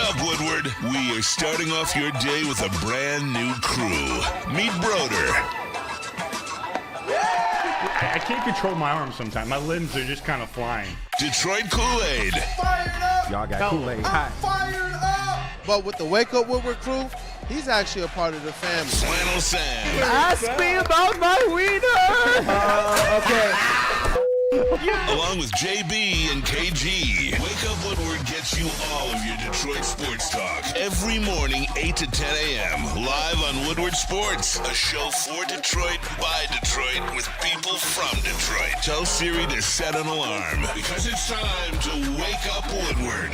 up, Woodward? We are starting off your day with a brand new crew. Meet Broder. I can't control my arms sometimes. My limbs are just kind of flying. Detroit Kool-Aid. Fired up! Y'all got Kool-Aid I'm hot. fired up! But with the Wake Up Woodward crew, he's actually a part of the family. Flannel Sam. Ask me about my wiener! Okay. Along with JB and KG. Wake Up Woodward gets you all of your Detroit sports talk. Every morning, 8 to 10 a.m. Live on Woodward Sports. A show for Detroit, by Detroit, with people from Detroit. Tell Siri to set an alarm. Because it's time to Wake Up Woodward.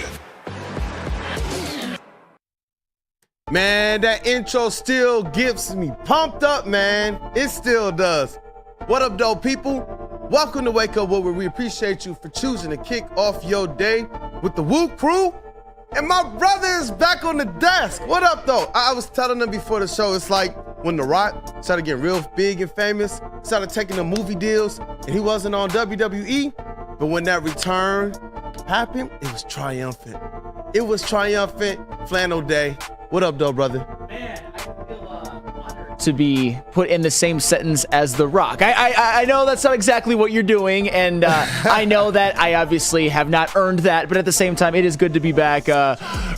Man, that intro still gets me pumped up, man. It still does. What up, though, people? Welcome to Wake Up Woodward. We appreciate you for choosing to kick off your day with the Woo crew. And my brother is back on the desk. What up, though? I was telling them before the show, it's like when The Rock started getting real big and famous, started taking the movie deals, and he wasn't on WWE. But when that return happened, it was triumphant. It was triumphant. Flannel Day. What up, though, brother? Man, I feel honored to be put in the same sentence as The Rock. I know that's not exactly what you're doing, and I know that I obviously have not earned that, but at the same time, it is good to be back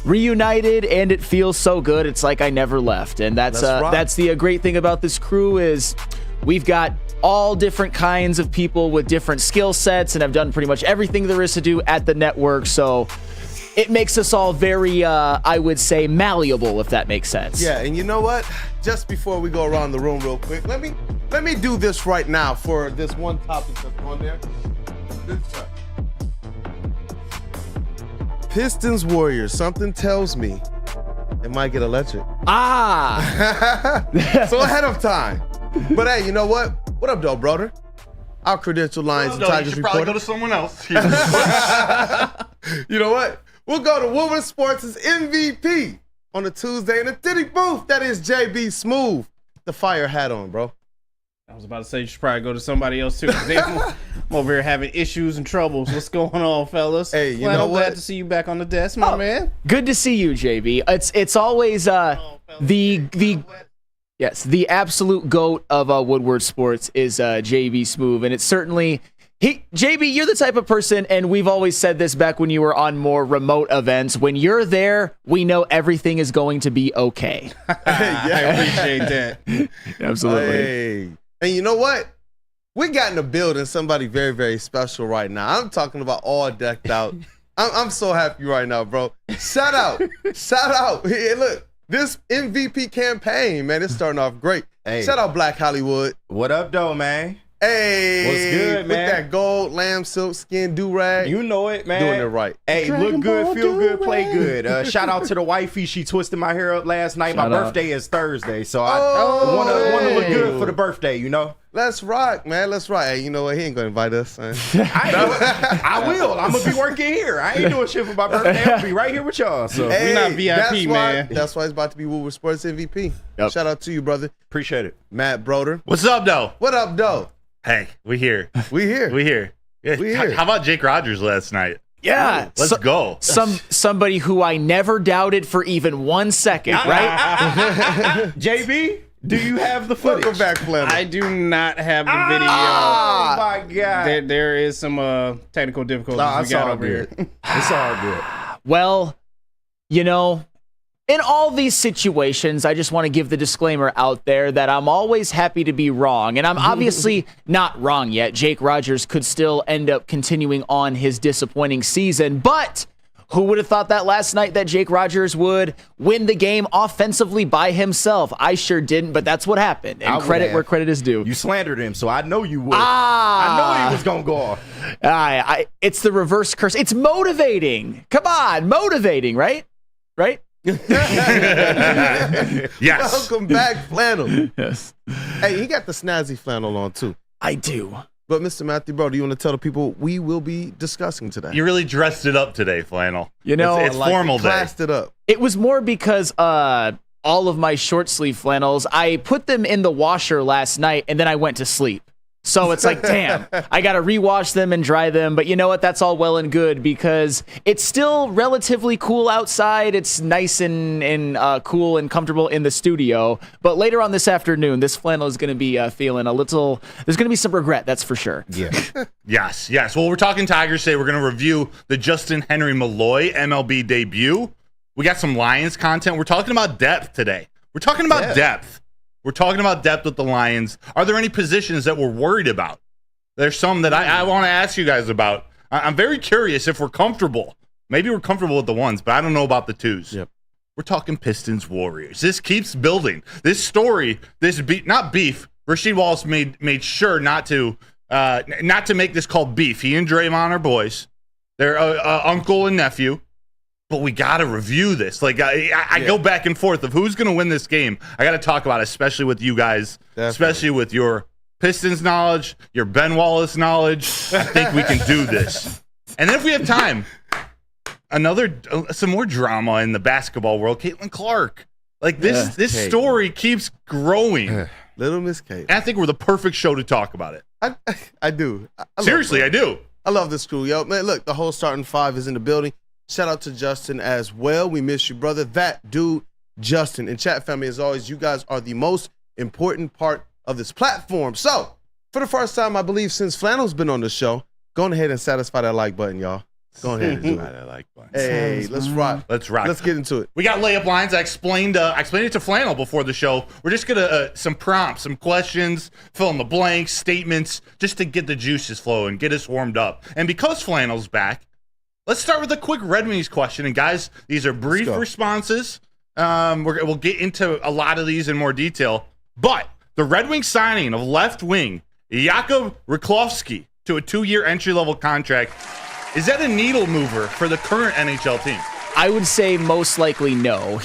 reunited, and it feels so good. It's like I never left, and that's the great thing about this crew is we've got all different kinds of people with different skill sets, and have done pretty much everything there is to do at the network, so it makes us all very, I would say, malleable, if that makes sense. Yeah, and you know what? Just before we go around the room real quick, let me do this right now for this one topic that's on there. Pistons Warriors. Something tells me it might get electric. So ahead of time. But hey, you know what? What up, though, brother? Our credential lines and Tigers you should reporter. probably go to someone else. You know what? We'll go to Woodward Sports' MVP on a Tuesday in the Titty booth. That is JBSMOOOOOV. The fire hat on, bro. I was about to say you should probably go to somebody else too. I'm over here having issues and troubles. What's going on, fellas? Hey, you Well, know I'm what? glad to see you back on the desk, my man. Good to see you, JB. It's always the absolute GOAT of Woodward Sports is JBSMOOOOOV, and it's certainly JB, you're the type of person, and we've always said this back when you were on more remote events, when you're there, we know everything is going to be okay. I appreciate that. Absolutely. Hey. And you know what? We got in the building somebody very, very special right now. I'm talking about all decked out. I'm so happy right now, bro. Shout out. Hey, look, this MVP campaign, man, it's starting off great. Hey. Shout out Black Hollywood. What up, though, man? Hey, What's good, man? With that gold lamb silk skin do-rag. You know it, man. Doing it right. Hey, Dragon look good, Ball feel good, play do-rag. good. Shout out to the wifey. She twisted my hair up last night. My Shout out. birthday is Thursday, so I Oh, want to look hey. good for the birthday, you know? Let's rock, man. Let's rock. Hey, you know what? He ain't going to invite us, son. I will. I'm going to be working here. I ain't doing shit for my birthday. I'm going to be right here with y'all. So Hey, not VIP, that's man. That's why it's about to be Woodward Sports MVP. Yep. Shout out to you, brother. appreciate it. Matt Broder. What's up, though? What up, though? Hey, we here. We here. We here. Yeah, We here. How about Jake Rogers last night? Yeah. Let's go. Somebody who I never doubted for even 1 second, right? JB, do you have the footage? Welcome back, Flannel. I do not have the video. Oh, my God. There is some technical difficulties Nah, we it's got all over good. here. It's all good. Well, you know, in all these situations, I just want to give the disclaimer out there that I'm always happy to be wrong. And I'm obviously not wrong yet. Jake Rogers could still end up continuing on his disappointing season. But who would have thought that last night that Jake Rogers would win the game offensively by himself? I sure didn't, but that's what happened. I And would credit have. where credit is due. You slandered him, so I know you would. I know he was going to go off. It's the reverse curse. It's motivating. Come on, motivating, right? Right? Yes. Welcome back, Flannel. Yes. Hey, he got the snazzy flannel on, too. I do. But, Mr. Matthew Broder, you want to tell the people we will be discussing today? You really dressed it up today, Flannel. You know, it's Like, formal day. classed it up. It was more because all of my short sleeve flannels, I put them in the washer last night and then I went to sleep. So it's like, damn, I got to rewash them and dry them. But you know what? That's all well and good because it's still relatively cool outside. It's nice and cool and comfortable in the studio. But later on this afternoon, this flannel is going to be feeling a little, there's going to be some regret, that's for sure. Yeah. Yes. Well, we're talking Tigers today. We're going to review the JUSTYN-HENRY MALLOW MLB debut. We got some Lions content. We're talking about depth today. We're talking about depth. We're talking about depth with the Lions. Are there any positions that we're worried about? There's some that I want to ask you guys about. I'm very curious if we're comfortable. Maybe we're comfortable with the ones, but I don't know about the twos. Yep. We're talking Pistons Warriors. This keeps building. This story, not beef. Rasheed Wallace made sure not to make this called beef. He and Draymond are boys. They're uncle and nephew. But we got to review this. Like, I go back and forth of who's going to win this game. I got to talk about it, especially with you guys, especially with your Pistons knowledge, your Ben Wallace knowledge. I think we can do this. And then if we have time, some more drama in the basketball world. Caitlin Clark. Like, this story keeps growing. Little Miss Kate. And I think we're the perfect show to talk about it. I do. Seriously, I do. I love this crew, yo. Man, look, the whole starting five is in the building. Shout out to Justin as well. We miss you, brother. That dude, Justin. And chat family, as always, you guys are the most important part of this platform. So, for the first time, I believe, since Flannel's been on the show, go ahead and satisfy that like button, y'all. Go ahead and do that like button. Hey, let's rock. Let's rock. Let's get into it. We got layup lines. I explained it to Flannel before the show. We're just gonna some prompts, some questions, fill in the blanks, statements, just to get the juices flowing, get us warmed up. And because Flannel's back, let's start with a quick Red Wings question. And guys, these are brief responses. We'll get into a lot of these in more detail. But the Red Wings signing of left wing Jakub Rychlowski to a 2-year entry-level contract, is that a needle mover for the current NHL team? I would say most likely no.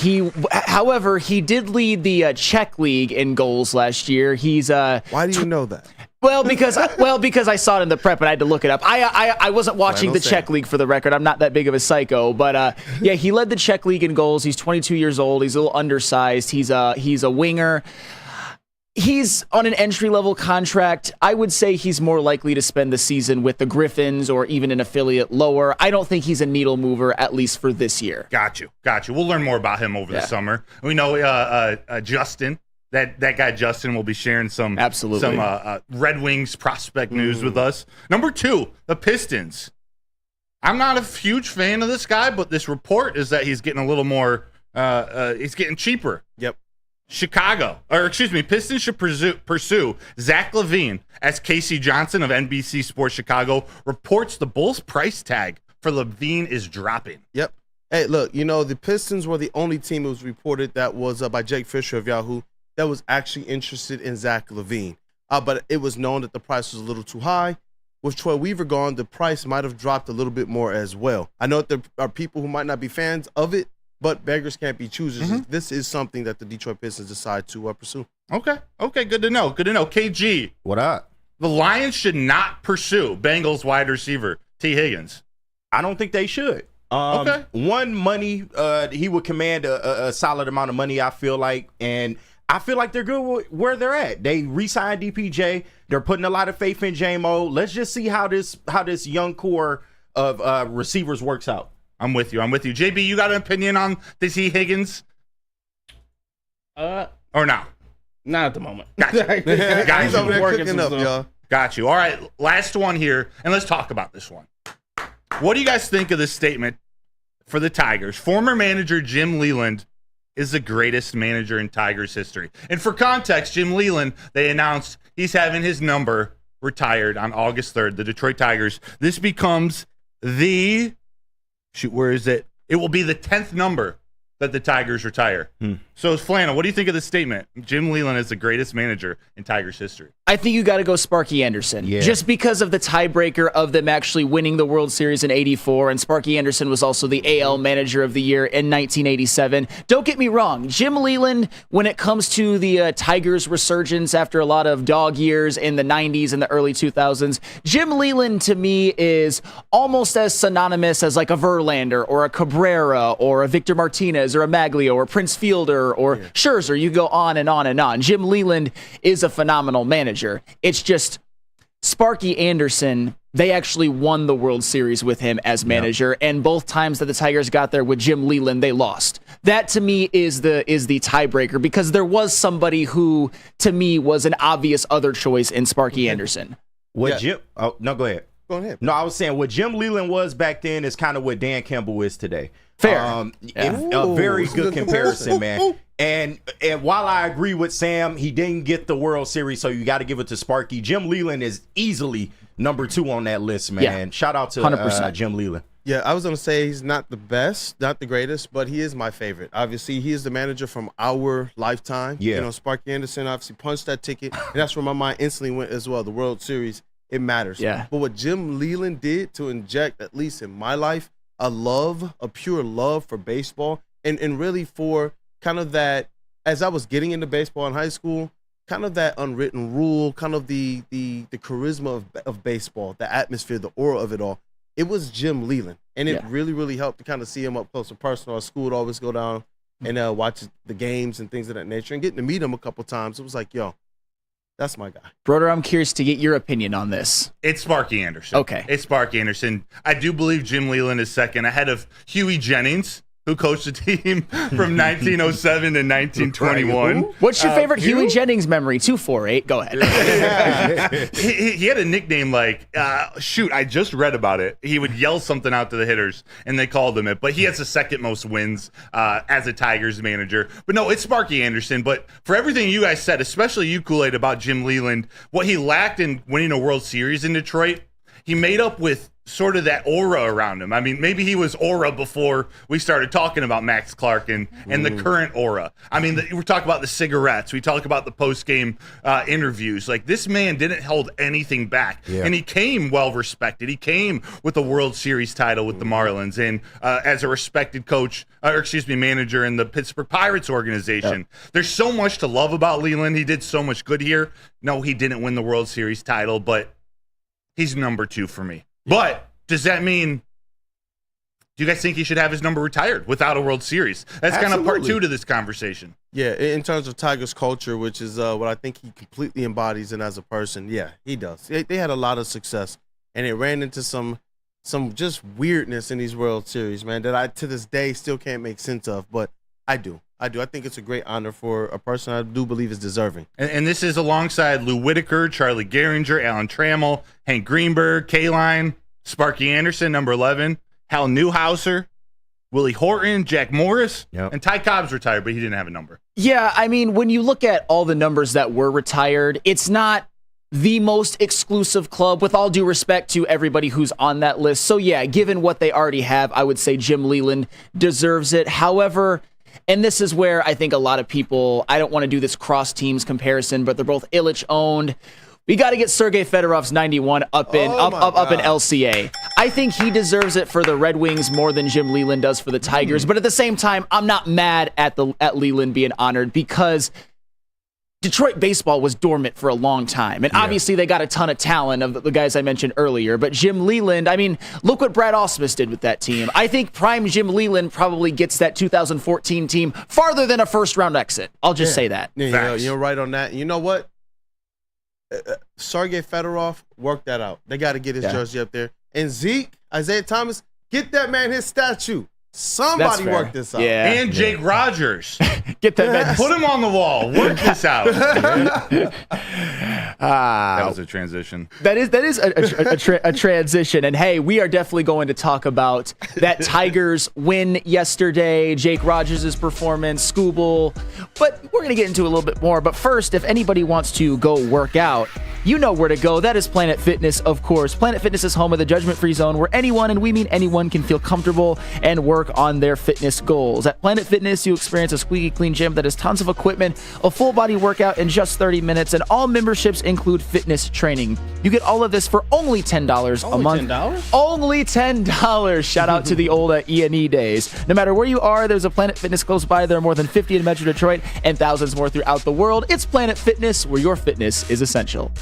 However, he did lead the Czech League in goals last year. He's Why do you know that? Well, because I saw it in the prep and I had to look it up. I wasn't watching the Czech League for the record. I'm not that big of a psycho, but yeah, he led the Czech League in goals. He's 22 years old. He's a little undersized. He's a winger. He's on an entry-level contract. I would say he's more likely to spend the season with the Griffins or even an affiliate lower. I don't think he's a needle mover, at least for this year. Got you. We'll learn more about him over the summer. We know Justin. That guy Justin will be sharing some Red Wings prospect news with us. Number 2, the Pistons. I'm not a huge fan of this guy, but this report is that he's getting a little more. He's getting cheaper. Yep. Pistons should pursue Zach LaVine, as Casey Johnson of NBC Sports Chicago reports the Bulls' price tag for LaVine is dropping. Yep. Hey, look, the Pistons were the only team it was reported that was by Jake Fisher of Yahoo that was actually interested in Zach LaVine. But it was known that the price was a little too high. With Troy Weaver gone, the price might have dropped a little bit more as well. I know that there are people who might not be fans of it, but beggars can't be choosers. This is something that the Detroit Pistons decide to pursue. Okay, good to know. KG. What up? The Lions should not pursue Bengals wide receiver T. Higgins. I don't think they should. Okay. One, money, he would command a solid amount of money, I feel like, and I feel like they're good where they're at. They re-signed DPJ. They're putting a lot of faith in Jamo. Let's just see how this young core of receivers works out. I'm with you. JB, you got an opinion on the T. Higgins? Or no? Not at the moment. Gotcha. He's over there cooking up, y'all. Got you. All right, last one here, and let's talk about this one. What do you guys think of this statement for the Tigers? Former manager Jim Leland is the greatest manager in Tigers history. And for context, Jim Leland, they announced he's having his number retired on August 3rd, the Detroit Tigers. This becomes the... where is it? It will be the 10th number that the Tigers retire. So, Flannel, what do you think of this statement? Jim Leland is the greatest manager in Tigers history. I think you got to go Sparky Anderson. Yeah. Just because of the tiebreaker of them actually winning the World Series in '84, and Sparky Anderson was also the AL Manager of the Year in 1987. Don't get me wrong, Jim Leland, when it comes to the Tigers' resurgence after a lot of dog years in the 90s and the early 2000s, Jim Leland to me is almost as synonymous as like a Verlander or a Cabrera or a Victor Martinez or a Maglio or Prince Fielder or Scherzer. You go on and on and on. Jim Leland is a phenomenal manager. It's just Sparky Anderson, they actually won the World Series with him as manager, and both times that the Tigers got there with Jim Leyland, they lost. That to me is the tiebreaker, because there was somebody who to me was an obvious other choice in Sparky Anderson. Jim? Oh no, go ahead. Go ahead. No, I was saying what Jim Leyland was back then is kind of what Dan Campbell is today. Fair. A very good comparison, man. And while I agree with Sam, he didn't get the World Series, so you got to give it to Sparky. Jim Leyland is easily number 2 on that list, man. Yeah. Shout out to 100%. Jim Leyland. Yeah, I was going to say he's not the best, not the greatest, but he is my favorite. Obviously, he is the manager from our lifetime. Yeah. You know, Sparky Anderson obviously punched that ticket, and that's where my mind instantly went as well. The World Series, it matters. Yeah. But what Jim Leyland did to inject, at least in my life, a pure love for baseball, and really for kind of that, as I was getting into baseball in high school, kind of that unwritten rule, kind of the charisma of baseball, the atmosphere, the aura of it all. It was Jim Leyland, and it really, really helped to kind of see him up close and personal. Our school would always go down and watch the games and things of that nature, and getting to meet him a couple times, it was like, yo, that's my guy. Broder, I'm curious to get your opinion on this. It's Sparky Anderson. Okay. It's Sparky Anderson. I do believe Jim Leyland is second, ahead of Huey Jennings, who coached the team from 1907 to 1921. What's your favorite Huey Jennings memory? 248. Go ahead. He had a nickname like, I just read about it. He would yell something out to the hitters, and they called him it. But he has the second most wins as a Tigers manager. But no, it's Sparky Anderson. But for everything you guys said, especially you, Kool-Aid, about Jim Leyland, what he lacked in winning a World Series in Detroit, he made up with sort of that aura around him. I mean, maybe he was aura before we started talking about Max Clark and the current aura. I mean, we're talking about the cigarettes. We talk about the post-game interviews. Like, this man didn't hold anything back. Yeah. And he came well-respected. He came with a World Series title with the Marlins and as a respected manager in the Pittsburgh Pirates organization. Yeah. There's so much to love about Leyland. He did so much good here. No, he didn't win the World Series title, but he's number 2 for me. But does that mean, do you guys think he should have his number retired without a World Series? That's kind of part 2 to this conversation. Yeah, in terms of Tigers culture, which is what I think he completely embodies and as a person, yeah, he does. They had a lot of success, and it ran into some just weirdness in these World Series, man, that I, to this day, still can't make sense of, but I do. I think it's a great honor for a person I do believe is deserving. And this is alongside Lou Whitaker, Charlie Gehringer, Alan Trammell, Hank Greenberg, K-Line, Sparky Anderson, number 11, Hal Newhouser, Willie Horton, Jack Morris, and Ty Cobb's retired, but he didn't have a number. Yeah, I mean, when you look at all the numbers that were retired, it's not the most exclusive club, with all due respect to everybody who's on that list. So yeah, given what they already have, I would say Jim Leyland deserves it. However, and this is where I think a lot of people, I don't want to do this cross teams comparison, but they're both Ilitch owned. We got to get Sergei Fedorov's 91 up in LCA. I think he deserves it for the Red Wings more than Jim Leyland does for the Tigers. But at the same time, I'm not mad at Leyland being honored, because Detroit baseball was dormant for a long time. And obviously they got a ton of talent of the guys I mentioned earlier. But Jim Leyland, I mean, look what Brad Ausmus did with that team. I think prime Jim Leyland probably gets that 2014 team farther than a first-round exit. I'll just say that. Yeah, you're right on that. You know what? Sergei Fedorov worked that out. They got to get his jersey up there. And Zeke, Isaiah Thomas, get that man his statue. Somebody work this out. Yeah. And Jake Rogers. Get that man. Put him on the wall. Work this out. That was a transition. That is a transition. And hey, we are definitely going to talk about that Tigers win yesterday, Jake Rogers' performance, Scooble. But we're going to get into a little bit more. But first, if anybody wants to go work out, you know where to go. That is Planet Fitness, of course. Planet Fitness is home of the judgment-free zone, where anyone, and we mean anyone, can feel comfortable and work on their fitness goals. At Planet Fitness, you experience a squeaky clean gym that has tons of equipment, a full body workout in just 30 minutes, and all memberships include fitness training. You get all of this for only $10 a month. $10? Only $10. Shout out to the old E&E days. No matter where you are, there's a Planet Fitness close by. There are more than 50 in Metro Detroit and thousands more throughout the world. It's Planet Fitness, where your fitness is essential.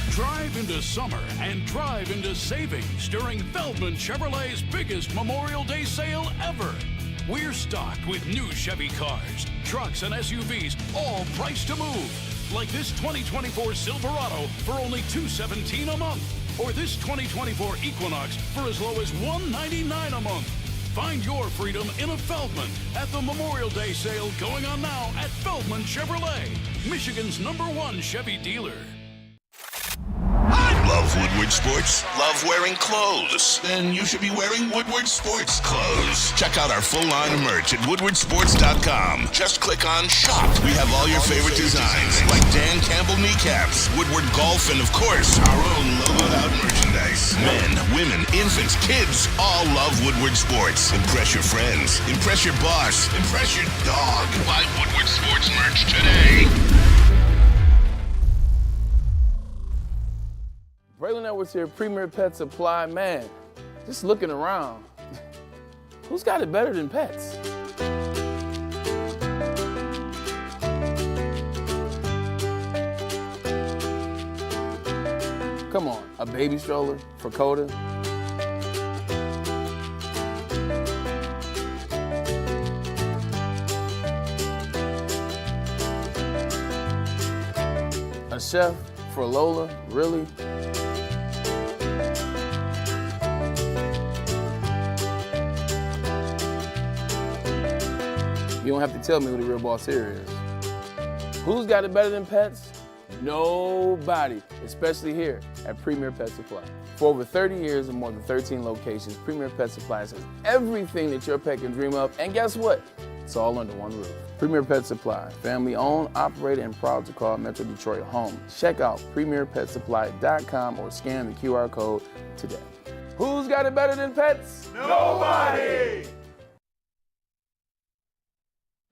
Drive into summer and drive into savings during Feldman Chevrolet's biggest Memorial Day sale ever. We're stocked with new Chevy cars, trucks, and SUVs, all priced to move. Like this 2024 Silverado for only $217 a month. Or this 2024 Equinox for as low as $199 a month. Find your freedom in a Feldman at the Memorial Day sale going on now at Feldman Chevrolet, Michigan's #1 Chevy dealer. Love Woodward Sports? Love wearing clothes? Then you should be wearing Woodward Sports clothes. Check out our full line of merch at woodwardsports.com. Just click on Shop. We have all your favorite designs, like Dan Campbell kneecaps, Woodward Golf, and of course, our own logoed out merchandise. Men, women, infants, kids, all love Woodward Sports. Impress your friends. Impress your boss. Impress your dog. Buy Woodward Sports merch today. Braylon Edwards here, Premier Pet Supply. Man, just looking around, who's got it better than pets? Come on, a baby stroller for Coda? A chef for Lola, really? You don't have to tell me who the real boss here is. Who's got it better than pets? Nobody, especially here at Premier Pet Supply. For over 30 years and more than 13 locations, Premier Pet Supply has everything that your pet can dream of, and guess what? It's all under one roof. Premier Pet Supply, family owned, operated, and proud to call Metro Detroit home. Check out premierpetsupply.com or scan the QR code today. Who's got it better than pets? Nobody!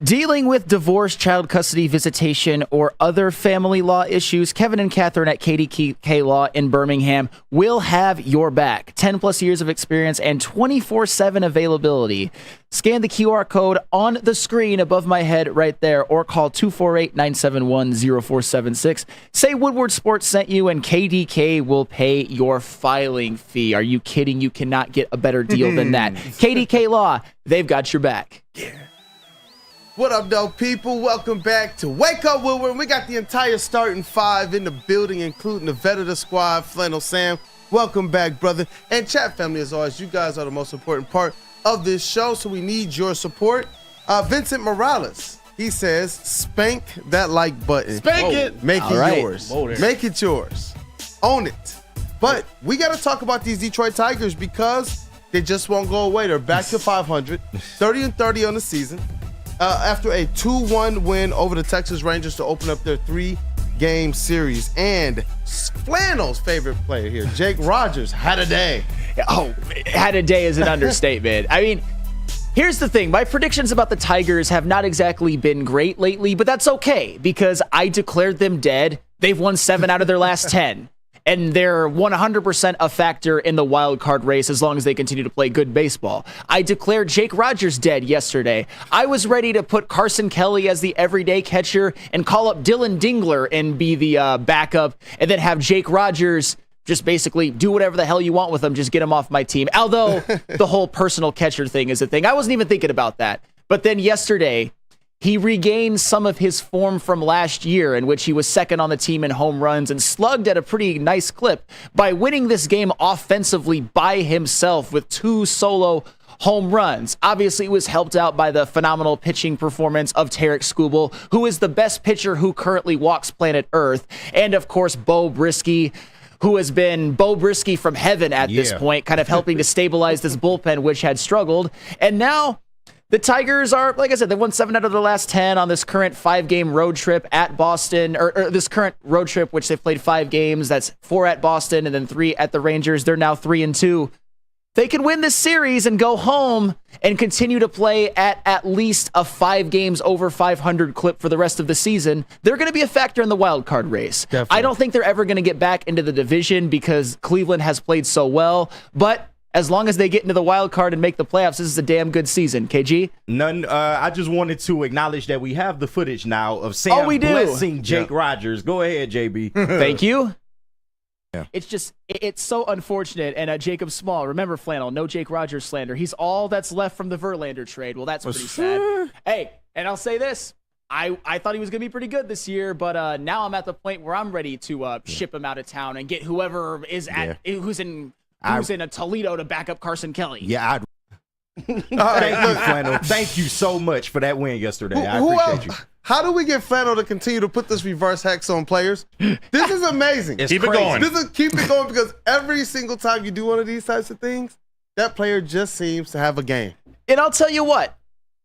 Dealing with divorce, child custody visitation, or other family law issues, Kevin and Catherine at KDK Law in Birmingham will have your back. 10 plus years of experience and 24/7 availability. Scan the QR code on the screen above my head right there, or call 248-971-0476. Say Woodward Sports sent you and KDK will pay your filing fee. Are you kidding? You cannot get a better deal than that. KDK Law, they've got your back. Yeah. What up, though, people? Welcome back to Wake Up Woodward. We got the entire starting five in the building, including the vet of the squad, Flannel Sam. Welcome back, brother. And chat family, as always, you guys are the most important part of this show, so we need your support. Vincent Morales, he says, spank that like button. Spank it. Make All it right. yours. Make it yours. Own it. But we got to talk about these Detroit Tigers because they just won't go away. They're back to 500, 30-30 on the season. After a 2-1 win over the Texas Rangers to open up their 3-game series. And Flannel's favorite player here, Jake Rogers, had a day. Oh, had a day is an understatement. I mean, here's the thing. My predictions about the Tigers have not exactly been great lately, but that's okay because I declared them dead. They've won 7 out of their last 10. And they're 100% a factor in the wild card race as long as they continue to play good baseball. I declared Jake Rogers dead yesterday. I was ready to put Carson Kelly as the everyday catcher and call up Dylan Dingler and be the backup, and then have Jake Rogers just basically do whatever the hell you want with him. Just get him off my team. Although the whole personal catcher thing is a thing. I wasn't even thinking about that. But then yesterday, he regained some of his form from last year, in which he was second on the team in home runs and slugged at a pretty nice clip by winning this game offensively by himself with 2 solo home runs. Obviously, it was helped out by the phenomenal pitching performance of Tarek Skubal, who is the best pitcher who currently walks planet Earth, and of course, Bo Brisky, who has been Bo Brisky from heaven at this point, kind of helping to stabilize this bullpen, which had struggled. And now the Tigers are, like I said, they won 7 out of their last 10 on this current 5-game road trip at Boston, or this current road trip, which they've played 5 games. That's 4 at Boston and then 3 at the Rangers. They're now 3-2. They can win this series and go home and continue to play at least a 5 games over 500 clip for the rest of the season. They're going to be a factor in the wild card race. Definitely. I don't think they're ever going to get back into the division because Cleveland has played so well, but as long as they get into the wild card and make the playoffs, this is a damn good season. KG? I just wanted to acknowledge that we have the footage now of Sam blessing Jake Rogers. Go ahead, JB. Thank you. Yeah. It's so unfortunate. And Jacob Small, remember Flannel, no Jake Rogers slander. He's all that's left from the Verlander trade. Well, that's pretty sad. Hey, and I'll say this. I thought he was going to be pretty good this year, but now I'm at the point where I'm ready to ship him out of town and get whoever is who's in a Toledo to back up Carson Kelly. Yeah, Thank you, Flannel. Thank you so much for that win yesterday. I appreciate you. How do we get Flannel to continue to put this reverse hex on players? This is amazing. Keep it going. Keep it going, because every single time you do one of these types of things, that player just seems to have a game. And I'll tell you what,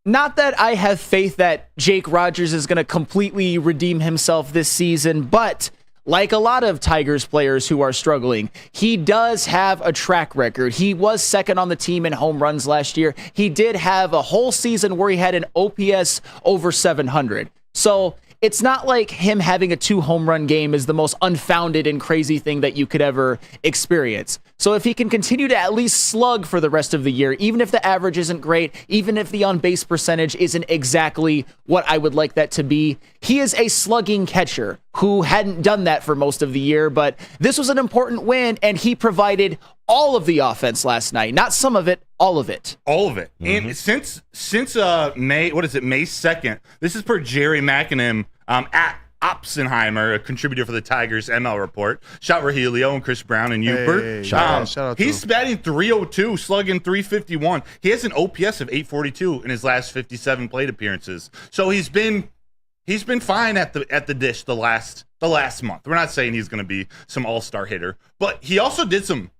not that I have faith that Jake Rogers is going to completely redeem himself this season, but like a lot of Tigers players who are struggling, he does have a track record. He was second on the team in home runs last year. He did have a whole season where he had an OPS over 700. So it's not like him having a 2 home run game is the most unfounded and crazy thing that you could ever experience. So if he can continue to at least slug for the rest of the year, even if the average isn't great, even if the on-base percentage isn't exactly what I would like that to be, he is a slugging catcher who hadn't done that for most of the year, but this was an important win, and he provided all of the offense last night. Not some of it, all of it. All of it. And since May 2nd, this is per Jerry McInerney at Oppenheimer, a contributor for the Tigers ML Report. Shout Rahilio and Chris Brown and Hubert. Shout out he's batting .302, slugging .351. He has an OPS of .842 in his last 57 plate appearances. So he's been fine at the dish the last month. We're not saying he's going to be some all-star hitter, but he also did some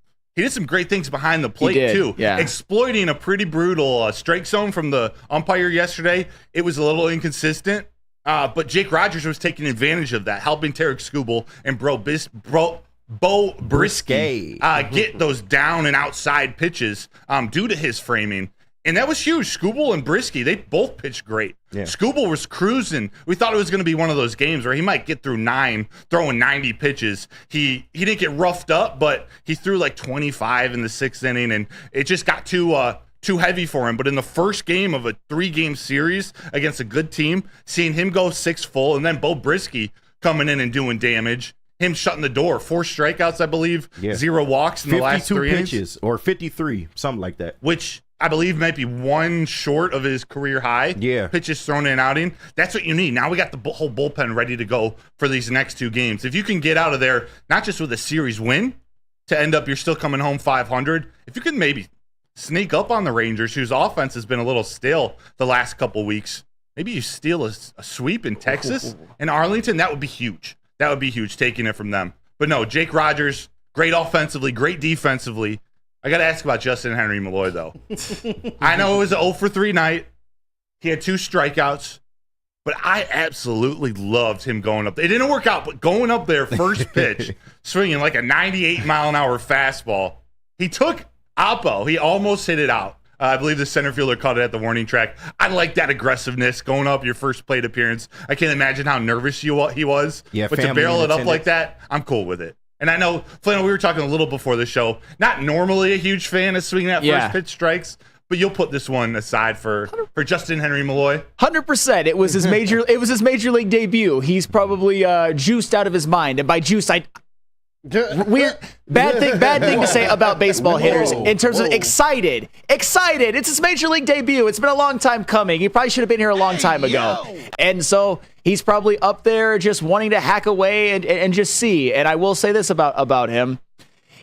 great things behind the plate too. Yeah. Exploiting a pretty brutal strike zone from the umpire yesterday. It was a little inconsistent. But Jake Rogers was taking advantage of that, helping Tarek Skubal and Bo Brisky get those down and outside pitches due to his framing. And that was huge. Skubal and Brisky, they both pitched great. Yeah. Skubal was cruising. We thought it was going to be one of those games where he might get through 9, throwing 90 pitches. He didn't get roughed up, but he threw like 25 in the 6th inning, and it just got too heavy for him. But in the first game of a 3-game series against a good team, seeing him go 6 full, and then Bo Brisky coming in and doing damage, him shutting the door, 4 strikeouts, I believe, 0 walks in the last 3 innings. 52 pitches, or 53, something like that. Which I believe might be 1 short of his career high. Yeah. Pitches thrown in and outing. That's what you need. Now we got the whole bullpen ready to go for these next 2 games. If you can get out of there, not just with a series win, to end up you're still coming home 500, if you can maybe sneak up on the Rangers, whose offense has been a little stale the last couple weeks. Maybe you steal a sweep in Texas and Arlington. That would be huge. That would be huge, taking it from them. But no, Jake Rogers, great offensively, great defensively. I got to ask about JUSTYN-HENRY Malloy, though. I know it was an 0-for-3 night. He had 2 strikeouts. But I absolutely loved him going up. It didn't work out, but going up there, first pitch, swinging like a 98-mile-an-hour fastball. He took Oppo. He almost hit it out. I believe the center fielder caught it at the warning track. I like that aggressiveness going up your first plate appearance. I can't imagine how nervous he was. Yeah, but to barrel it up like that, I'm cool with it. And I know, Flannel, we were talking a little before the show. Not normally a huge fan of swinging at first pitch strikes, but you'll put this one aside for JUSTYN-HENRY Malloy. 100%. It was his major league debut. He's probably juiced out of his mind, and by juiced, weird bad thing to say about baseball hitters in terms of excited. It's his major league debut. It's been a long time coming. He probably should have been here a long time ago. And so he's probably up there just wanting to hack away and just see. And I will say this about him.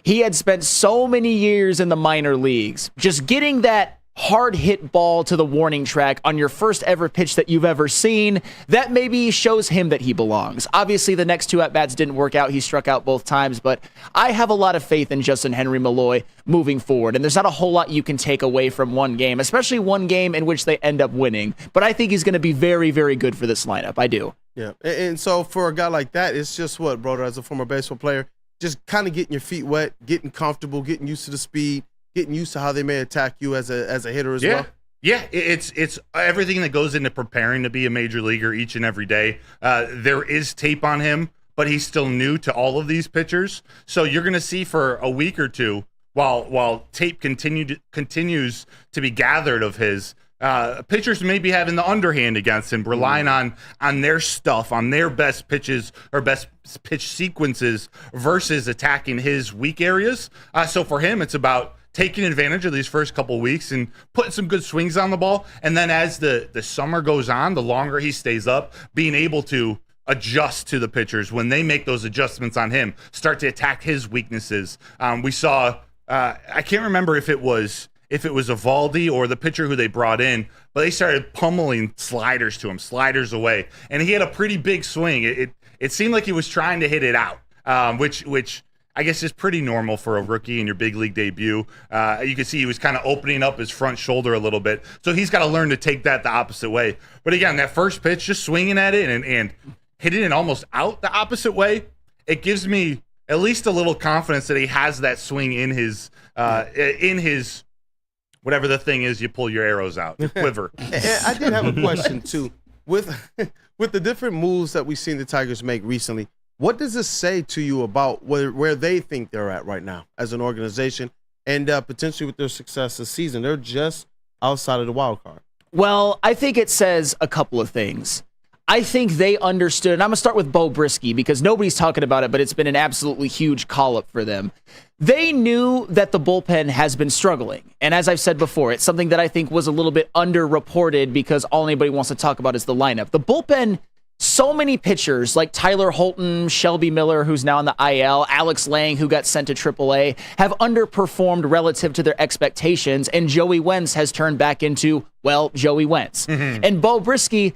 He had spent so many years in the minor leagues, just getting that hard hit ball to the warning track on your first ever pitch that you've ever seen, that maybe shows him that he belongs. Obviously, the next 2 at-bats didn't work out. He struck out both times, but I have a lot of faith in JUSTYN-HENRY Malloy moving forward, and there's not a whole lot you can take away from one game, especially one game in which they end up winning. But I think he's going to be very, very good for this lineup. I do. Yeah, and so for a guy like that, it's just what, brother, as a former baseball player, just kind of getting your feet wet, getting comfortable, getting used to the speed, getting used to how they may attack you as a hitter as well. Yeah, it's everything that goes into preparing to be a major leaguer each and every day. There is tape on him, but he's still new to all of these pitchers. So you're going to see for a week or two, while tape continues to be gathered of his, pitchers may be having the underhand against him, relying on their stuff, on their best pitches or best pitch sequences versus attacking his weak areas. So for him, it's about taking advantage of these first couple weeks and putting some good swings on the ball. And then as the summer goes on, the longer he stays up, being able to adjust to the pitchers when they make those adjustments on him, start to attack his weaknesses. We saw, I can't remember if it was Evaldi or the pitcher who they brought in, but they started pummeling sliders to him, sliders away. And he had a pretty big swing. It seemed like he was trying to hit it out, which I guess is pretty normal for a rookie in your big league debut. You can see he was kind of opening up his front shoulder a little bit. So he's got to learn to take that the opposite way. But again, that first pitch, just swinging at it and hitting it almost out the opposite way, it gives me at least a little confidence that he has that swing in his whatever the thing is you pull your arrows out, the quiver. And I did have a question too. With the different moves that we've seen the Tigers make recently, what does this say to you about where they think they're at right now as an organization and potentially with their success this season? They're just outside of the wild card. Well, I think it says a couple of things. I think they understood, and I'm going to start with Bo Brisky because nobody's talking about it, but it's been an absolutely huge call-up for them. They knew that the bullpen has been struggling, and as I've said before, it's something that I think was a little bit underreported because all anybody wants to talk about is the lineup. The bullpen, so many pitchers like Tyler Holton, Shelby Miller, who's now in the IL, Alex Lang, who got sent to AAA, have underperformed relative to their expectations, and Joey Wentz has turned back into, well, Joey Wentz. And Bo Brisky,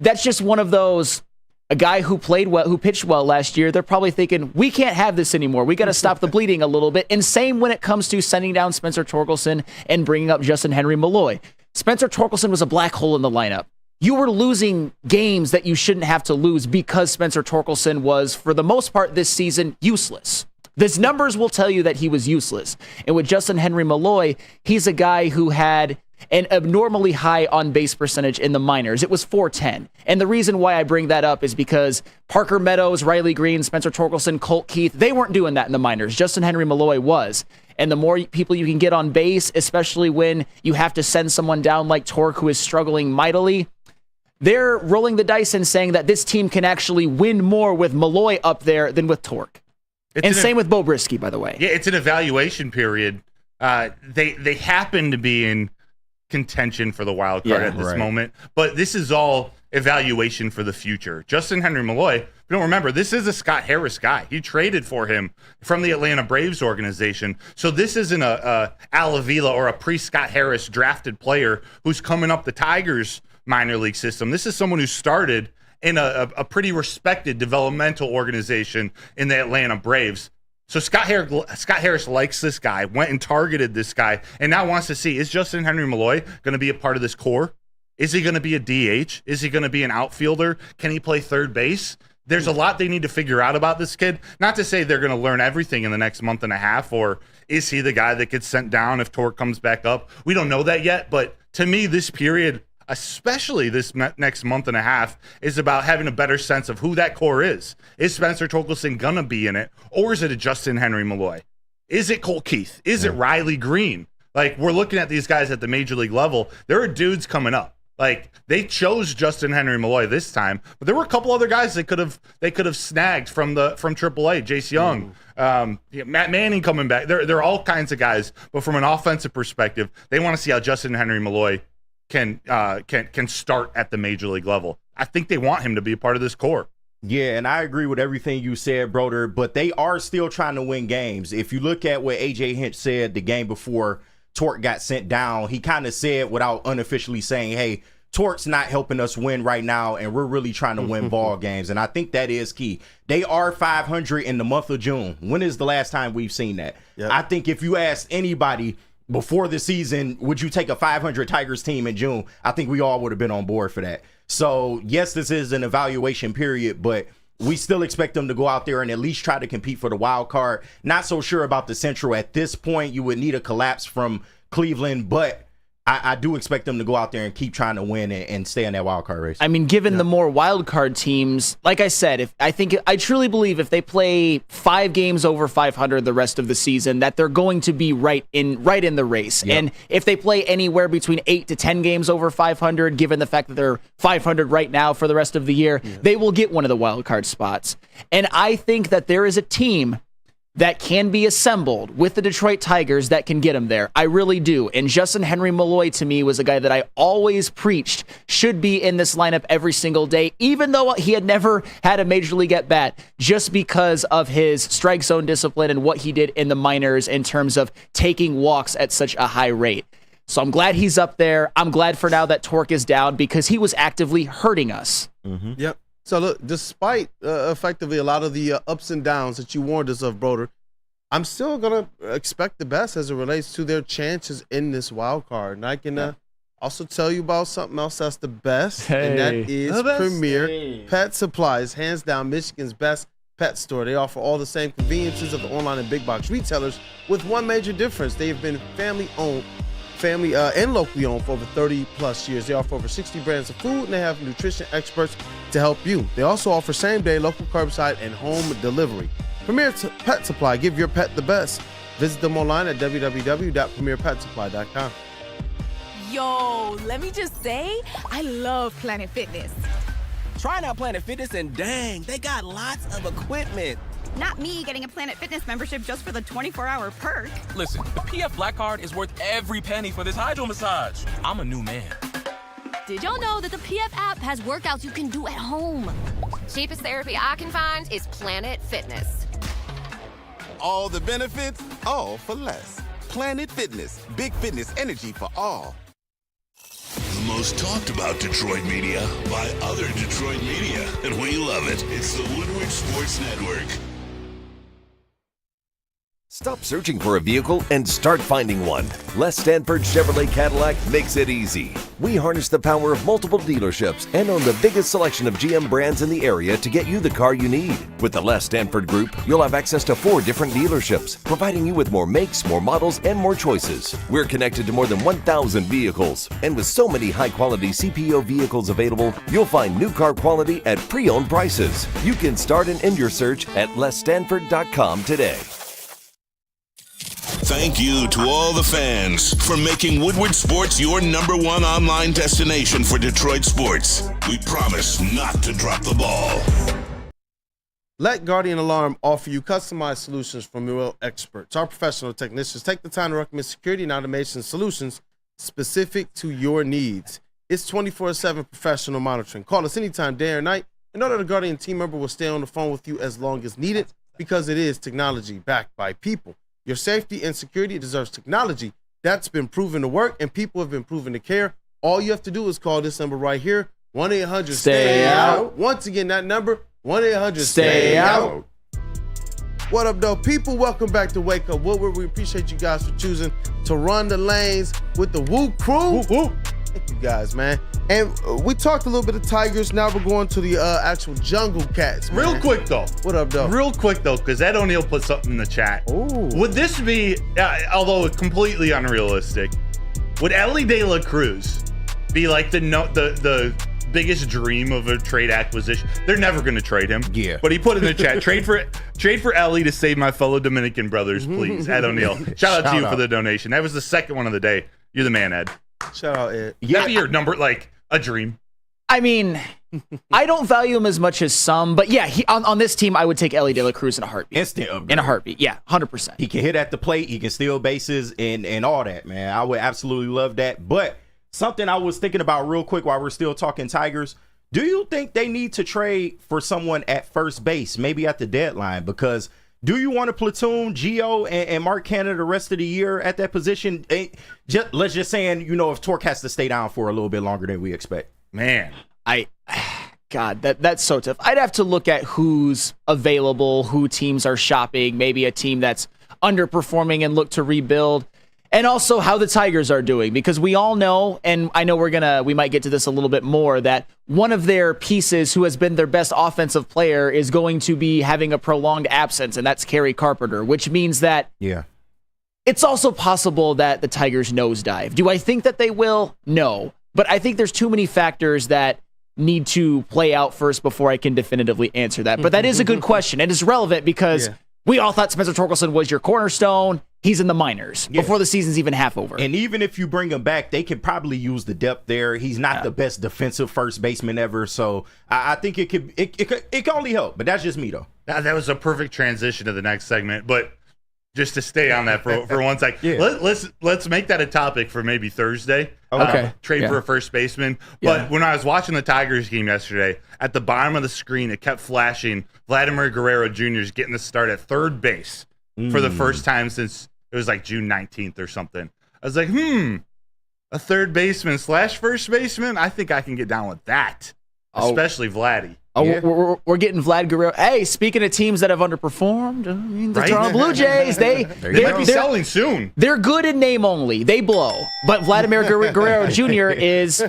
that's just one of those, a guy who played well, who pitched well last year. They're probably thinking, we can't have this anymore. We got to stop the bleeding a little bit. And same when it comes to sending down Spencer Torkelson and bringing up JUSTYN-HENRY Malloy. Spencer Torkelson was a black hole in the lineup. You were losing games that you shouldn't have to lose because Spencer Torkelson was, for the most part this season, useless. His numbers will tell you that he was useless. And with JUSTYN-HENRY Malloy, he's a guy who had an abnormally high on-base percentage in the minors. It was .410. And the reason why I bring that up is because Parker Meadows, Riley Green, Spencer Torkelson, Colt Keith, they weren't doing that in the minors. JUSTYN-HENRY Malloy was. And the more people you can get on base, especially when you have to send someone down like Torque, who is struggling mightily, they're rolling the dice and saying that this team can actually win more with Malloy up there than with Torque. And same with Bo Brisky, by the way. Yeah, it's an evaluation period. They happen to be in contention for the wild card at this moment, but this is all evaluation for the future. JUSTYN-HENRY Malloy, if you don't remember, this is a Scott Harris guy. He traded for him from the Atlanta Braves organization. So this isn't a Al Avila or a pre-Scott Harris drafted player who's coming up the Tigers minor league system. This is someone who started in a pretty respected developmental organization in the Atlanta Braves. So Scott Harris likes this guy, went and targeted this guy, and now wants to see, is JUSTYN-HENRY Malloy going to be a part of this core? Is he going to be a DH? Is he going to be an outfielder? Can he play third base? There's a lot they need to figure out about this kid. Not to say they're going to learn everything in the next month and a half, or is he the guy that gets sent down if Torque comes back up? We don't know that yet, but to me, this period, especially this next month and a half, is about having a better sense of who that core is. Is Spencer Torkelson going to be in it, or is it a JUSTYN-HENRY Malloy? Is it Colt Keith? Is it Riley Green? Like, we're looking at these guys at the major league level. There are dudes coming up. Like, they chose JUSTYN-HENRY Malloy this time, but there were a couple other guys they could have snagged from AAA. Jace Young, Matt Manning coming back. There are all kinds of guys, but from an offensive perspective, they want to see how JUSTYN-HENRY Malloy can start at the major league level. I think they want him to be a part of this core. Yeah, and I agree with everything you said, Broder, but they are still trying to win games. If you look at what AJ Hinch said the game before Torque got sent down, he kind of said, without unofficially saying, hey, Torque's not helping us win right now, and we're really trying to win ball games. And I think that is key. They are 500 in the month of June. When is the last time we've seen that? Yep. I think if you ask anybody before the season, would you take a 500 Tigers team in June? I think we all would have been on board for that. So, yes, this is an evaluation period, but we still expect them to go out there and at least try to compete for the wild card. Not so sure about the Central at this point. You would need a collapse from Cleveland, but I do expect them to go out there and keep trying to win and stay in that wild card race. I mean, given the more wild card teams, like I said, I truly believe if they play 5 games over 500 the rest of the season, that they're going to be right in the race. Yep. And if they play anywhere between 8 to 10 games over 500, given the fact that they're 500 right now for the rest of the year, they will get one of the wild card spots. And I think that there is a team that can be assembled with the Detroit Tigers that can get him there. I really do. And JUSTYN-HENRY Malloy, to me, was a guy that I always preached should be in this lineup every single day, even though he had never had a major league at bat, just because of his strike zone discipline and what he did in the minors in terms of taking walks at such a high rate. So I'm glad he's up there. I'm glad for now that Torque is down because he was actively hurting us. Yep. So look, despite effectively a lot of the ups and downs that you warned us of, Broder, I'm still going to expect the best as it relates to their chances in this wild card. And I can also tell you about something else that's the best, and that is Premier Pet Supplies. Hands down, Michigan's best pet store. They offer all the same conveniences of the online and big box retailers with one major difference. They have been family-owned and locally owned for over 30 plus years. They offer over 60 brands of food, and they have nutrition experts to help you. They also offer same-day local curbside and home delivery. Premier Pet Supply, give your pet the best. Visit them online at www.premierpetsupply.com. Yo, let me just say, I love Planet Fitness. Trying out Planet Fitness and dang, they got lots of equipment. Not me getting a Planet Fitness membership just for the 24-hour perk. Listen, the PF Black Card is worth every penny for this hydro massage. I'm a new man. Did y'all know that the PF app has workouts you can do at home? Cheapest therapy I can find is Planet Fitness. All the benefits, all for less. Planet Fitness, big fitness energy for all. The most talked about Detroit media by other Detroit media. And we love it. It's the Woodward Sports Network. Stop searching for a vehicle and start finding one. Les Stanford Chevrolet Cadillac makes it easy. We harness the power of multiple dealerships and own the biggest selection of GM brands in the area to get you the car you need. With the Les Stanford Group, you'll have access to 4 different dealerships, providing you with more makes, more models, and more choices. We're connected to more than 1,000 vehicles. And with so many high-quality CPO vehicles available, you'll find new car quality at pre-owned prices. You can start and end your search at lesstanford.com today. Thank you to all the fans for making Woodward Sports your #1 online destination for Detroit sports. We promise not to drop the ball. Let Guardian Alarm offer you customized solutions from real experts. Our professional technicians take the time to recommend security and automation solutions specific to your needs. It's 24/7 professional monitoring. Call us anytime, day or night, and know that a Guardian team member will stay on the phone with you as long as needed because it is technology backed by people. Your safety and security deserves technology that's been proven to work, and people have been proven to care. All you have to do is call this number right here, 1-800-STAY-OUT. Once again, that number, 1-800-STAY-OUT. What up, though? People, welcome back to Wake Up Woodward. We appreciate you guys for choosing to run the lanes with the Woo Crew. Woo, woo. Thank you guys, man. And we talked a little bit of Tigers. Now we're going to the actual Jungle Cats, man. Real quick, though. What up, though? Real quick, though, because Ed O'Neill put something in the chat. Ooh. Would this be, although completely unrealistic, would Ellie De La Cruz be like the biggest dream of a trade acquisition? They're never going to trade him. Yeah. But he put in the chat, trade for Ellie to save my fellow Dominican brothers, please. Ed O'Neill. Shout out to you for the donation. That was the second one of the day. You're the man, Ed. Shout out, Ed. That'd be your number, like a dream. I mean, I don't value him as much as some, but yeah, on this team, I would take Ellie De La Cruz in a heartbeat. Instant upgrade. In a heartbeat, yeah, 100%. He can hit at the plate. He can steal bases and all that, man. I would absolutely love that. But something I was thinking about real quick while we're still talking Tigers, do you think they need to trade for someone at first base, maybe at the deadline? Because do you want to platoon Gio and Mark Canada the rest of the year at that position? Let's just saying, if Torque has to stay down for a little bit longer than we expect. Man. God, that's so tough. I'd have to look at who's available, who teams are shopping, maybe a team that's underperforming and look to rebuild. And also how the Tigers are doing, because we all know, and I know we might get to this a little bit more, that one of their pieces who has been their best offensive player is going to be having a prolonged absence, and that's Kerry Carpenter, which means that it's also possible that the Tigers nosedive. Do I think that they will? No. But I think there's too many factors that need to play out first before I can definitively answer that. But that is a good question, and it's relevant because we all thought Spencer Torkelson was your cornerstone. He's in the minors before the season's even half over. And even if you bring him back, they could probably use the depth there. He's not the best defensive first baseman ever, so I think it can only help. But that's just me, though. That was a perfect transition to the next segment, but just to stay on that for 1 sec. Yeah. Let's make that a topic for maybe Thursday. Okay. Trade for a first baseman. But when I was watching the Tigers game yesterday, at the bottom of the screen, it kept flashing Vladimir Guerrero Jr. is getting the start at third base for the first time since it was like June 19th or something. I was like, a third baseman / first baseman? I think I can get down with that, especially Vladdy. Oh, yeah. we're getting Vlad Guerrero. Hey, speaking of teams that have underperformed, I mean, the Toronto Blue Jays, they might be selling soon. They're good in name only. They blow. But Vladimir Guerrero Jr. is,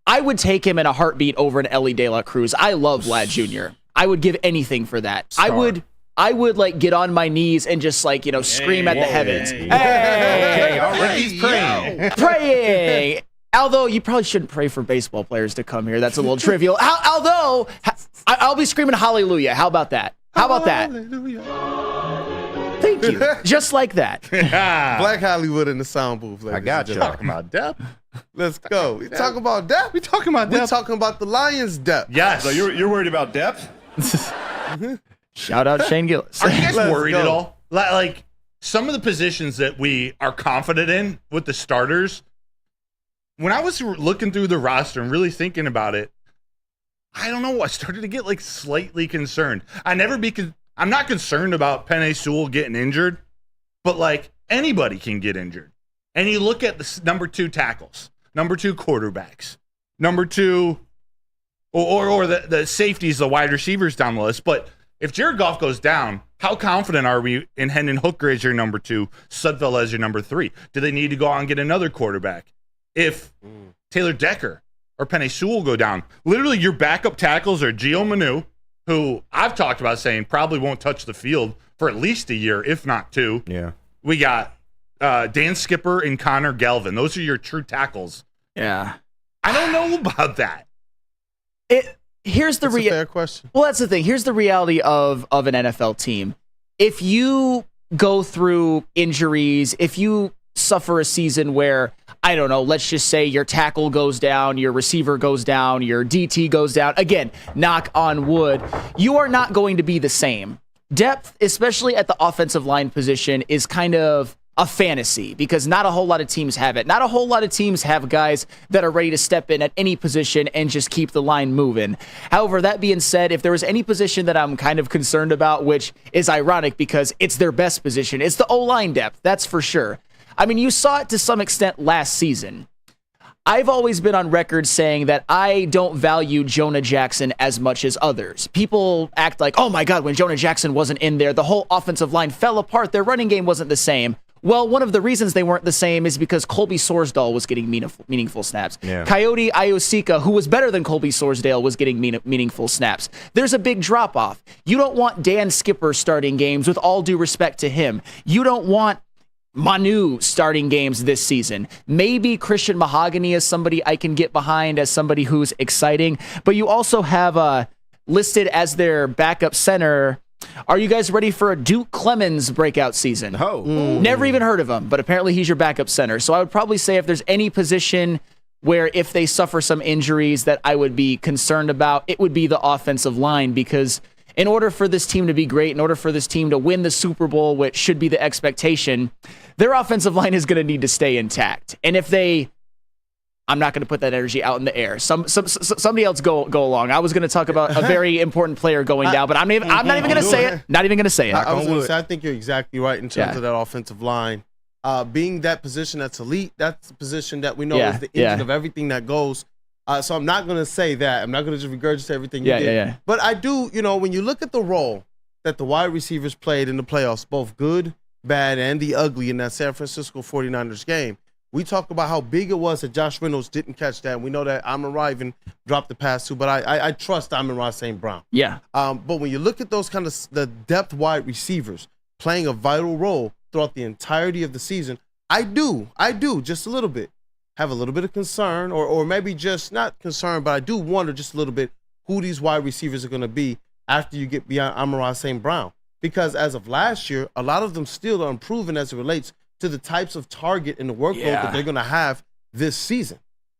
I would take him in a heartbeat over an Ellie De La Cruz. I love Vlad Jr. I would give anything for that. I would like get on my knees and just like, scream at the heavens. Hey, okay, all right. He's praying. Praying. Although you probably shouldn't pray for baseball players to come here. That's a little trivial. Although I'll be screaming hallelujah. How about that? How about that? Thank you. Just like that. Black Hollywood in the sound booth. I got you. Talking about depth. Let's go. We talking about depth. We talking about depth. We talking about the Lions' depth. Yes. So you're worried about depth? Shout out Shane Gillis. Are you guys worried at all? Like some of the positions that we are confident in with the starters. When I was looking through the roster and really thinking about it, I don't know. I started to get like slightly concerned. I'm not concerned about Penei Sewell getting injured, but like anybody can get injured. And you look at the number 2 tackles, number 2 quarterbacks, number 2, or the safeties, the wide receivers down the list. But if Jared Goff goes down, how confident are we in Hendon Hooker as your number 2, Sudfeld as your number 3? Do they need to go out and get another quarterback? If Taylor Decker or Penei Sewell go down, literally your backup tackles are Gio Manu, who I've talked about saying probably won't touch the field for at least a year, if not 2. Yeah. We got Dan Skipper and Connor Galvin. Those are your true tackles. Yeah. I don't know about that. Here's the fair question. Well, that's the thing. Here's the reality of an NFL team. If you go through injuries, if you suffer a season where, I don't know, let's just say your tackle goes down, your receiver goes down, your DT goes down, again, knock on wood, you are not going to be the same. Depth, especially at the offensive line position, is kind of a fantasy because not a whole lot of teams have it. Not a whole lot of teams have guys that are ready to step in at any position and just keep the line moving. However, that being said, if there was any position that I'm kind of concerned about, which is ironic because it's their best position, it's the O-line depth, that's for sure. I mean, you saw it to some extent last season. I've always been on record saying that I don't value Jonah Jackson as much as others. People act like, oh my God, when Jonah Jackson wasn't in there, the whole offensive line fell apart. Their running game wasn't the same. Well, one of the reasons they weren't the same is because Colby Sorsdal was getting meaningful snaps. Yeah. Coyote Iosika, who was better than Colby Sorsdal, was getting meaningful snaps. There's a big drop-off. You don't want Dan Skipper starting games, with all due respect to him. You don't want Manu starting games this season. Maybe Christian Mahogany is somebody I can get behind as somebody who's exciting, but you also have listed as their backup center. Are you guys ready for a Duke Clemens breakout season? Never even heard of him, but apparently he's your backup center. So I would probably say if there's any position where if they suffer some injuries that I would be concerned about, it would be the offensive line, because in order for this team to be great, in order for this team to win the Super Bowl, which should be the expectation, their offensive line is going to need to stay intact. And if they, I'm not going to put that energy out in the air. Somebody else go along. I was going to talk about a very important player going down, but I'm not even going to say it. Not even going to say it. I think you're exactly right in terms of that offensive line. Being that position that's elite, that's the position that we know is the engine of everything that goes. So I'm not going to say that. I'm not going to just regurgitate everything you did. But I do, when you look at the role that the wide receivers played in the playoffs, both good, bad, and the ugly in that San Francisco 49ers game, we talk about how big it was that Josh Reynolds didn't catch that. We know that Amon-Ra even dropped the pass too, but I trust Amon-Ra St. Brown. Yeah. But when you look at those kind of the depth wide receivers playing a vital role throughout the entirety of the season, I do, just a little bit, have a little bit of concern, or maybe just not concern, but I do wonder just a little bit who these wide receivers are going to be after you get beyond Amon-Ra St. Brown. Because as of last year, a lot of them still are improving as it relates to the types of target and the workload that they're going to have this season.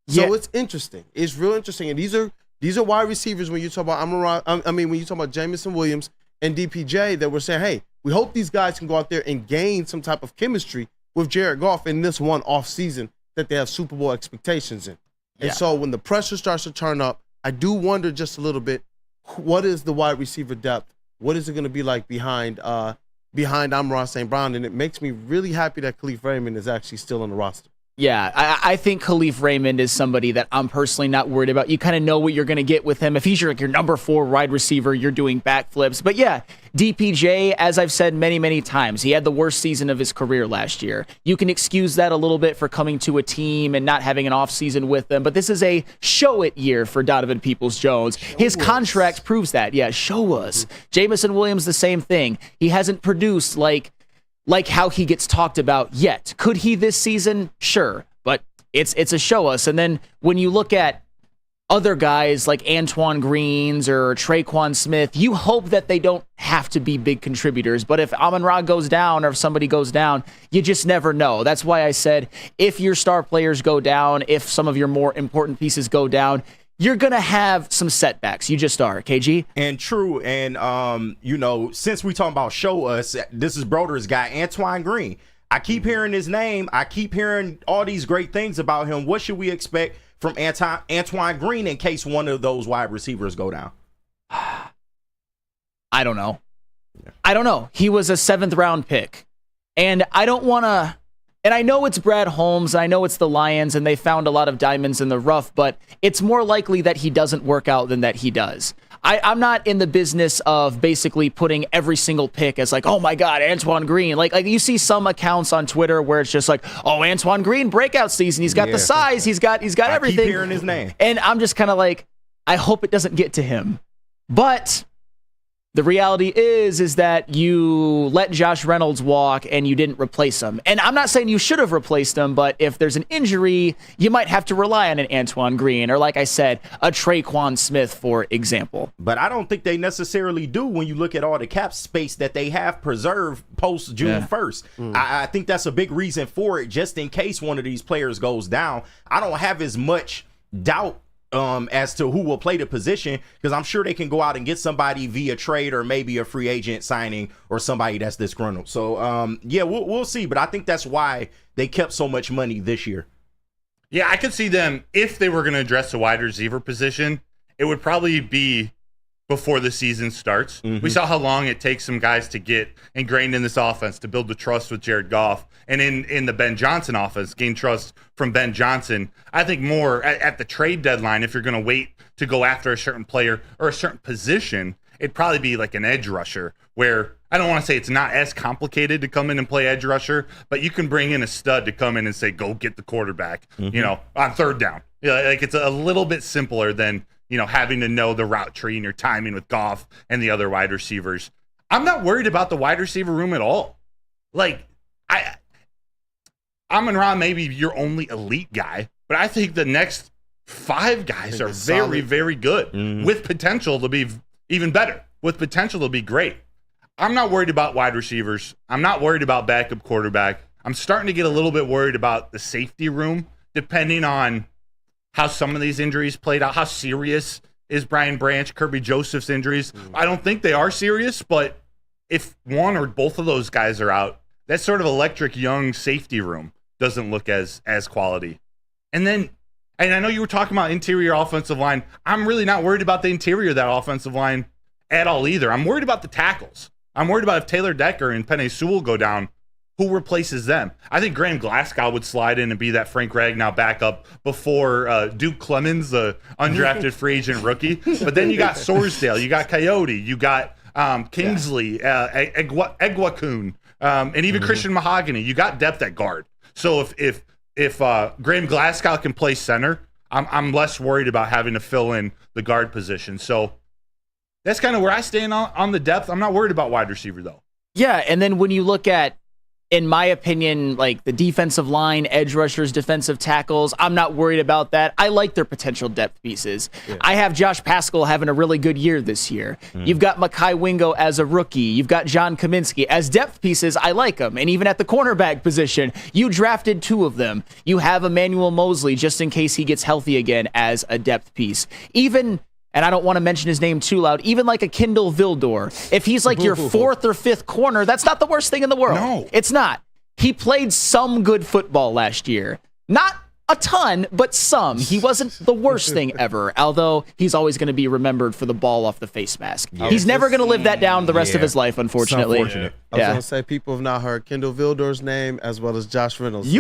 So it's interesting. It's real interesting. And these are wide receivers when you talk about Amon-Ra, when you talk about Jameson Williams and DPJ that were saying, hey, we hope these guys can go out there and gain some type of chemistry with Jared Goff in this one off season that they have Super Bowl expectations in. And so when the pressure starts to turn up, I do wonder just a little bit, what is the wide receiver depth? What is it going to be like behind Amon-Ra St. Brown? And it makes me really happy that Khalif Raymond is actually still on the roster. Yeah, I think Khalif Raymond is somebody that I'm personally not worried about. You kind of know what you're going to get with him. If he's your number 4 wide receiver, you're doing backflips. But yeah, DPJ, as I've said many, many times, he had the worst season of his career last year. You can excuse that a little bit for coming to a team and not having an offseason with them. But this is a show-it year for Donovan Peoples-Jones. His contract proves that. Yeah, show us. Jameson Williams, the same thing. He hasn't produced like how he gets talked about yet. Could he this season? Sure. But it's a show us. And then when you look at other guys like Antoine Greens or Traquan Smith, you hope that they don't have to be big contributors. But if Amon-Ra goes down or if somebody goes down, you just never know. That's why I said if your star players go down, if some of your more important pieces go down, you're going to have some setbacks. You just are, KG. And true. And, since we talking about show us, this is Broder's guy, Antoine Green. I keep hearing his name. I keep hearing all these great things about him. What should we expect from Antoine Green in case one of those wide receivers go down? I don't know. I don't know. He was a 7th round pick. And I don't want to... And I know it's Brad Holmes, I know it's the Lions, and they found a lot of diamonds in the rough, but it's more likely that he doesn't work out than that he does. I'm not in the business of basically putting every single pick as like, oh my God, Antoine Green. Like you see some accounts on Twitter where it's just like, oh, Antoine Green breakout season. He's got the size, he's got everything. I keep hearing his name. And I'm just kind of like, I hope it doesn't get to him. But the reality is that you let Josh Reynolds walk and you didn't replace him. And I'm not saying you should have replaced him, but if there's an injury, you might have to rely on an Antoine Green or, like I said, a Traquan Smith, for example. But I don't think they necessarily do when you look at all the cap space that they have preserved post June 1st. I think that's a big reason for it, just in case one of these players goes down. I don't have as much doubt as to who will play the position, because I'm sure they can go out and get somebody via trade or maybe a free agent signing or somebody that's disgruntled. So we'll see, but I think that's why they kept so much money this year. Yeah, I could see them, if they were going to address the wide receiver position, it would probably be before the season starts. We saw how long it takes some guys to get ingrained in this offense, to build the trust with Jared Goff, and in the Ben Johnson offense, gain trust from Ben Johnson. I think more at the trade deadline, if you're going to wait to go after a certain player or a certain position, it'd probably be like an edge rusher, where I don't want to say it's not as complicated to come in and play edge rusher, but you can bring in a stud to come in and say, go get the quarterback, on 3rd down. Like it's a little bit simpler than, having to know the route tree and your timing with Goff and the other wide receivers. I'm not worried about the wide receiver room at all. Like, Amon-Ra may be your only elite guy, but I think the next 5 guys are very, very good with potential to be even better, with potential to be great. I'm not worried about wide receivers. I'm not worried about backup quarterback. I'm starting to get a little bit worried about the safety room, depending on how some of these injuries played out. How serious is Brian Branch, Kirby Joseph's injuries? I don't think they are serious, but if one or both of those guys are out, that sort of electric young safety room doesn't look as quality. And I know you were talking about interior offensive line. I'm really not worried about the interior of that offensive line at all either. I'm worried about the tackles. I'm worried about if Taylor Decker and Penei Sewell go down, who replaces them? I think Graham Glasgow would slide in and be that Frank Ragnow backup before Duke Clemens, the undrafted free agent rookie. But then you got Sorsdale, you got Coyote, you got Kingsley, Egwakun, and even Christian Mahogany. You got depth at guard. So if Graham Glasgow can play center, I'm less worried about having to fill in the guard position. So that's kind of where I stand on the depth. I'm not worried about wide receiver, though. Yeah, and then when you look at, in my opinion, like the defensive line, edge rushers, defensive tackles, I'm not worried about that. I like their potential depth pieces. Yeah. I have Josh Paschal having a really good year this year. You've got Mekhi Wingo as a rookie. You've got John Kaminsky. As depth pieces, I like them. And even at the cornerback position, you drafted 2 of them. You have Emmanuel Mosley, just in case he gets healthy again, as a depth piece. Even and I don't want to mention his name too loud, even like a Kindle Vildor, if he's like your fourth or fifth corner, that's not the worst thing in the world. No. It's not. He played some good football last year. Not a ton, but some. He wasn't the worst thing ever, although he's always going to be remembered for the ball off the face mask. He's never going to live that down the rest of his life, unfortunately. I was going to say, people have not heard Kindle Vildor's name as well as Josh Reynolds.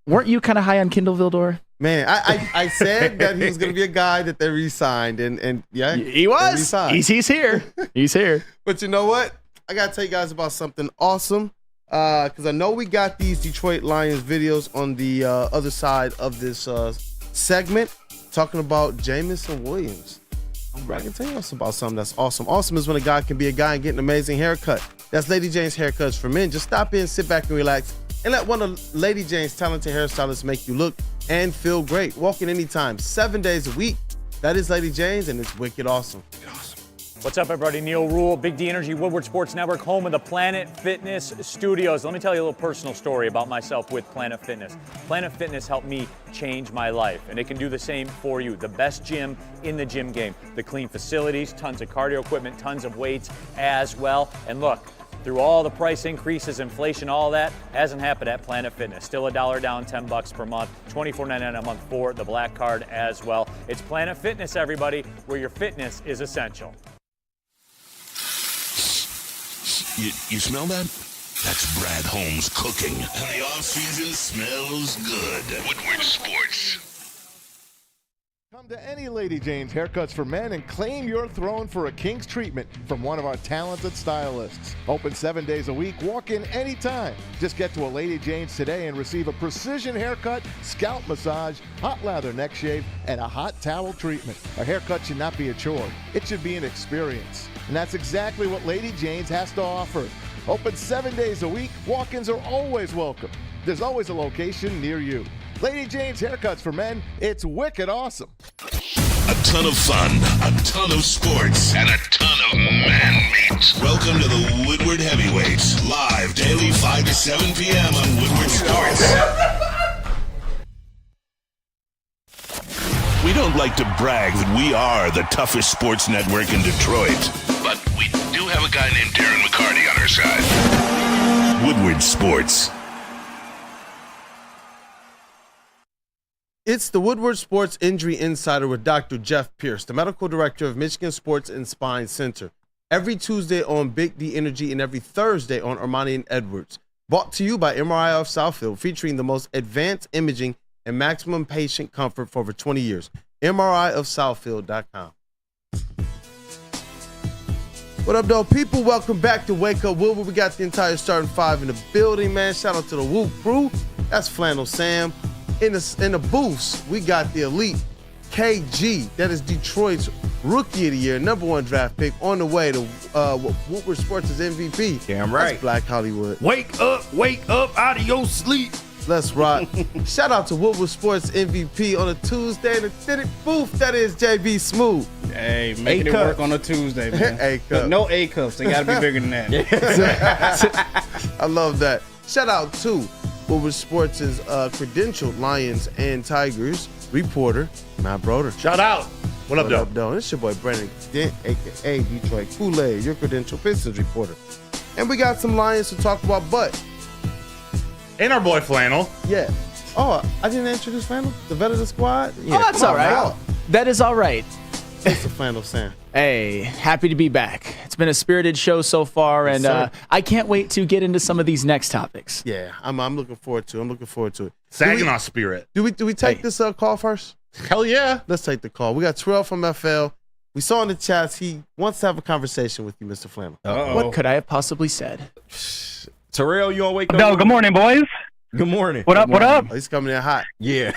Weren't you kind of high on Kindle Vildor? Man, I said that he was going to be a guy that they re-signed, and yeah, he was. He's here. He's here. But you know what? I got to tell you guys about something awesome, because I know we got these Detroit Lions videos on the other side of this segment, talking about Jameson Williams. I can tell you about something that's awesome. Awesome is when a guy can be a guy and get an amazing haircut. That's Lady Jane's Haircuts for Men. Just stop in, sit back, and relax, and let one of Lady Jane's talented hairstylists make you look and feel great. Walk in anytime, 7 days a week. That is Lady Jane's, and it's wicked awesome. What's up, everybody? Neil Rule, Big D Energy, Woodward Sports Network, home of the Planet Fitness Studios. Let me tell you a little personal story about myself with Planet Fitness. Planet Fitness helped me change my life, and it can do the same for you. The best gym in the gym game. The clean facilities, tons of cardio equipment, tons of weights as well. And look, through all the price increases, inflation, all that, hasn't happened at Planet Fitness. Still $1 down, $10 per month, $24.99 a month for the Black Card as well. It's Planet Fitness, everybody, where your fitness is essential. You smell that? That's Brad Holmes cooking. And the off-season smells good. Woodward Sports. Come to any Lady Jane's Haircuts for Men and claim your throne for a king's treatment from one of our talented stylists. Open 7 days a week. Walk in anytime. Just get to a Lady Jane's today and receive a precision haircut, scalp massage, hot lather neck shave, and a hot towel treatment. A haircut should not be a chore. It should be an experience. And that's exactly what Lady Jane's has to offer. Open 7 days a week. Walk-ins are always welcome. There's always a location near you. Lady Jane's Haircuts for Men, it's wicked awesome. A ton of fun, a ton of sports, and a ton of man meat. Welcome to the Woodward Heavyweights, live daily 5 to 7 p.m. on Woodward Sports. We don't like to brag that we are the toughest sports network in Detroit, but we do have a guy named Darren McCarty on our side. Woodward Sports. It's the Woodward Sports Injury Insider with Dr. Jeff Pierce, the medical director of Michigan Sports and Spine Center. Every Tuesday on Big D Energy and every Thursday on Armani and Edwards. Brought to you by MRI of Southfield, featuring the most advanced imaging and maximum patient comfort for over 20 years. MRIofSouthfield.com. What up, though, people? Welcome back to Wake Up Woodward. We got the entire starting five in the building, man. Shout out to the Whoop crew. That's Flannel Sam. In the booths, we got the elite KG. That is Detroit's Rookie of the Year, #1 draft pick, on the way to Woodward Sports' MVP. Damn right. That's Black Hollywood. Wake up out of your sleep. Let's rock. Shout out to Woodward Sports MVP on a Tuesday in the Titty booth. That is JBSMOOOOOV. Hey, making it work on a Tuesday, man. A-cup. No A-cups. They got to be bigger than that. I love that. Shout out to Woodward Sports' credentialed Lions and Tigers reporter, Matt Broder. Shout out. What up, though? It's your boy Brandon Dent, a.k.a. Detroit Kool-Aid, your credentialed Pistons reporter. And we got some Lions to talk about, but... And our boy Flannel. Yeah. Oh, I didn't introduce Flannel? The vet of the squad? Yeah, oh, that's all right. Now. That is all right. It's the Flannel Sam. Hey, happy to be back. It's been a spirited show so far, and I can't wait to get into some of these next topics. Yeah, I'm looking forward to it. Saginaw spirit. Do we take this call first? Hell yeah. Let's take the call. We got Terrell from FL. We saw in the chats he wants to have a conversation with you, Mr. Flannel. What could I have possibly said? Terrell, you on Wake Up? No, good morning, boys. Good morning. What up, what up? Oh, he's coming in hot. Yeah.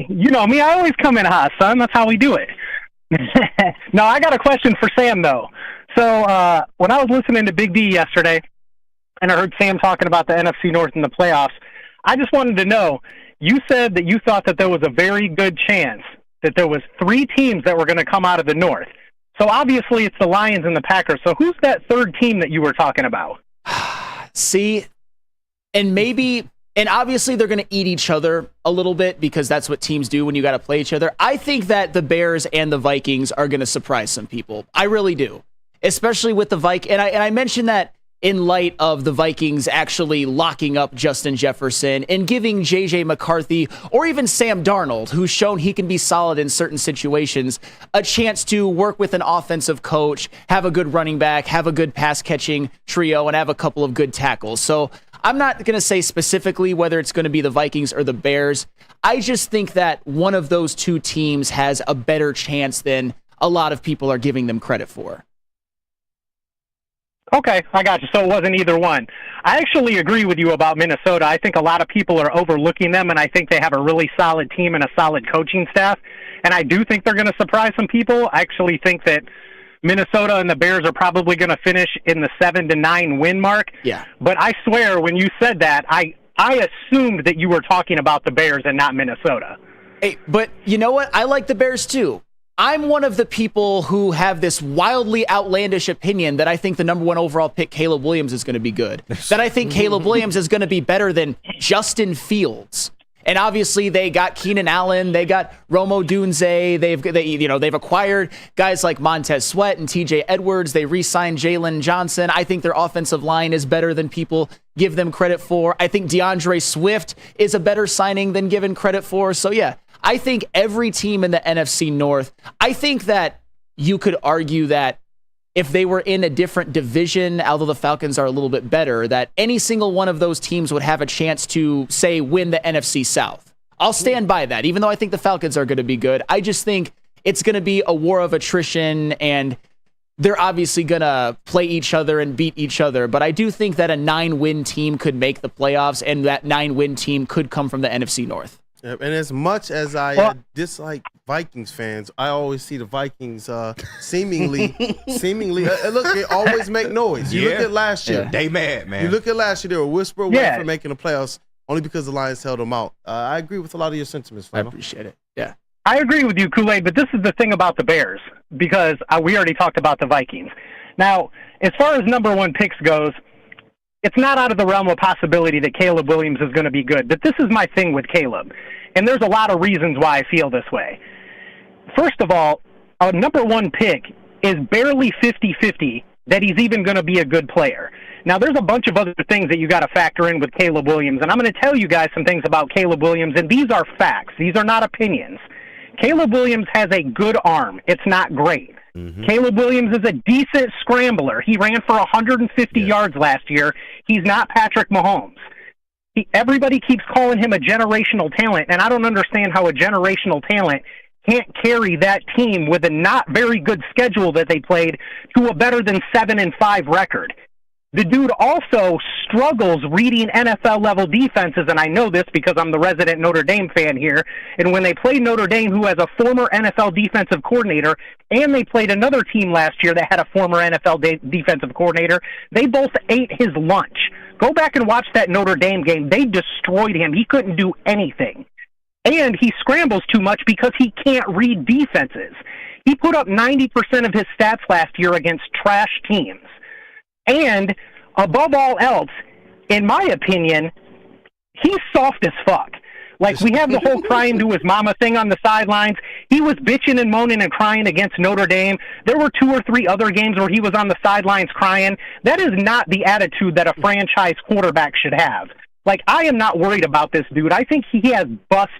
You know me, I always come in hot, son. That's how we do it. No, I got a question for Sam, though. So when I was listening to Big D yesterday, and I heard Sam talking about the NFC North and the playoffs, I just wanted to know, you said that you thought that there was a very good chance that there was 3 teams that were going to come out of the North. So obviously it's the Lions and the Packers. So who's that third team that you were talking about? See, and maybe And obviously they're going to eat each other a little bit because that's what teams do when you got to play each other. I think that the Bears and the Vikings are going to surprise some people. I really do. Especially with the Vikings. And I mentioned that in light of the Vikings actually locking up Justin Jefferson and giving J.J. McCarthy or even Sam Darnold, who's shown he can be solid in certain situations, a chance to work with an offensive coach, have a good running back, have a good pass-catching trio, and have a couple of good tackles. So I'm not going to say specifically whether it's going to be the Vikings or the Bears. I just think that one of those two teams has a better chance than a lot of people are giving them credit for. Okay, I got you. So it wasn't either one. I actually agree with you about Minnesota. I think a lot of people are overlooking them, and I think they have a really solid team and a solid coaching staff. And I do think they're going to surprise some people. I actually think that Minnesota and the Bears are probably going to finish in the 7-9 win mark. Yeah. But I swear, when you said that, I assumed that you were talking about the Bears and not Minnesota. Hey, but you know what? I like the Bears too. I'm one of the people who have this wildly outlandish opinion that I think the number 1 overall pick, Caleb Williams, is going to be good. That I think Caleb Williams is going to be better than Justin Fields. And obviously they got Keenan Allen, they got Rome Odunze, they've acquired guys like Montez Sweat and TJ Edwards, they re-signed Jalen Johnson. I think their offensive line is better than people give them credit for. I think DeAndre Swift is a better signing than given credit for. So yeah, I think every team in the NFC North, I think that you could argue that if they were in a different division, although the Falcons are a little bit better, that any single one of those teams would have a chance to, say, win the NFC South. I'll stand by that, even though I think the Falcons are going to be good. I just think it's going to be a war of attrition, and they're obviously going to play each other and beat each other. But I do think that a 9-win team could make the playoffs, and that 9-win team could come from the NFC North. Yep, and as much as I dislike Vikings fans, I always see the Vikings seemingly look, they always make noise. You look at last year. They mad, man. You look at last year, they were a whisper away from making the playoffs only because the Lions held them out. I agree with a lot of your sentiments, Flano. I appreciate it. Yeah. I agree with you, Kool-Aid, but this is the thing about the Bears, because we already talked about the Vikings. Now, as far as number 1 picks goes, it's not out of the realm of possibility that Caleb Williams is going to be good, but this is my thing with Caleb, and there's a lot of reasons why I feel this way. First of all, a number 1 pick is barely 50-50 that he's even going to be a good player. Now, there's a bunch of other things that you got to factor in with Caleb Williams, and I'm going to tell you guys some things about Caleb Williams, and these are facts. These are not opinions. Caleb Williams has a good arm. It's not great. Caleb Williams is a decent scrambler. He ran for 150 yards last year. He's not Patrick Mahomes. Everybody keeps calling him a generational talent, and I don't understand how a generational talent can't carry that team with a not very good schedule that they played to a better than 7-5 record. The dude also struggles reading NFL-level defenses, and I know this because I'm the resident Notre Dame fan here. And when they played Notre Dame, who has a former NFL defensive coordinator, and they played another team last year that had a former NFL defensive coordinator, they both ate his lunch. Go back and watch that Notre Dame game. They destroyed him. He couldn't do anything. And he scrambles too much because he can't read defenses. He put up 90% of his stats last year against trash teams. And above all else, in my opinion, he's soft as fuck. Like, we have the whole crying to his mama thing on the sidelines. He was bitching and moaning and crying against Notre Dame. There were 2 or 3 other games where he was on the sidelines crying. That is not the attitude that a franchise quarterback should have. Like, I am not worried about this dude. I think he has bust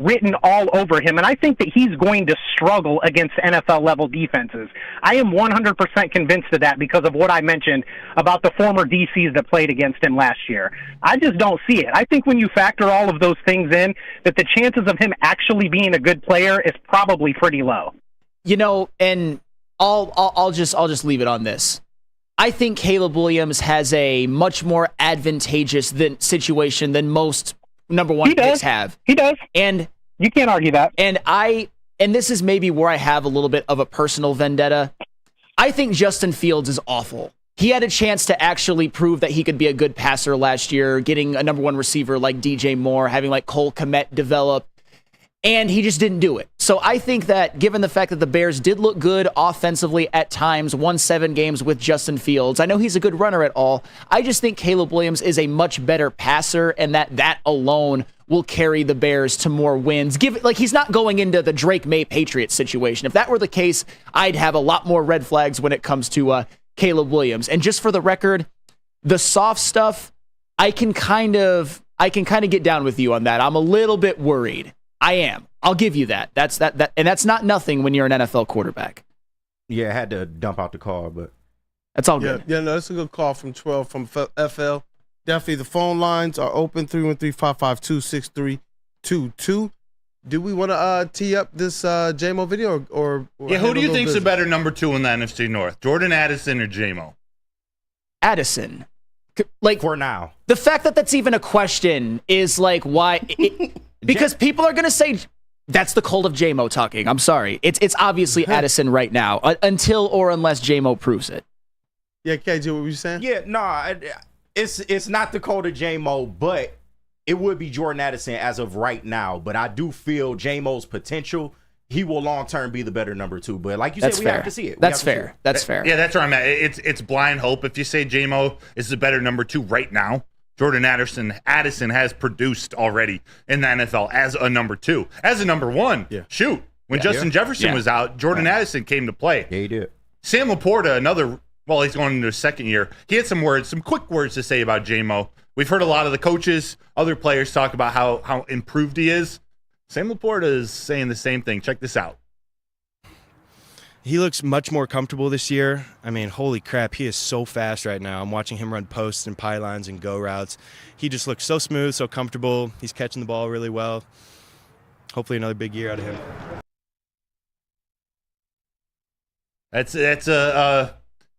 written all over him, and I think that he's going to struggle against NFL-level defenses. I am 100% convinced of that because of what I mentioned about the former DCs that played against him last year. I just don't see it. I think when you factor all of those things in, that the chances of him actually being a good player is probably pretty low. You know, and I'll just leave it on this. I think Caleb Williams has a much more advantageous situation than most number 1 picks have. He does. And you can't argue that. And this is maybe where I have a little bit of a personal vendetta. I think Justin Fields is awful. He had a chance to actually prove that he could be a good passer last year, getting a number 1 receiver like DJ Moore, having like Cole Kmet develop, and he just didn't do it. So I think that given the fact that the Bears did look good offensively at times, won 7 games with Justin Fields, I know he's a good runner at all. I just think Caleb Williams is a much better passer, and that alone will carry the Bears to more wins. He's not going into the Drake May Patriots situation. If that were the case, I'd have a lot more red flags when it comes to Caleb Williams. And just for the record, the soft stuff, I can kind of get down with you on that. I'm a little bit worried. I am. I'll give you that. And that's not nothing when you're an NFL quarterback. Yeah, I had to dump out the call, but that's all good. Yeah, no, that's a good call from 12 from FL. Definitely, the phone lines are open, 313-552-6322. Do we want to tee up this Jamo video or who do you think's a better number 2 in the NFC North? Jordan Addison or Jamo? Addison. For now. The fact that that's even a question is why? Because people are going to say that's the cult of Jamo talking. I'm sorry. It's obviously Addison right now until or unless Jamo proves it. Yeah, KJ, what were you saying? Yeah, no, it's not the cult of Jamo, but it would be Jordan Addison as of right now. But I do feel Jamo's potential. He will long term be the better number 2. But like you said, we have to see it. That's fair. That's fair. Yeah, that's where I'm at. It's blind hope. If you say Jamo is the better number 2 right now, Jordan Addison has produced already in the NFL as a number 2. As a number 1, shoot. When Justin Jefferson was out, Jordan Addison came to play. Yeah, he did. Sam Laporta, he's going into his second year. He had some quick words to say about Jamo. We've heard a lot of the coaches, other players talk about how improved he is. Sam Laporta is saying the same thing. Check this out. He looks much more comfortable this year. I mean, holy crap, he is so fast right now. I'm watching him run posts and pylons and go routes. He just looks so smooth, so comfortable. He's catching the ball really well. Hopefully another big year out of him. That's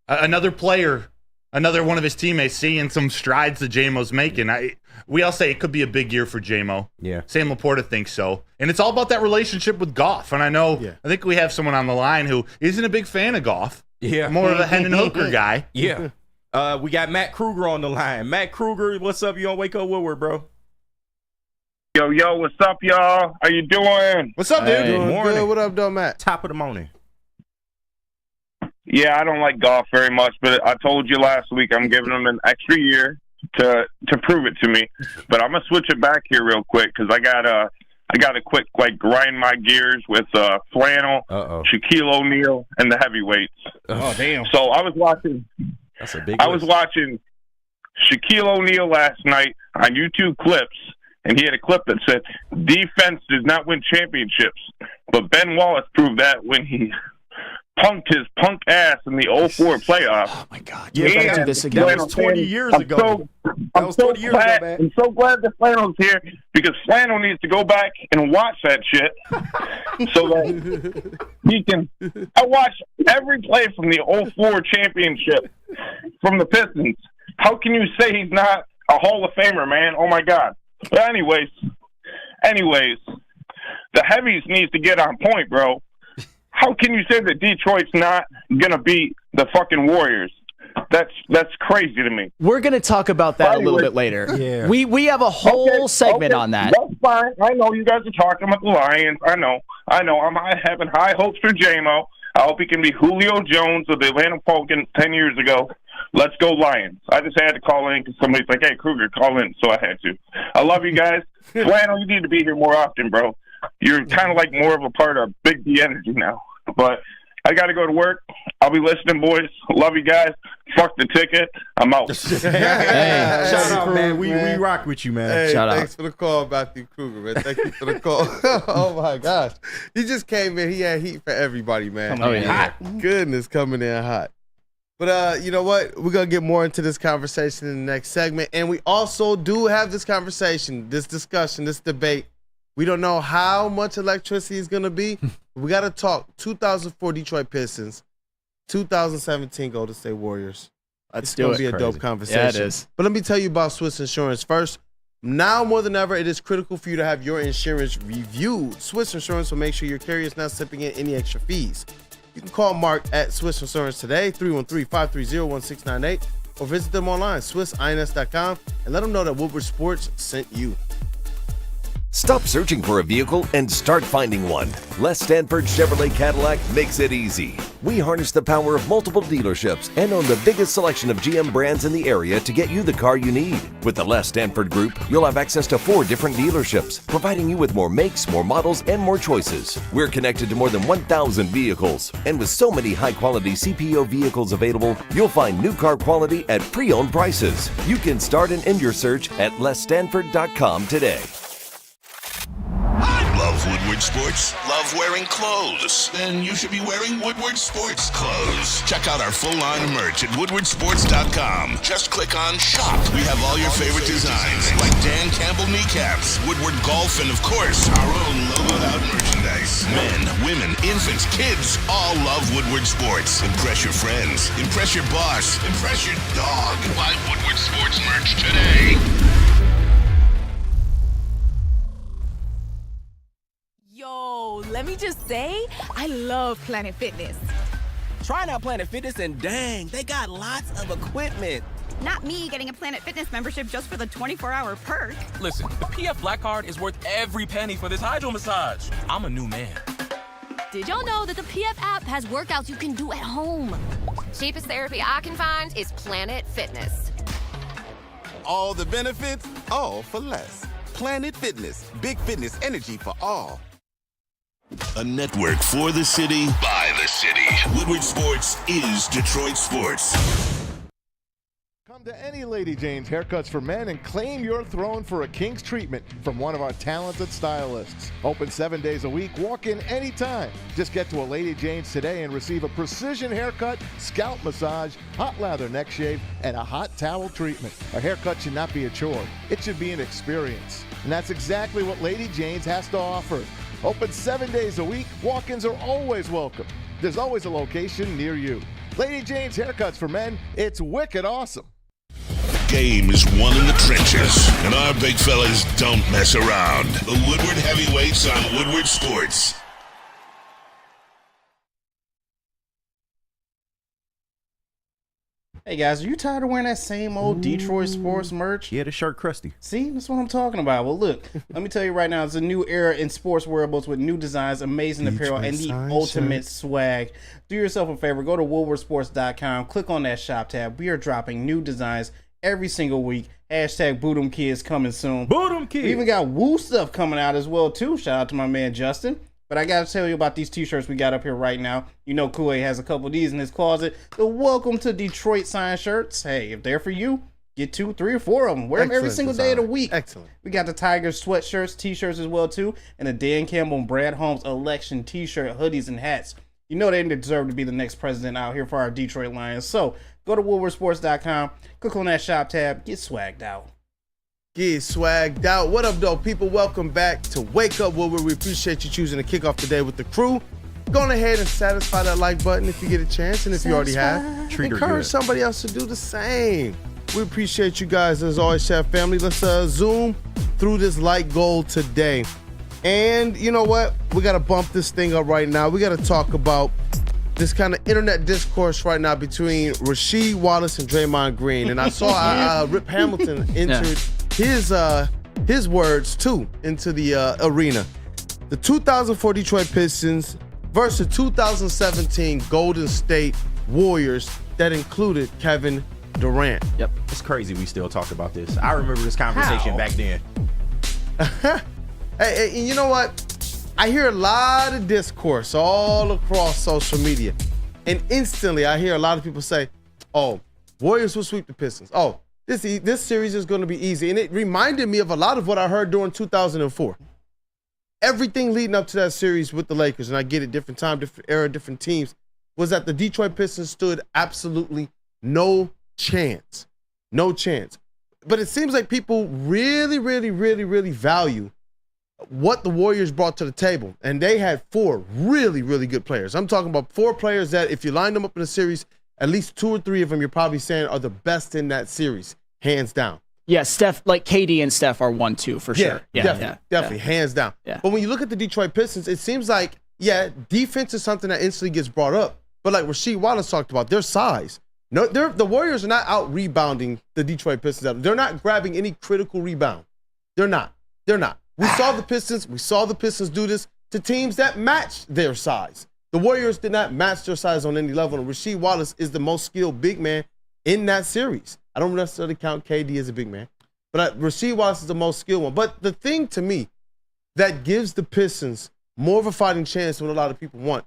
another player, another one of his teammates seeing some strides that Jamo's making. We all say it could be a big year for Jamo. Yeah. Sam Laporta thinks so. And it's all about that relationship with Goff. And I think we have someone on the line who isn't a big fan of Goff. Yeah. More of a Hendon Hooker guy. Yeah. We got Matt Kruger on the line. Matt Kruger, what's up? You on Wake Up Woodward, bro? Yo, what's up, y'all? How you doing? What's up, dude? Doing good. What up, though, Matt? Top of the morning. Yeah, I don't like golf very much, but I told you last week I'm giving him an extra year to prove it to me. But I'm gonna switch it back here real quick because I got a quick grind my gears with Flannel, Shaquille O'Neal, and the heavyweights. Oh damn! So I was watching. That's a big. I was watching Shaquille O'Neal last night on YouTube clips, and he had a clip that said, "Defense does not win championships," but Ben Wallace proved that when he punked his punk ass in the 04 playoffs. Oh my God! You gotta do this again. That was 20 years ago. I'm so glad that Flannel's here because Flannel needs to go back and watch that shit so that he can. I watched every play from the 04 championship from the Pistons. How can you say he's not a Hall of Famer, man? Oh my God! But anyways, the heavies needs to get on point, bro. How can you say that Detroit's not gonna beat the fucking Warriors? That's crazy to me. We're gonna talk about that a little bit later. Yeah. We have a whole segment on that. That's fine. I know you guys are talking about the Lions. I know. I'm having high hopes for Jamo. I hope he can be Julio Jones of the Atlanta Falcons 10 years ago. Let's go Lions. I just had to call in because somebody's like, "Hey, Kruger, call in," so I had to. I love you guys. Flannel, you need to be here more often, bro. You're kind of like more of a part of Big D Energy now. But I got to go to work. I'll be listening, boys. Love you guys. Fuck the ticket. I'm out. Hey, shout out, man. We rock with you, man. Hey, shout thanks for the call, Matthew Kruger, man. Thank you for the call. Oh, my gosh. He just came in. He had heat for everybody, man. Coming in hot. Goodness, coming in hot. But you know what? We're going to get more into this conversation in the next segment. And we also do have this conversation, this discussion, this debate. We don't know how much electricity is going to be. We got to talk 2004 Detroit Pistons, 2017 Golden State Warriors. It's going to be a dope conversation. Yeah, it is. But let me tell you about Swiss Insurance first. Now more than ever, it is critical for you to have your insurance reviewed. Swiss Insurance will make sure your carrier is not slipping in any extra fees. You can call Mark at Swiss Insurance today, 313-530-1698, or visit them online, swissins.com, and let them know that Woodward Sports sent you. Stop searching for a vehicle and start finding one. Les Stanford Chevrolet Cadillac makes it easy. We harness the power of multiple dealerships and own the biggest selection of GM brands in the area to get you the car you need. With the Les Stanford Group, you'll have access to 4 different dealerships, providing you with more makes, more models, and more choices. We're connected to more than 1,000 vehicles, and with so many high-quality CPO vehicles available, you'll find new car quality at pre-owned prices. You can start and end your search at lesstanford.com today. Love Woodward Sports? Love wearing clothes? Then you should be wearing Woodward Sports clothes. Check out our full line of merch at woodwardsports.com. Just click on Shop. We have all your favorite designs, like Dan Campbell kneecaps, Woodward Golf, and of course, our own logoed out merchandise. Men, women, infants, kids all love Woodward Sports. Impress your friends. Impress your boss. Impress your dog. Buy Woodward Sports merch today. Yo, let me just say, I love Planet Fitness. Trying out Planet Fitness and dang, they got lots of equipment. Not me getting a Planet Fitness membership just for the 24-hour perk. Listen, the PF Black Card is worth every penny for this hydro massage. I'm a new man. Did y'all know that the PF app has workouts you can do at home? Cheapest therapy I can find is Planet Fitness. All the benefits, all for less. Planet Fitness, big fitness energy for all. A network for the city, by the city. Woodward Sports is Detroit Sports. Come to any Lady Jane's Haircuts for Men and claim your throne for a king's treatment from one of our talented stylists. Open 7 days a week, walk in anytime. Just get to a Lady Jane's today and receive a precision haircut, scalp massage, hot lather neck shave, and a hot towel treatment. A haircut should not be a chore. It should be an experience. And that's exactly what Lady Jane's has to offer. Open 7 days a week, walk-ins are always welcome. There's always a location near you. Lady Jane's Haircuts for Men, it's wicked awesome. Game is won in the trenches, and our big fellas don't mess around. The Woodward Heavyweights on Woodward Sports. Hey guys, are you tired of wearing that same old Detroit sports merch? Yeah, the shirt crusty. See, that's what I'm talking about. Well, look, let me tell you right now, it's a new era in sports wearables with new designs, amazing apparel, and the ultimate swag. Do yourself a favor, go to woodwardsports.com, click on that shop tab. We are dropping new designs every single week. Hashtag Boodum Kids coming soon. Boodum Kids. We even got Woo stuff coming out as well, too. Shout out to my man, Justin. But I got to tell you about these t-shirts we got up here right now. You know Kool-Aid has a couple of these in his closet. The Welcome to Detroit sign shirts. Hey, if they're for you, get 2, 3, or 4 of them. Wear them every single day of the week. Excellent. We got the Tigers sweatshirts, t-shirts as well, too. And the Dan Campbell and Brad Holmes election t-shirt, hoodies, and hats. You know they deserve to be the next president out here for our Detroit Lions. So go to woodwardsports.com, click on that shop tab, get swagged out. Get swagged out. What up, though, people? Welcome back to Wake Up Woodward. We appreciate you choosing to kick off the day with the crew. Go on ahead and satisfy that like button if you get a chance, and if you already have, encourage somebody else to do the same. We appreciate you guys as always, Chef family. Let's zoom through this like goal today. And you know what? We got to bump this thing up right now. We got to talk about this kind of internet discourse right now between Rasheed, Wallace, and Draymond Green. And I saw Rip Hamilton entered his words too into the arena. The 2004 Detroit Pistons versus 2017 Golden State Warriors that included Kevin Durant. Yep, it's crazy we still talk about this. I remember this conversation back then. Hey, you know what? I hear a lot of discourse all across social media, and instantly I hear a lot of people say, "Oh, Warriors will sweep the Pistons. Oh, this series is going to be easy." And it reminded me of a lot of what I heard during 2004. Everything leading up to that series with the Lakers, and I get it, different time, different era, different teams, was that the Detroit Pistons stood absolutely no chance. No chance. But it seems like people really, really, really, really value what the Warriors brought to the table. And they had 4 really, really good players. I'm talking about 4 players that if you line them up in a series, at least 2 or 3 of them you're probably saying are the best in that series, hands down. Yeah, Steph, like KD and Steph are 1-2 for sure. Yeah, definitely, hands down. Yeah. But when you look at the Detroit Pistons, it seems like, defense is something that instantly gets brought up. But like Rasheed Wallace talked about, their size. No, the Warriors are not out rebounding the Detroit Pistons. They're not grabbing any critical rebound. They're not. We saw the Pistons do this to teams that matched their size. The Warriors did not match their size on any level, and Rasheed Wallace is the most skilled big man in that series. I don't necessarily count KD as a big man, but Rasheed Wallace is the most skilled one. But the thing to me that gives the Pistons more of a fighting chance than what a lot of people want,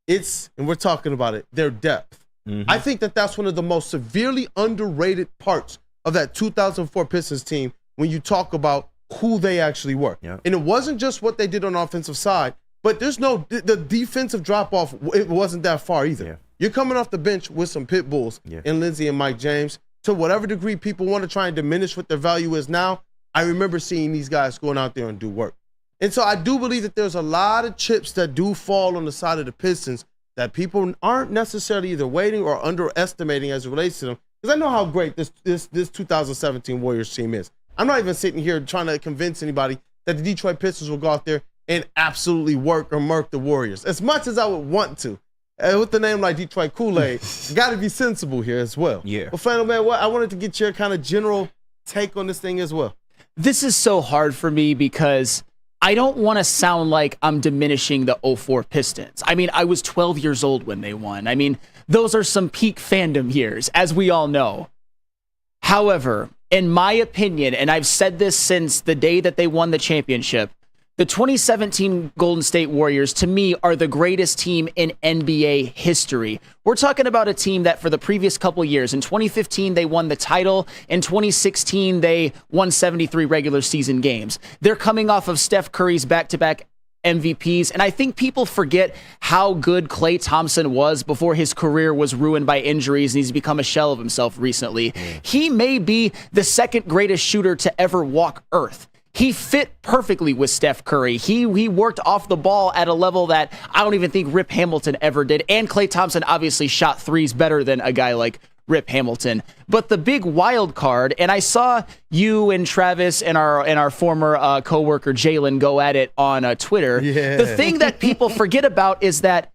and we're talking about it, their depth. I think that that's one of the most severely underrated parts of that 2004 Pistons team when you talk about who they actually were. And it wasn't just what they did on the offensive side, but the defensive drop-off, it wasn't that far either. You're coming off the bench with some pit bulls in Lindsey and Mike James. To whatever degree people want to try and diminish what their value is now, I remember seeing these guys going out there and do work. And so I do believe that there's a lot of chips that do fall on the side of the Pistons that people aren't necessarily either waiting or underestimating as it relates to them. Because I know how great this 2017 Warriors team is. I'm not even sitting here trying to convince anybody that the Detroit Pistons will go out there and absolutely work or murk the Warriors. As much as I would want to. With the name like Detroit Kool-Aid, got to be sensible here as well. But Flannel Man, I wanted to get your kind of general take on this thing as well. This is so hard for me because I don't want to sound like I'm diminishing the 04 Pistons. I mean, I was 12 years old when they won. I mean, those are some peak fandom years, as we all know. However, in my opinion, and I've said this since the day that they won the championship, the 2017 Golden State Warriors, to me, are the greatest team in NBA history. We're talking about a team that for the previous couple years, in 2015, they won the title. In 2016, they won 73 regular season games. They're coming off of Steph Curry's back-to-back MVPs, and I think people forget how good Klay Thompson was before his career was ruined by injuries and he's become a shell of himself recently. He may be the second greatest shooter to ever walk Earth. He fit perfectly with Steph Curry. He worked off the ball at a level that I don't even think Rip Hamilton ever did. And Klay Thompson obviously shot threes better than a guy like Rip Hamilton. But the big wild card, and I saw you and Travis and our former coworker Jalen go at it on Twitter. The thing that people forget about is that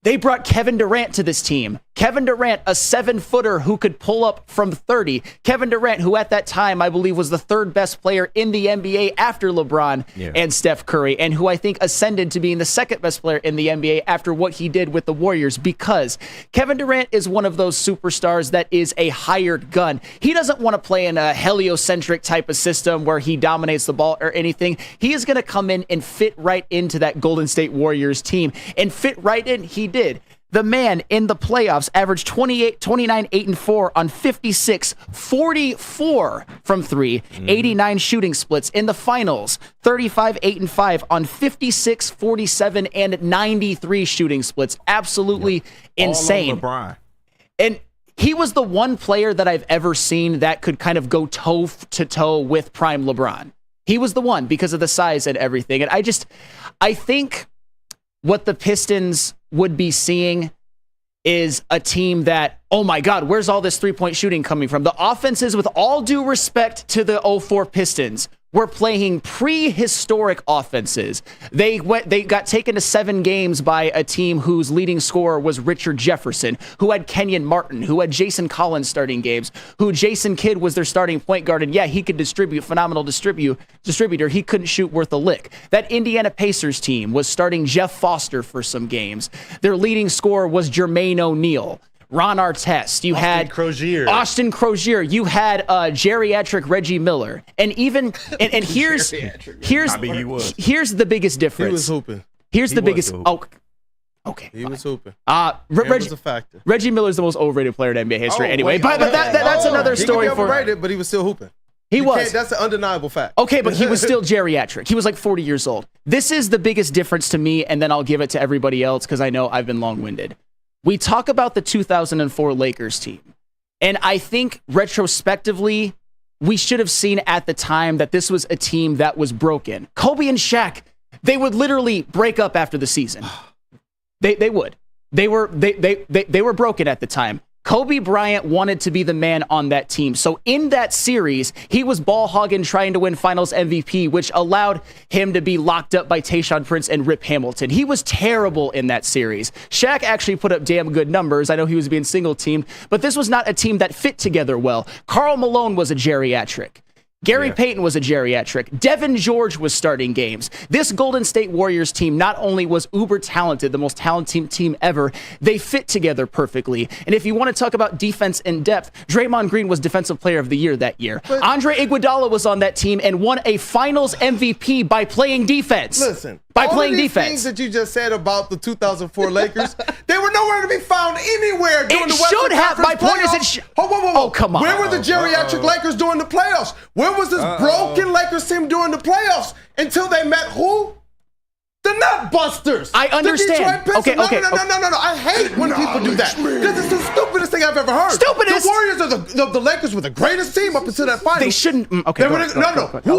they brought Kevin Durant to this team. Kevin Durant, a 7-footer who could pull up from 30. Kevin Durant, who at that time, I believe, was the third best player in the NBA after LeBron and Steph Curry, and who I think ascended to being the second best player in the NBA after what he did with the Warriors, because Kevin Durant is one of those superstars that is a hired gun. He doesn't want to play in a heliocentric type of system where he dominates the ball or anything. He is going to come in and fit right into that Golden State Warriors team, and fit right in, he did. The man in the playoffs averaged 29, 8, and 4 on 56, 44 from three, 89 shooting splits. In the finals, 35, 8, and 5 on 56, 47, and 93 shooting splits. Absolutely insane. All on LeBron. And he was the one player that I've ever seen that could kind of go toe to toe with prime LeBron. He was the one because of the size and everything. And I think what the Pistons would be seeing is a team that, oh my God, where's all this three-point shooting coming from? The offenses, with all due respect to the 04 Pistons, were playing prehistoric offenses. They got taken to 7 games by a team whose leading scorer was Richard Jefferson, who had Kenyon Martin, who had Jason Collins starting games, who Jason Kidd was their starting point guard, and yeah, he could distribute, phenomenal distributor. He couldn't shoot worth a lick. That Indiana Pacers team was starting Jeff Foster for some games. Their leading scorer was Jermaine O'Neal. Ron Artest, you had Austin Crozier, you had geriatric Reggie Miller, and even and here's the biggest difference. He was hooping. Here's the biggest. Oh, okay. He was hooping. Reggie, was a factor. Reggie Miller's the most overrated player in NBA history, anyway. But that's another story. He could be overrated, but he was still hooping. He was. That's an undeniable fact. Okay, but he was still geriatric. He was like 40 years old. This is the biggest difference to me, and then I'll give it to everybody else because I know I've been long-winded. We talk about the 2004 Lakers team, and I think retrospectively, we should have seen at the time that this was a team that was broken. Kobe and Shaq, they would literally break up after the season. They would. They were broken at the time. Kobe Bryant wanted to be the man on that team. So in that series, he was ball hogging trying to win finals MVP, which allowed him to be locked up by Tayshaun Prince and Rip Hamilton. He was terrible in that series. Shaq actually put up damn good numbers. I know he was being single teamed, but this was not a team that fit together well. Karl Malone was a geriatric. Gary Payton was a geriatric. Devin George was starting games. This Golden State Warriors team not only was uber talented, the most talented team ever, they fit together perfectly. And if you want to talk about defense in depth, Draymond Green was Defensive Player of the Year that year. But Andre Iguodala was on that team and won a Finals MVP by playing defense. Listen, by all playing of these defense. Things that you just said about the 2004 Lakers, they were nowhere to be found anywhere during the Western Conference My point is, playoffs. Oh, come on. Where were the geriatric Lakers during the playoffs? Where was this broken Lakers team during the playoffs until they met who? The Nutbusters. I understand. The Detroit Pistons. No. I hate when people do that because it's the stupidest thing I've ever heard. Stupidest. The Warriors are the Lakers were the greatest team up until that finals. They shouldn't. Okay. Who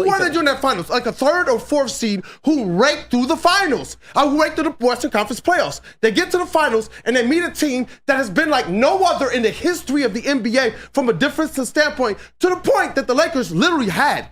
were they during that finals? Like a third or fourth seed who raked through the finals. Who raked through the Western Conference playoffs. They get to the finals and they meet a team that has been like no other in the history of the NBA from a difference standpoint, to the point that the Lakers literally had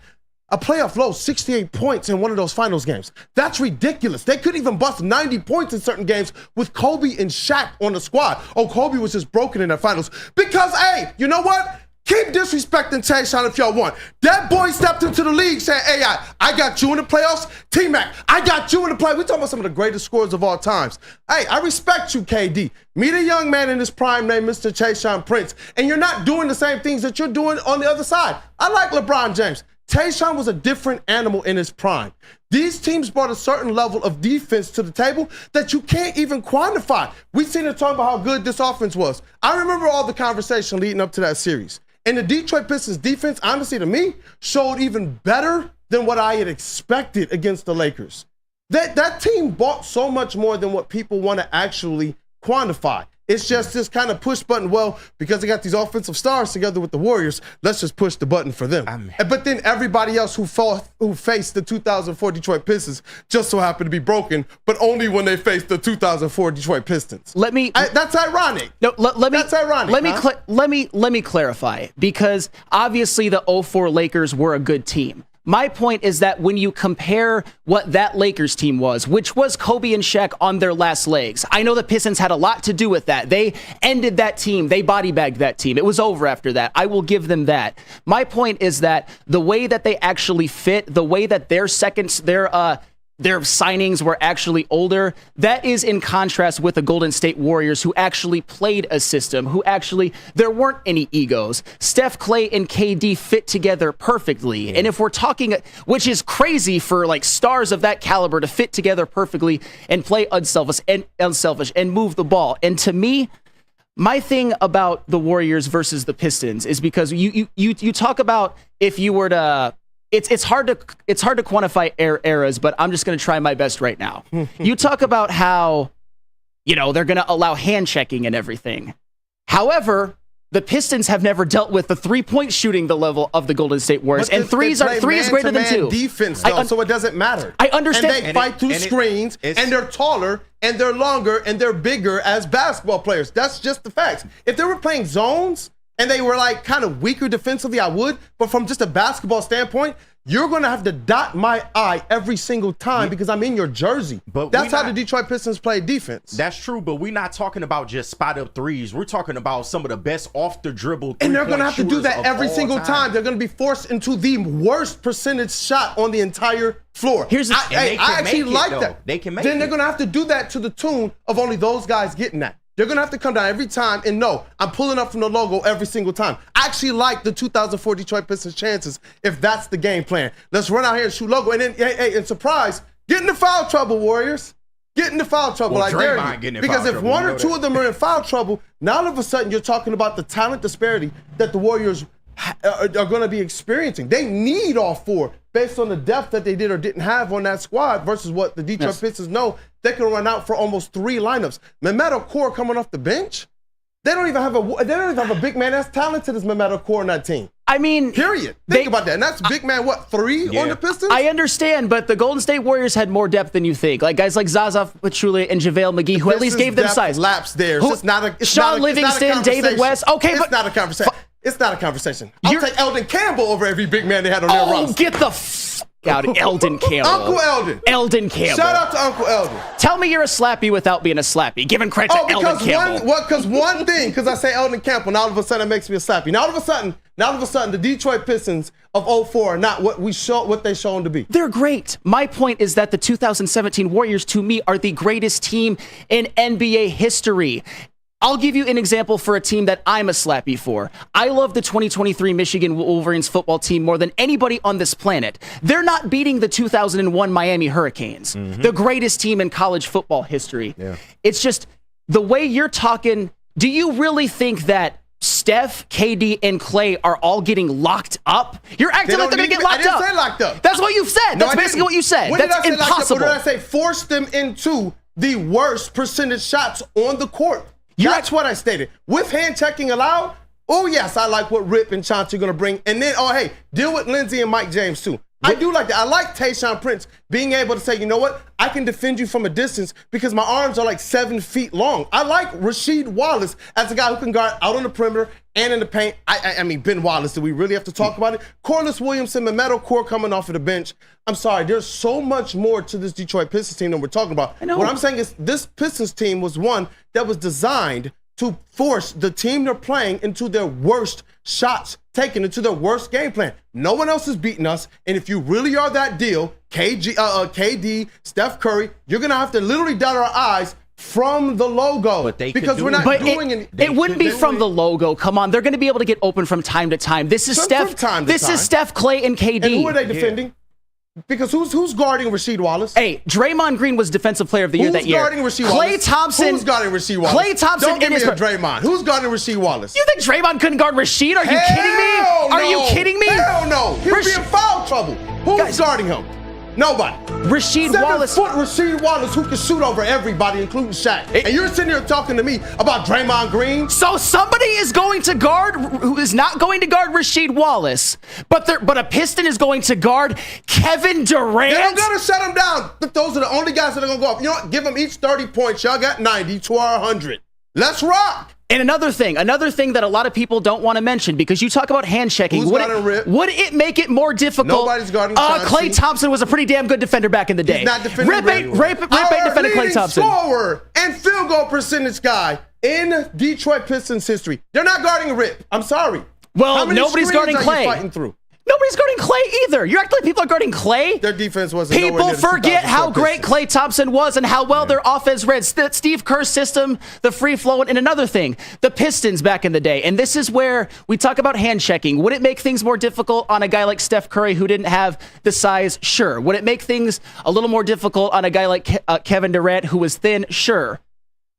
a playoff low, 68 points in one of those finals games. That's ridiculous. They couldn't even bust 90 points in certain games with Kobe and Shaq on the squad. Oh, Kobe was just broken in the finals. Because, hey, you know what? Keep disrespecting Tayshaun if y'all want. That boy stepped into the league saying, hey, I got you in the playoffs. T-Mac, I got you in the playoffs. We're talking about some of the greatest scorers of all times. Hey, I respect you, KD. Meet a young man in his prime named Mr. Tayshaun Prince, and you're not doing the same things that you're doing on the other side. I like LeBron James. Tayshaun was a different animal in his prime. These teams brought a certain level of defense to the table that you can't even quantify. We've seen it talk about how good this offense was. I remember all the conversation leading up to that series. And the Detroit Pistons defense, honestly to me, showed even better than what I had expected against the Lakers. That team bought so much more than what people want to actually quantify. It's just this kind of push button. Well, because they got these offensive stars together with the Warriors, let's just push the button for them. But then everybody else who faced the 2004 Detroit Pistons just so happened to be broken, but only when they faced the 2004 Detroit Pistons. That's ironic. No, that's ironic. Let me clarify, because obviously the 04 Lakers were a good team. My point is that when you compare what that Lakers team was, which was Kobe and Shaq on their last legs, I know the Pistons had a lot to do with that. They ended that team. They body bagged that team. It was over after that. I will give them that. My point is that the way that they actually fit, the way that their signings were actually older, that is in contrast with the Golden State Warriors, who actually played a system, there weren't any egos. Steph, Clay, and KD fit together perfectly. And if we're talking, which is crazy for like stars of that caliber to fit together perfectly and play unselfish and move the ball. And to me, my thing about the Warriors versus the Pistons is because you talk about if you were to, It's hard to quantify eras, but I'm just going to try my best right now. You talk about how, they're going to allow hand checking and everything. However, the Pistons have never dealt with the three-point shooting the level of the Golden State Warriors, and three is greater than two. Defense, though, so it doesn't matter. I understand. And they fight through screens, and they're taller, and they're longer, and they're bigger as basketball players. That's just the facts. If they were playing zones and they were like kind of weaker defensively, I would. But from just a basketball standpoint, you're going to have to dot my I every single time because I'm in your jersey. But that's how the Detroit Pistons play defense. That's true, but we're not talking about just spot-up threes. We're talking about some of the best off-the-dribble and they're going to have to do that every single time. They're going to be forced into the worst percentage shot on the entire floor. I actually like that. They can make Then they're going to have to do that to the tune of only those guys getting that. They're going to have to come down every time and no, I'm pulling up from the logo every single time. I actually like the 2004 Detroit Pistons chances if that's the game plan. Let's run out here and shoot logo. And then, and surprise, get into foul trouble, Warriors. Get into foul trouble. I dare you. Because if one or two of them are in foul trouble, now all of a sudden you're talking about the talent disparity that the Warriors are going to be experiencing. They need all four based on the depth that they did or didn't have on that squad versus what the Detroit Pistons know. They can run out for almost three lineups. Mehmet Okur coming off the bench, they don't even have a big man as talented as Mehmet Okur on that team. I mean, period. Think about that. And that's big man, three on the Pistons? I understand, but the Golden State Warriors had more depth than you think. Like guys like Zaza Pachulia and JaVale McGee, who at least gave them size. Laps there. Sean Livingston, David West. Okay, it's not a conversation. It's not a conversation. I'll take Eldon Campbell over every big man they had on their roster. Get the out Eldon Campbell. Uncle Eldon. Eldon Campbell. Shout out to Uncle Eldon. Tell me you're a slappy without being a slappy. Giving credit to Eldon Campbell. Because I say Eldon Campbell, now all of a sudden it makes me a slappy. Now all of a sudden, the Detroit Pistons of 04 are not what they shown to be. They're great. My point is that the 2017 Warriors, to me, are the greatest team in NBA history. I'll give you an example for a team that I'm a slappy for. I love the 2023 Michigan Wolverines football team more than anybody on this planet. They're not beating the 2001 Miami Hurricanes, the greatest team in college football history. Yeah. It's just the way you're talking. Do you really think that Steph, KD, and Clay are all getting locked up? You're acting like they're going to get locked up. I didn't say locked up. That's what you've said. That's basically what you said. When That's impossible. What did I say? Force them into the worst percentage shots on the court. That's what I stated. With hand checking allowed, oh, yes, I like what Rip and Chauncey are going to bring. And then, oh, hey, deal with Lindsey and Mike James, too. I do like that. I like Tayshaun Prince being able to say, you know what? I can defend you from a distance because my arms are like 7 feet long. I like Rasheed Wallace as a guy who can guard out on the perimeter and in the paint. I mean, Ben Wallace, do we really have to talk about it? Corliss Williamson, Mehmet Okur coming off of the bench. I'm sorry, there's so much more to this Detroit Pistons team than we're talking about. What I'm saying is this Pistons team was one that was designed to force the team they're playing into their worst shots taken, into their worst game plan. No one else is beating us, and if you really are that deal, KD, Steph Curry, you're gonna have to literally dot our eyes from the logo because we're not doing anything. It wouldn't be from the logo. Come on, they're going to be able to get open from time to time. This is Steph. This is Steph, Clay, and KD. And who are they defending? Because who's guarding Rasheed Wallace? Hey, Draymond Green was Defensive Player of the Year that year. Who's guarding Rasheed Wallace? Klay Thompson. Who's guarding Rasheed Wallace? Klay Thompson. Don't give me a Draymond. Who's guarding Rasheed Wallace? You think Draymond couldn't guard Rasheed? Are you kidding me? Are you kidding me? Hell no. He'll be in foul trouble. Who's guarding him? Nobody. Rasheed Wallace. 7 foot Rasheed Wallace who can shoot over everybody, including Shaq. And you're sitting here talking to me about Draymond Green. So somebody is going to guard, who is not going to guard Rasheed Wallace, but a Piston is going to guard Kevin Durant. They're going to shut him down. But those are the only guys that are going to go up. You know what? Give them each 30 points. Y'all got 90 to our 100. Let's rock. And another thing that a lot of people don't want to mention, because you talk about hand checking. Who's guarding Rip? Would it make it more difficult? Nobody's guarding Chauncey. Klay Thompson was a pretty damn good defender back in the day. He's not defending Rip ain't defending Klay Thompson. Scorer and field goal percentage guy in Detroit Pistons history. They're not guarding Rip. I'm sorry. Well, nobody's guarding Klay. Fighting through? Nobody's guarding Klay either. You're acting like people are guarding Klay? Their defense wasn't. People forget how great Klay Thompson was and how well their offense read. Steve Kerr's system, the free flowing, and another thing, the Pistons back in the day. And this is where we talk about hand checking. Would it make things more difficult on a guy like Steph Curry who didn't have the size? Sure. Would it make things a little more difficult on a guy like Kevin Durant who was thin? Sure.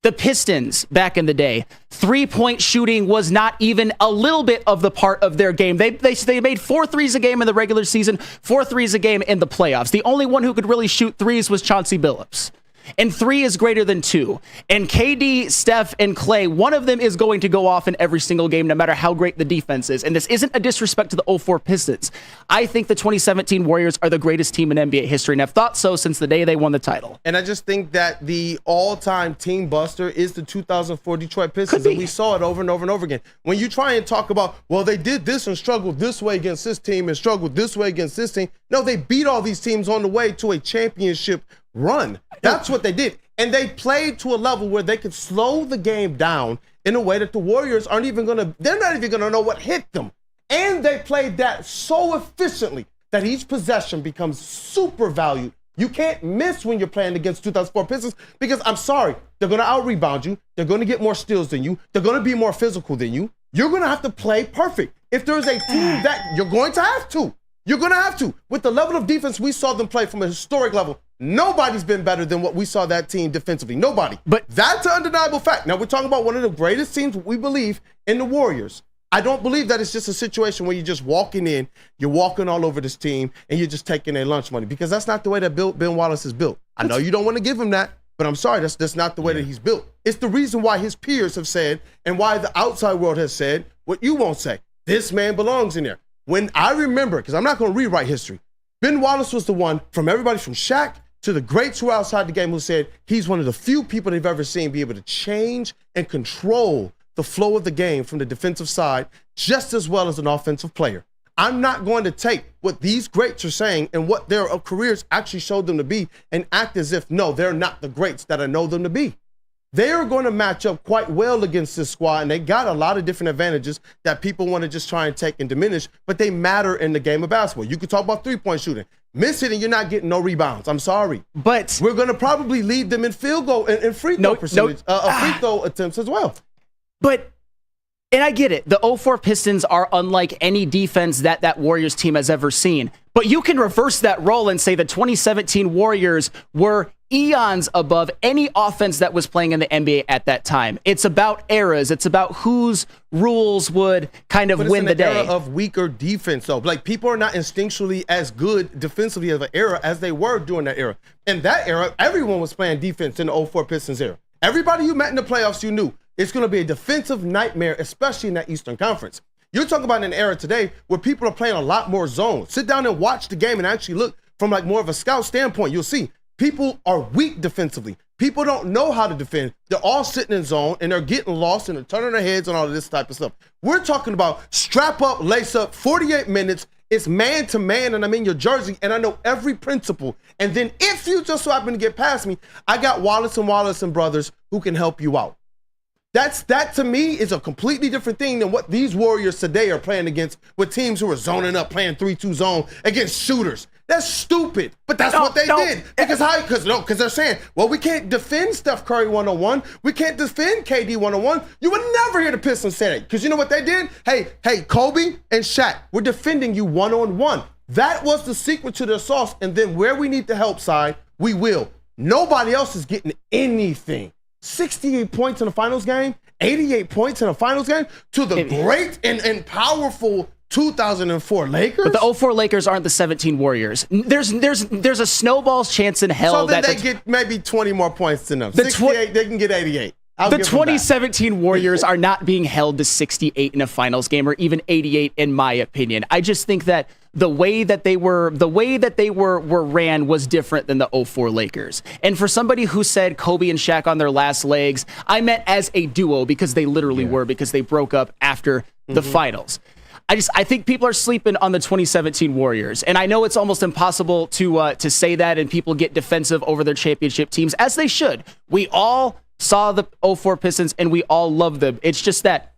The Pistons back in the day, 3-point shooting was not even a little bit of the part of their game. They made 4 threes a game in the regular season, 4 threes a game in the playoffs. The only one who could really shoot threes was Chauncey Billups. And 3 is greater than 2. And KD, Steph, and Klay, one of them is going to go off in every single game, no matter how great the defense is. And this isn't a disrespect to the 04 Pistons. I think the 2017 Warriors are the greatest team in NBA history, and I've thought so since the day they won the title. And I just think that the all-time team buster is the 2004 Detroit Pistons, and we saw it over and over and over again. When you try and talk about, well, they did this and struggled this way against this team and struggled this way against this team. No, they beat all these teams on the way to a championship run. That's what they did. And they played to a level where they could slow the game down in a way that the Warriors they're not even going to know what hit them. And they played that so efficiently that each possession becomes super valued. You can't miss when you're playing against 2004 Pistons because, I'm sorry, they're going to out-rebound you. They're going to get more steals than you. They're going to be more physical than you. You're going to have to play perfect. If there's a team that you're going to have to. You're going to have to. With the level of defense we saw them play from a historic level, nobody's been better than what we saw that team defensively. Nobody. But that's an undeniable fact. Now, we're talking about one of the greatest teams we believe in, the Warriors. I don't believe that it's just a situation where you're just walking in, you're walking all over this team, and you're just taking their lunch money, because that's not the way that Ben Wallace is built. I know you don't want to give him that, but I'm sorry, that's not the way that he's built. It's the reason why his peers have said, and why the outside world has said what you won't say. This man belongs in there. When I remember, because I'm not going to rewrite history, Ben Wallace was the one, from everybody from Shaq to the greats who were outside the game, who said he's one of the few people they've ever seen be able to change and control the flow of the game from the defensive side just as well as an offensive player. I'm not going to take what these greats are saying and what their careers actually showed them to be and act as if, no, they're not the greats that I know them to be. They are going to match up quite well against this squad, and they got a lot of different advantages that people want to just try and take and diminish, but they matter in the game of basketball. You can talk about three-point shooting. Miss it and you're not getting no rebounds. I'm sorry. But we're going to probably lead them in field goal and free throw percentage, free throw attempts as well. But and I get it. The 04 Pistons are unlike any defense that Warriors team has ever seen. But you can reverse that role and say the 2017 Warriors were eons above any offense that was playing in the NBA at that time. It's about eras. It's about whose rules would kind of win the day. Era of weaker defense, though. Like, people are not instinctually as good defensively of an era as they were during that era. In that era, everyone was playing defense in the 04 Pistons era. Everybody you met in the playoffs, you knew it's going to be a defensive nightmare, especially in that Eastern Conference. You're talking about an era today where people are playing a lot more zone. Sit down and watch the game and actually look from like more of a scout standpoint. You'll see people are weak defensively. People don't know how to defend. They're all sitting in zone and they're getting lost and they're turning their heads and all of this type of stuff. We're talking about strap up, lace up, 48 minutes. It's man to man and I'm in your jersey and I know every principle. And then if you just so happen to get past me, I got Wallace and brothers who can help you out. That to me is a completely different thing than what these Warriors today are playing against with teams who are zoning up, playing 3-2 zone against shooters. That's stupid, but that's what they did. Because they're saying, well, we can't defend Steph Curry 101. We can't defend KD 101. You would never hear the Pistons say that because you know what they did? Hey, Kobe and Shaq, we're defending you one-on-one. That was the secret to their sauce. And then where we need the help side, we will. Nobody else is getting anything. 68 points in the finals game, 88 points in the finals game to the great and powerful 2004 Lakers. But the 04 Lakers aren't the 17 Warriors. There's a snowball's chance in hell that they get maybe 20 more points than them. 68, they can get 88. The 2017 Warriors are not being held to 68 in a finals game or even 88 in my opinion. I just think that the way that they were ran was different than the 04 Lakers. And for somebody who said Kobe and Shaq on their last legs, I meant as a duo because they literally were, because they broke up after the finals. I think people are sleeping on the 2017 Warriors. And I know it's almost impossible to say that and people get defensive over their championship teams, as they should. We all saw the 04 Pistons and we all love them. It's just that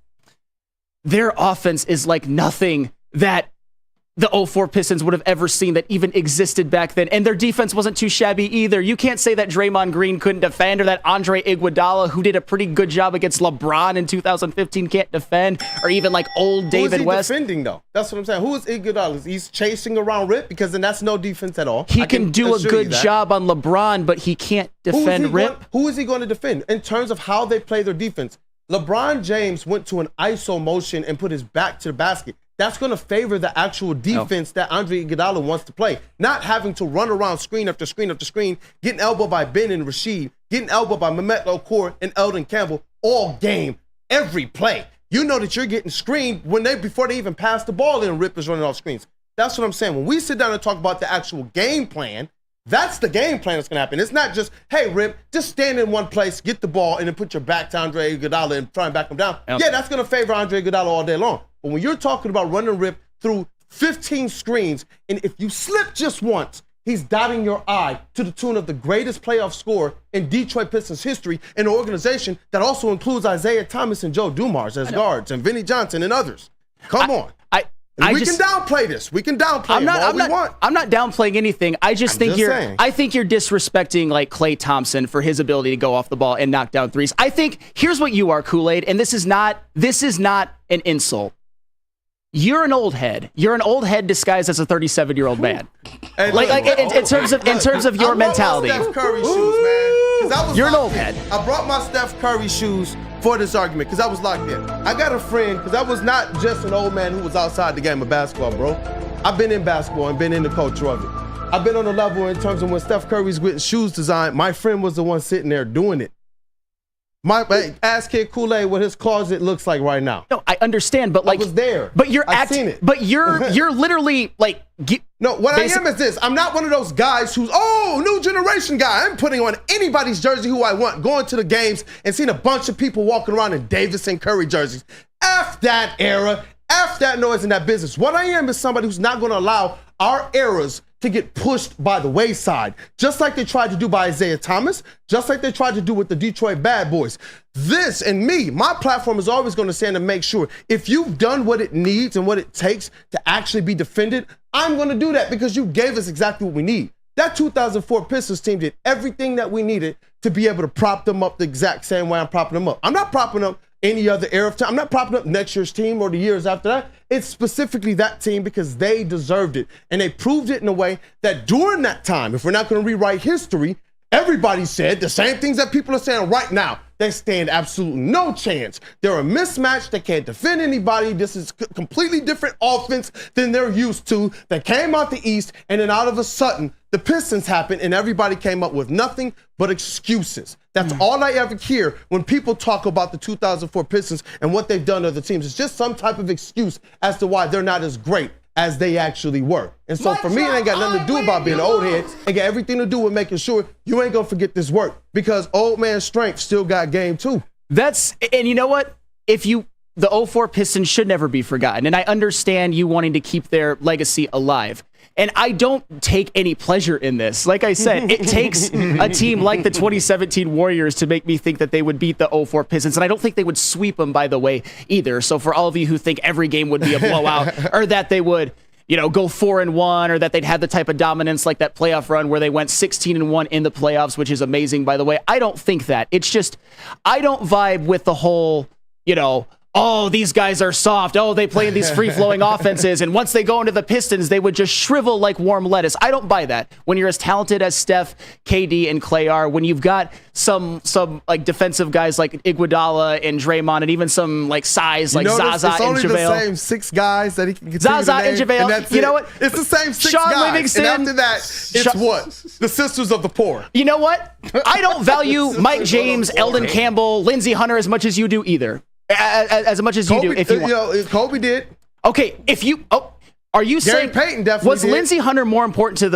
their offense is like nothing that the 04 Pistons would have ever seen that even existed back then. And their defense wasn't too shabby either. You can't say that Draymond Green couldn't defend or that Andre Iguodala, who did a pretty good job against LeBron in 2015, can't defend, or even like old David West. Who is he defending, though? That's what I'm saying. Who is Iguodala? He's chasing around Rip because then that's no defense at all. He can do a good job on LeBron, but he can't defend Rip. Who is he going to defend in terms of how they play their defense? LeBron James went to an ISO motion and put his back to the basket. That's going to favor the actual defense that Andre Iguodala wants to play. Not having to run around screen after screen after screen, getting elbowed by Ben and Rasheed, getting elbowed by Mehmet Okur and Eldon Campbell all game, every play. You know that you're getting screened before they even pass the ball in. Rip is running off screens. That's what I'm saying. When we sit down and talk about the actual game plan, that's the game plan that's going to happen. It's not just, hey, Rip, just stand in one place, get the ball, and then put your back to Andre Iguodala and try and back him down. Yeah, that's going to favor Andre Iguodala all day long. But when you're talking about running Rip through 15 screens, and if you slip just once, he's dotting your eye to the tune of the greatest playoff scorer in Detroit Pistons history, in an organization that also includes Isaiah Thomas and Joe Dumars as guards, and Vinnie Johnson and others. Come on. We can downplay this. We can downplay all we want. I'm not downplaying anything. I think you're disrespecting like Klay Thompson for his ability to go off the ball and knock down threes. I think here's what you are, Kool-Aid, and this is not an insult. You're an old head. You're an old head disguised as a 37-year-old man. Hey, in terms of your mentality. I brought my Steph Curry shoes, man. You're an old head. I brought my Steph Curry shoes for this argument because I was locked in. I got a friend because I was not just an old man who was outside the game of basketball, bro. I've been in basketball and been in the culture of it. I've been on the level in terms of when Steph Curry's getting shoes designed, my friend was the one sitting there doing it. Ask Kid Kool-Aid what his closet looks like right now. No, I understand, but like I was there. But you're seen it. But you're literally like no. What I am is this: I'm not one of those guys who's new generation guy. I'm putting on anybody's jersey who I want, going to the games and seeing a bunch of people walking around in Davis and Curry jerseys. F that era. F that noise in that business. What I am is somebody who's not going to allow our eras to get pushed by the wayside, just like they tried to do by Isaiah Thomas, just like they tried to do with the Detroit Bad Boys. This and me, my platform is always going to stand and make sure if you've done what it needs and what it takes to actually be defended, I'm going to do that because you gave us exactly what we need. That 2004 Pistons team did everything that we needed to be able to prop them up the exact same way I'm propping them up. I'm not propping up any other era of time. I'm not propping up next year's team or the years after that. It's specifically that team because they deserved it. And they proved it in a way that during that time, if we're not going to rewrite history, everybody said the same things that people are saying right now. They stand absolutely no chance. They're a mismatch. They can't defend anybody. This is completely different offense than they're used to. They came out the East, and then out of a sudden, the Pistons happened, and everybody came up with nothing but excuses. That's all I ever hear when people talk about the 2004 Pistons and what they've done to other teams. It's just some type of excuse as to why they're not as great as they actually were. And so for me, it ain't got nothing to do about being an old head. It got everything to do with making sure you ain't gonna forget this work because old man strength still got game too. And you know what? The 04 Pistons should never be forgotten. And I understand you wanting to keep their legacy alive. And I don't take any pleasure in this. Like I said, it takes a team like the 2017 Warriors to make me think that they would beat the 04 Pistons. And I don't think they would sweep them, by the way, either. So for all of you who think every game would be a blowout or that they would, go 4-1 or that they'd have the type of dominance like that playoff run where they went 16-1 in the playoffs, which is amazing, by the way. I don't think that. It's just, I don't vibe with the whole, oh, these guys are soft. Oh, they play in these free-flowing offenses. And once they go into the Pistons, they would just shrivel like warm lettuce. I don't buy that. When you're as talented as Steph, KD, and Clay are, when you've got some like defensive guys like Iguodala and Draymond, and even some like size like Zaza and JaVale. It's only the same 6 guys that he can continue Zaza to name, and JaVale. and that's You know what? It's the same 6 Sean guys. Livingston. And after that, it's what? The Sisters of the Poor. You know what? I don't value Mike James, Eldon Campbell, Lindsey Hunter as much as you do either. As much as you do, if you want. Kobe did. Okay, are you saying Payton definitely was did. Lindsey Hunter more important to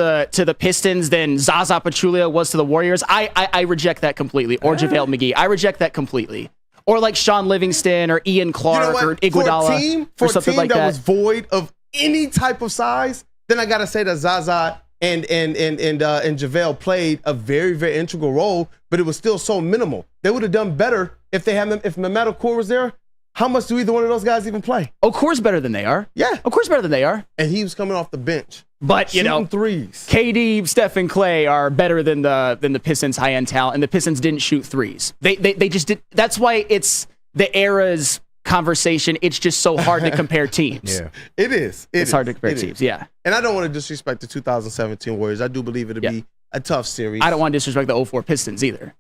the Pistons than Zaza Pachulia was to the Warriors? I reject that completely. Or JaVale McGee, I reject that completely. Or like Sean Livingston or Ian Clark or Iguodala or something like that. that was void of any type of size, then I gotta say that Zaza and JaVale played a very, very integral role, but it was still so minimal. They would have done better if Mehmet Okur was there. How much do either one of those guys even play? Okur's better than they are. Yeah. Okur's better than they are. And he was coming off the bench. But, shooting threes. KD, Steph, and Clay are better than the Pistons' high-end talent, and the Pistons didn't shoot threes. They just did. That's why it's the era's conversation. It's just so hard to compare teams. Yeah, it is. It's hard to compare teams, yeah. And I don't want to disrespect the 2017 Warriors. I do believe it'll be a tough series. I don't want to disrespect the 04 Pistons either.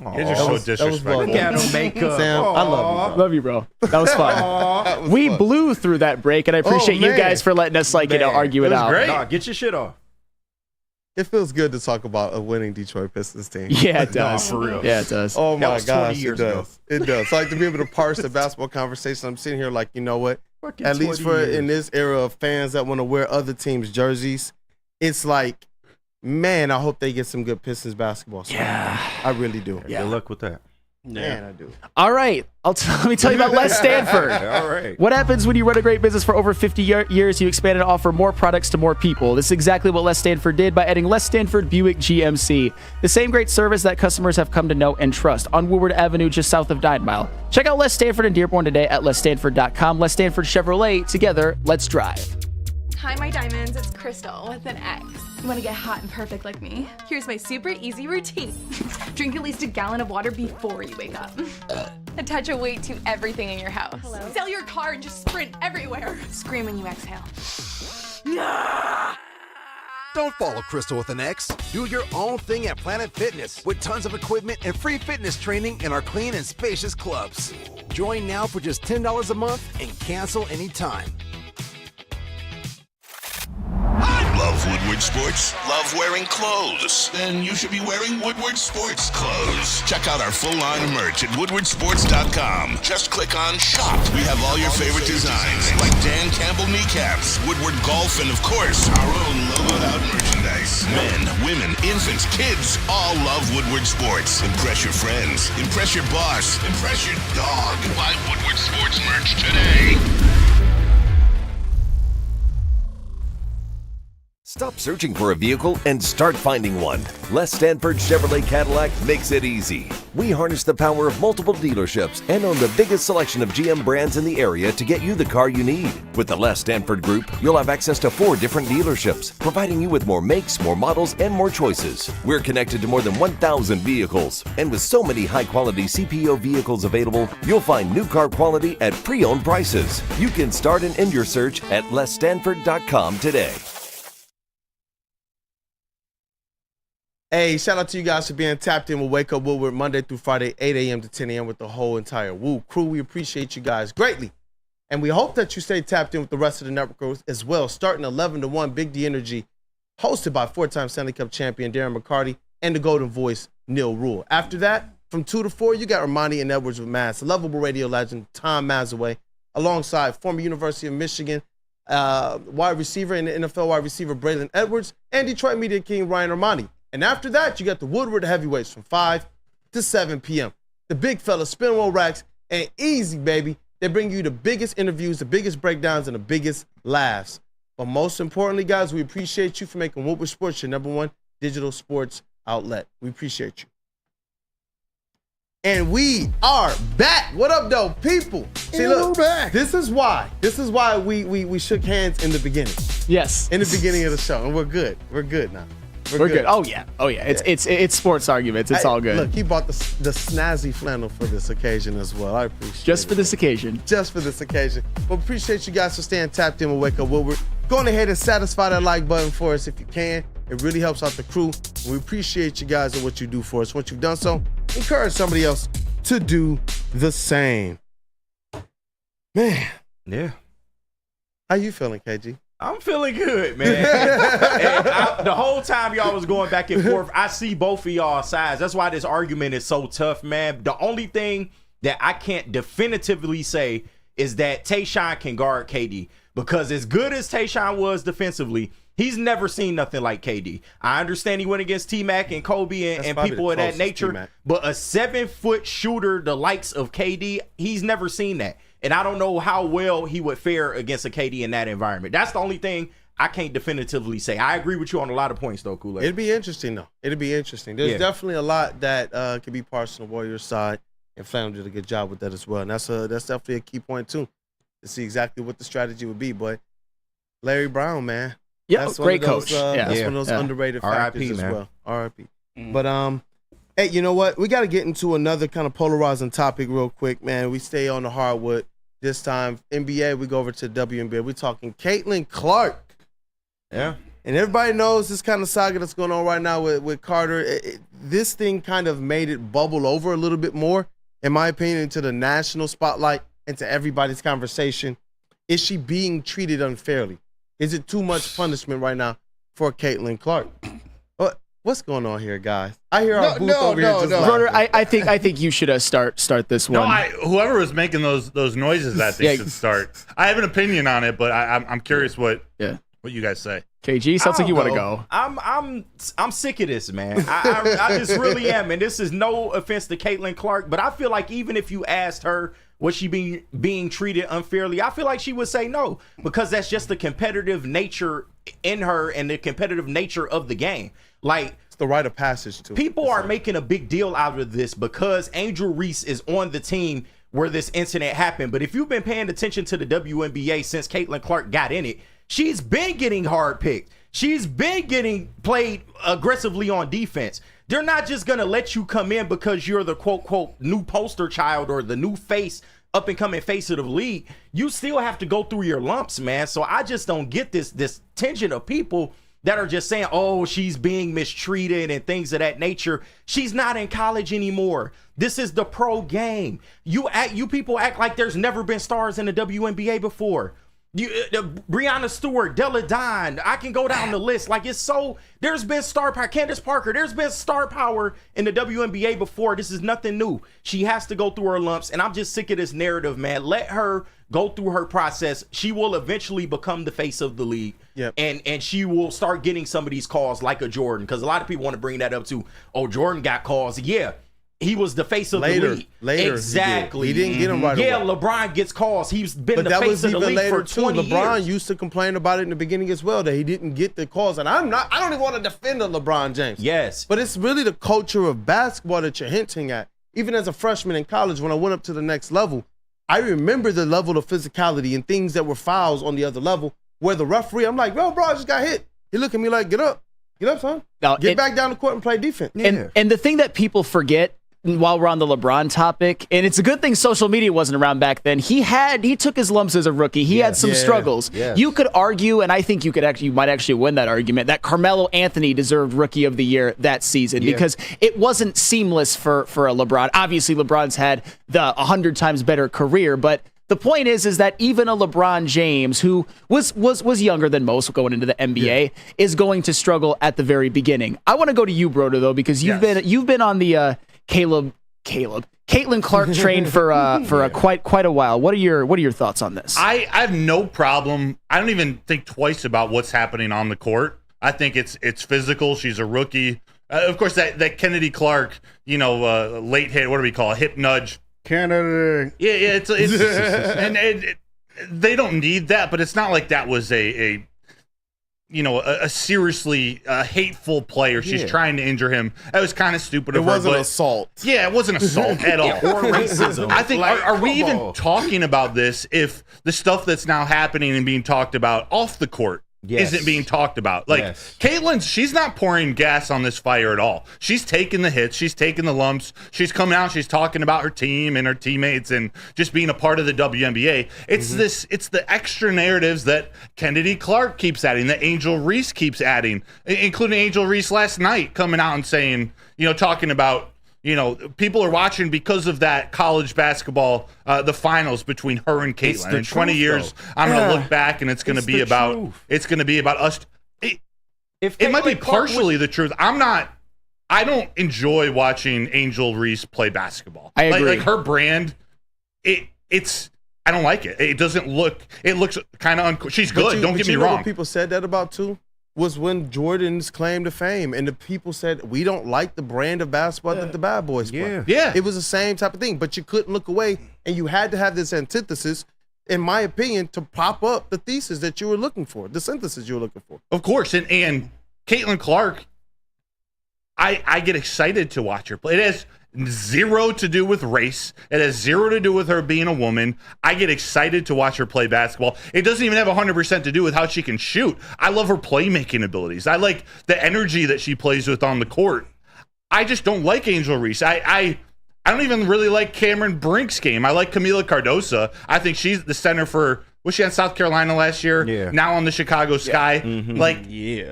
You're just so disrespectful. Look at him make up. Sam, I love you, bro. Love you, bro. That was fun. We blew through that break, and I appreciate you guys for letting us argue it out. Great. Nah, get your shit off. It feels good to talk about a winning Detroit Pistons team. Yeah, it does. For real. Yeah, it does. Oh my was 20 gosh, years it ago. does. It does. So, like to be able to parse the basketball conversation, I'm sitting here like, you know what? Fucking At least 20 years. in this era of fans that want to wear other teams' jerseys, it's like, man, I hope they get some good Pistons basketball. Yeah. I really do. Yeah. Good luck with that. Man, I do. All right. Let me tell you about Les Stanford. All right. What happens when you run a great business for over 50 years? You expand and offer more products to more people. This is exactly what Les Stanford did by adding Les Stanford Buick GMC. The same great service that customers have come to know and trust on Woodward Avenue, just south of 9 Mile. Check out Les Stanford in Dearborn today at lesstanford.com. Les Stanford Chevrolet. Together, let's drive. Hi, my diamonds. It's Crystal with an X. You want to get hot and perfect like me? Here's my super easy routine. Drink at least a gallon of water before you wake up. Attach a weight to everything in your house. Sell your car and just sprint everywhere. Scream when you exhale. Don't follow Crystal with an X. Do your own thing at Planet Fitness with tons of equipment and free fitness training in our clean and spacious clubs. Join now for just $10 a month and cancel anytime. Love Woodward Sports? Love wearing clothes? Then you should be wearing Woodward Sports clothes. Check out our full line of merch at woodwardsports.com. Just click on Shop. We have all your favorite designs, like Dan Campbell kneecaps, Woodward Golf, and of course, our own logoed out merchandise. Men, women, infants, kids all love Woodward Sports. Impress your friends. Impress your boss. Impress your dog. Buy Woodward Sports merch today. Stop searching for a vehicle and start finding one. Les Stanford Chevrolet Cadillac makes it easy. We harness the power of multiple dealerships and own the biggest selection of GM brands in the area to get you the car you need. With the Les Stanford Group, you'll have access to 4 different dealerships, providing you with more makes, more models, and more choices. We're connected to more than 1,000 vehicles, and with so many high-quality CPO vehicles available, you'll find new car quality at pre-owned prices. You can start and end your search at lesstanford.com today. Hey, shout out to you guys for being tapped in with Wake Up Woodward Monday through Friday, 8 a.m. to 10 a.m. with the whole entire Woo crew. We appreciate you guys greatly. And we hope that you stay tapped in with the rest of the network as well. Starting 11 to 1, Big D Energy, hosted by 4-time Stanley Cup champion Darren McCarty and the Golden Voice, Neil Rule. After that, from 2 to 4, you got Armani and Edwards with Mass, lovable radio legend Tom Mazaway, alongside former University of Michigan wide receiver and the NFL wide receiver Braylon Edwards, and Detroit Media King Ryan Armani. And after that, you got the Woodward heavyweights from 5 to 7 p.m. The big fellas, spin roll racks, and easy, baby. They bring you the biggest interviews, the biggest breakdowns, and the biggest laughs. But most importantly, guys, we appreciate you for making Woodward Sports your #1 digital sports outlet. We appreciate you. And we are back. What up, though, people? See, look, this is why we shook hands in the beginning. Yes. In the beginning of the show, and we're good. We're good now. We're good. Oh yeah. It's sports arguments. It's all good. Look, he bought the snazzy flannel for this occasion as well. I appreciate it. Just for this occasion. Just for this occasion. But appreciate you guys for staying tapped in with Wake Up Woodward. Go on ahead and satisfy that like button for us if you can. It really helps out the crew. We appreciate you guys and what you do for us. Once you've done so, encourage somebody else to do the same. Man. Yeah. How you feeling, KG? I'm feeling good, man. The whole time y'all was going back and forth, I see both of y'all sides. That's why this argument is so tough, man. The only thing that I can't definitively say is that Tayshaun can guard KD. Because as good as Tayshaun was defensively, he's never seen nothing like KD. I understand he went against T-Mac and Kobe and people of that nature, T-Mac. But a 7-foot shooter the likes of KD, he's never seen that. And I don't know how well he would fare against a KD in that environment. That's the only thing I can't definitively say. I agree with you on a lot of points, though, Kool-Aid. It'd be interesting, though. It'd be interesting. There's definitely a lot that could be parts of the Warriors side, and Flam did a good job with that as well. And that's definitely a key point, too, to see exactly what the strategy would be. But Larry Brown, man. Yeah, great coach. That's one of those underrated factors as man. well. R.I.P. But, hey, you know what? We got to get into another kind of polarizing topic real quick, man. We stay on the hardwood. This time, NBA, we go over to WNBA. We're talking Caitlin Clark. Yeah. And everybody knows this kind of saga that's going on right now with Carter. This thing kind of made it bubble over a little bit more, in my opinion, into the national spotlight, into everybody's conversation. Is she being treated unfairly? Is it too much punishment right now for Caitlin Clark? What's going on here, guys? I hear our booth over here just Roder, I think you should start this one. No, whoever was making those noises, I think should start. I have an opinion on it, but I'm curious what you guys say. KG, sounds like you want to go. I'm sick of this, man. I just really am, and this is no offense to Caitlin Clark, but I feel like even if you asked her was she being treated unfairly, I feel like she would say no, because that's just the competitive nature in her and the competitive nature of the game. Like, it's the rite of passage too. People are making a big deal out of this because Angel Reese is on the team where this incident happened. But if you've been paying attention to the WNBA since Caitlin Clark got in it, she's been getting hard picked. She's been getting played aggressively on defense. They're not just going to let you come in because you're the quote new poster child or the new face, up and coming face of the league. You still have to go through your lumps, man. So I just don't get this tension of people that are just saying, oh, she's being mistreated and things of that nature. She's not in college anymore. This is the pro game. You people act like there's never been stars in the WNBA before. Breanna Stewart, Della Dine, I can go down the list. Like, it's so, there's been star power. Candace Parker, there's been star power in the WNBA before. This is nothing new. She has to go through her lumps, and I'm just sick of this narrative, man. Let her go through her process. She will eventually become the face of the league. Yep. And she will start getting some of these calls like a Jordan, because a lot of people want to bring that up too. Oh, Jordan got calls. Yeah. he was the face of the league. Later, exactly. He didn't get him right away. Yeah, LeBron gets calls. He's been But the that face was of the even league later for too. 20 LeBron years. used to complain about it in the beginning as well, that he didn't get the calls. And I don't even want to defend LeBron James. Yes. But it's really the culture of basketball that you're hinting at. Even as a freshman in college, when I went up to the next level, I remember the level of physicality and things that were fouls on the other level where the referee, I'm like, yo, bro, I just got hit. He looked at me like, get up, son. Now, Get back down the court and play defense. And the thing that people forget while we're on the LeBron topic, and it's a good thing social media wasn't around back then. He took his lumps as a rookie. He had some struggles. Yes. You could argue, and I think you might actually win that argument, that Carmelo Anthony deserved Rookie of the Year that season because it wasn't seamless for a LeBron. Obviously, LeBron's had the 100 times better career, but the point is that even a LeBron James, who was younger than most going into the NBA, is going to struggle at the very beginning. I want to go to you, Broder, though, because you've been on the Caitlin Clark train for quite a while. What are your thoughts on this? I have no problem. I don't even think twice about what's happening on the court. I think it's physical. She's a rookie. Of course, that Kennedy Clark, late hit. What do we call it? Hip nudge. Canada. Yeah. It's and they don't need that, but it's not like that was a seriously hateful player. She's trying to injure him. That was kind of stupid of her. It wasn't assault. Yeah, it wasn't assault at all. Or racism. I think, are we even talking about this if the stuff that's now happening and being talked about off the court isn't being talked about? Like, Caitlin, she's not pouring gas on this fire at all. She's taking the hits. She's taking the lumps. She's coming out. She's talking about her team and her teammates and just being a part of the WNBA. It's it's the extra narratives that Kennedy Clark keeps adding, that Angel Reese keeps adding, including Angel Reese last night coming out and saying, talking about, people are watching because of that college basketball, the finals between her and Caitlin. In 20 years, I'm going to look back and it's going to be about us. It might be partially the truth. I don't enjoy watching Angel Reese play basketball. I agree. Like her brand, it's I don't like it. It doesn't look. It looks kind of. She's good. Don't get me wrong. What people said that about too was when Jordan's claim to fame, and the people said we don't like the brand of basketball that the bad boys play. Yeah. It was the same type of thing, but you couldn't look away, and you had to have this antithesis, in my opinion, to prop up the thesis that you were looking for, the synthesis you were looking for. Of course, and Caitlin Clark, I get excited to watch her play. It has zero to do with race. It has zero to do with her being a woman. I get excited to watch her play basketball. It doesn't even have 100% to do with how she can shoot. I love her playmaking abilities. I like the energy that she plays with on the court. I just don't like Angel Reese. I don't even really like Cameron Brink's game. I like Camila Cardoso. I think she's the center for, was she on South Carolina last year? Yeah. Now on the Chicago Sky.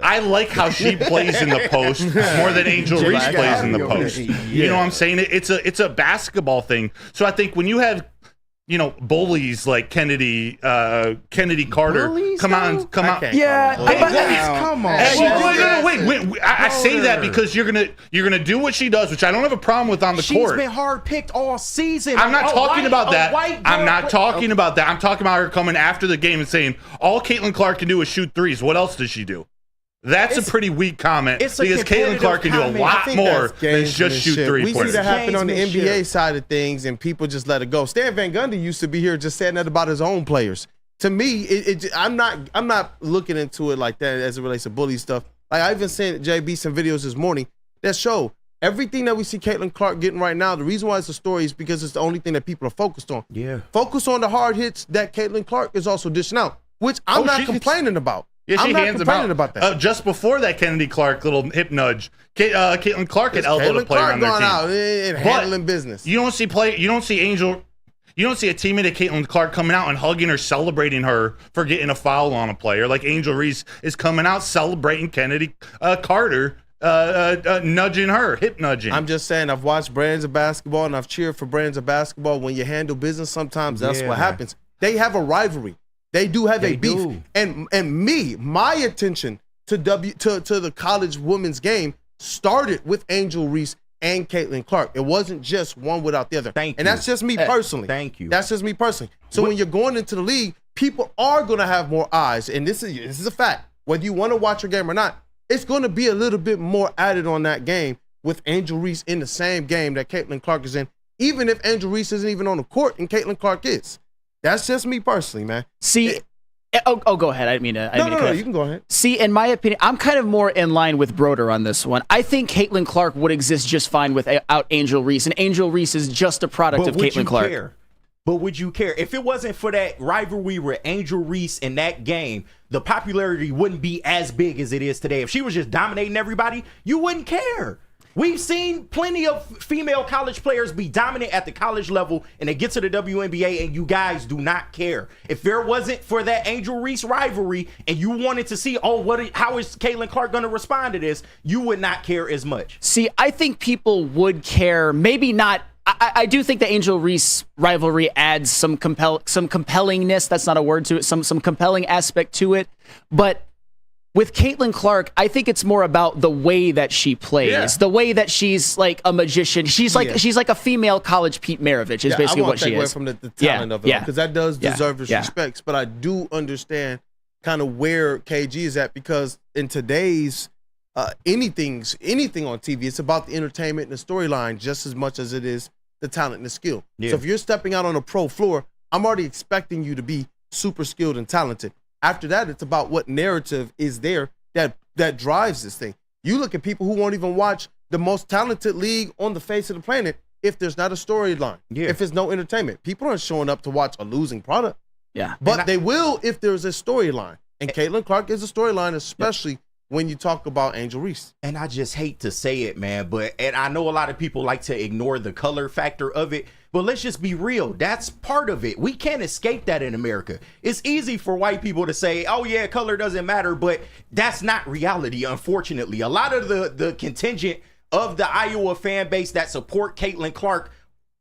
I like how she plays in the post more than Angel Reese plays in the post. You know what I'm saying? It's a basketball thing. So I think when you have, bullies like Kennedy Carter come out. Yeah, come on. Wait. I say that because you're gonna do what she does, which I don't have a problem with on the court. She's been hard picked all season. I'm not talking about that. I'm not talking about that. I'm talking about her coming after the game and saying all Caitlin Clark can do is shoot threes. What else does she do? That's a pretty weak comment because Caitlin Clark can do a lot more than just shoot three-pointers. We see that happen on the NBA side of things, and people just let it go. Stan Van Gundy used to be here just saying that about his own players. To me, I'm not looking into it like that as it relates to bully stuff. Like I even sent JB some videos this morning that show everything that we see Caitlin Clark getting right now. The reason why it's a story is because it's the only thing that people are focused on. Yeah, focus on the hard hits that Caitlin Clark is also dishing out, which I'm not complaining about. Yeah, she hands about that. Just before that Kennedy Clark little hip nudge, Caitlin Clark had elbowed a player on their team. Out and handling business. You don't see a teammate of Caitlin Clark coming out and hugging her, celebrating her for getting a foul on a player. Like Angel Reese is coming out celebrating Kennedy Carter, nudging her, hip nudging. I'm just saying, I've watched brands of basketball and I've cheered for brands of basketball. When you handle business, sometimes that's what happens. They have a rivalry. They do have a beef. And my attention to the college women's game started with Angel Reese and Caitlin Clark. It wasn't just one without the other. And that's just me personally. Thank you. That's just me personally. So when you're going into the league, people are going to have more eyes. And this is a fact. Whether you want to watch your game or not, it's going to be a little bit more added on that game with Angel Reese in the same game that Caitlin Clark is in, even if Angel Reese isn't even on the court and Caitlin Clark is. That's just me personally, man. See, go ahead. I didn't mean to. No, you can go ahead. See, in my opinion, I'm kind of more in line with Broder on this one. I think Caitlin Clark would exist just fine without Angel Reese, and Angel Reese is just a product of Caitlin Clark. Care? But would you care? If it wasn't for that rivalry with Angel Reese in that game, the popularity wouldn't be as big as it is today. If she was just dominating everybody, you wouldn't care. We've seen plenty of female college players be dominant at the college level, and they get to the WNBA, and you guys do not care. If there wasn't for that Angel Reese rivalry, and you wanted to see, how is Caitlin Clark going to respond to this, you would not care as much. See, I think people would care, maybe not. I do think the Angel Reese rivalry adds some compellingness. That's not a word to it. Some compelling aspect to it, but with Caitlin Clark, I think it's more about the way that she plays, the way that she's like a magician. She's like a female college Pete Maravich is basically what she is. I won't take away from the talent of it, because that does deserve its respects. But I do understand kind of where KG is at, because in today's anything on TV, it's about the entertainment and the storyline just as much as it is the talent and the skill. Yeah. So if you're stepping out on a pro floor, I'm already expecting you to be super skilled and talented. After that, it's about what narrative is there that drives this thing. You look at people who won't even watch the most talented league on the face of the planet if there's not a storyline, if there's no entertainment. People aren't showing up to watch a losing product. Yeah. But they will if there's a storyline. And Caitlin Clark is a storyline, especially when you talk about Angel Reese. And I just hate to say it, man, and I know a lot of people like to ignore the color factor of it, but let's just be real. That's part of it. We can't escape that in America. It's easy for white people to say, oh yeah, color doesn't matter, but that's not reality, unfortunately. A lot of the contingent of the Iowa fan base that support Caitlin Clark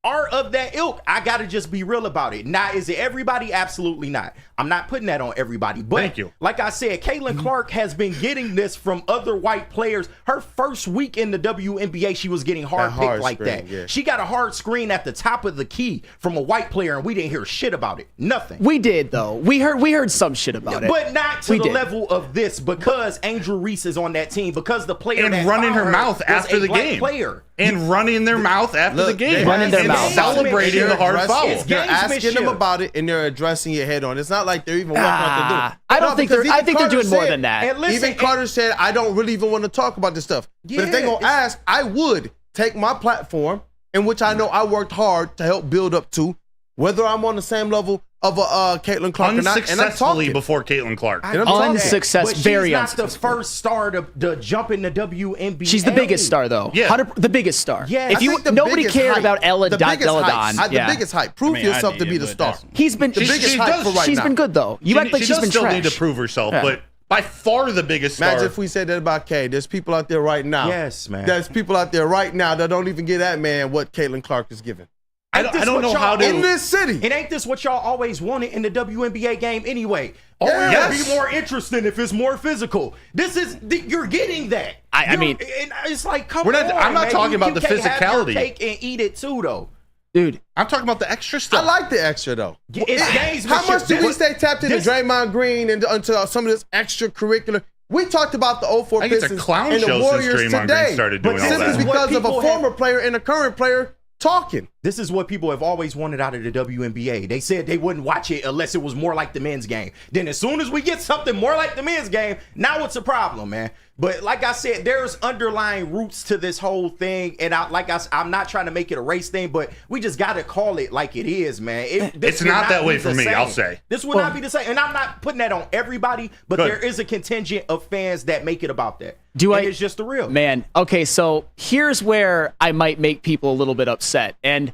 are of that ilk. I gotta just be real about it. Now, is it everybody? Absolutely not. I'm not putting that on everybody. But thank you. Like I said, Caitlin Clark has been getting this from other white players. Her first week in the WNBA, she was getting hard picked like that. Yeah. She got a hard screen at the top of the key from a white player, and we didn't hear shit about it. Nothing. We did though. We heard some shit about it, but not to the level of this, because Angel Reese is on that team, because the player and running her mouth after the game. And running their mouth after the game. Running their mouth. Celebrating the hard foul. They're asking them about it, and they're addressing it head on. It's not like they're even walking out the door. I think they're doing more than that. Even Carter said, I don't really even want to talk about this stuff. But if they're going to ask, I would take my platform, in which I know I worked hard to help build up to, whether I'm on the same level of Caitlin Clark or not. Unsuccessfully before Caitlin Clark. Unsuccessful. Very she's not unsuccessful. the first star to jump in the WNBA. She's the biggest star, though. Yeah. The biggest star. Yeah. If nobody cared about Ella Deladon. The biggest hype. Prove yourself to be the star. He's been the biggest hype for right now. She's been good, though. You act like she's been still trash. need to prove herself, but by far the biggest star. Imagine if we said that about Kay. There's people out there right now. Yes, man. There's people out there right now that don't even give that man what Caitlin Clark is giving. I don't know how to in this city. And ain't this what y'all always wanted in the WNBA game anyway? Yes. It'll be more interesting if it's more physical. You're getting that. I mean, and it's like, come on. I'm not talking about the physicality. Have your cake and eat it too, though. Dude, I'm talking about the extra stuff. I like the extra though. It's how much do we stay tapped into Draymond Green and into some of this extracurricular? We talked about the 04 Pistons it's a clown and show the Warriors since Draymond today, Green started doing but all simply that. because of a former player and a current player talking. This is what people have always wanted out of the WNBA. They said they wouldn't watch it unless it was more like the men's game. Then as soon as we get something more like the men's game, now it's a problem, man. But like I said, there's underlying roots to this whole thing. And I'm not trying to make it a race thing, but we just got to call it like it is, man. It's not that way for me, I'll say. This would not be the same. And I'm not putting that on everybody, but there is a contingent of fans that make it about that. It's just the real. Man, okay, so here's where I might make people a little bit upset. And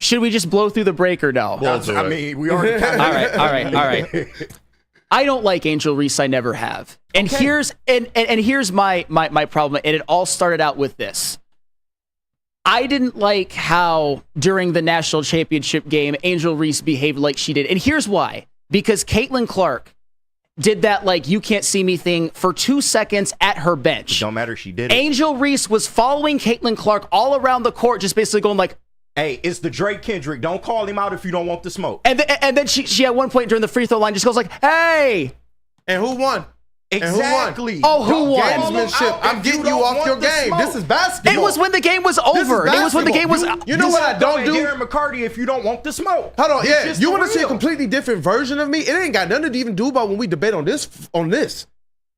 should we just blow through the break or no? I mean, we already all right. I don't like Angel Reese. I never have. And here's my problem. And it all started out with this. I didn't like how during the national championship game, Angel Reese behaved like she did. And here's why. Because Caitlin Clark did that like you can't see me thing for 2 seconds at her bench. It don't matter. She did it. Angel Reese was following Caitlin Clark all around the court, just basically going like, hey, it's the Drake Kendrick. Don't call him out if you don't want the smoke. And then she at one point during the free throw line just goes like, hey. And who won? Exactly. Oh, who won? Gamesmanship. I'm getting you off your game. This is basketball. It was when the game was over. It was when the game was. You know what I don't do? Darren McCarty, if you don't want the smoke. Hold on. It's Yeah, just you the want to see a real. completely different version of me? It ain't got nothing to even do about when we debate on this.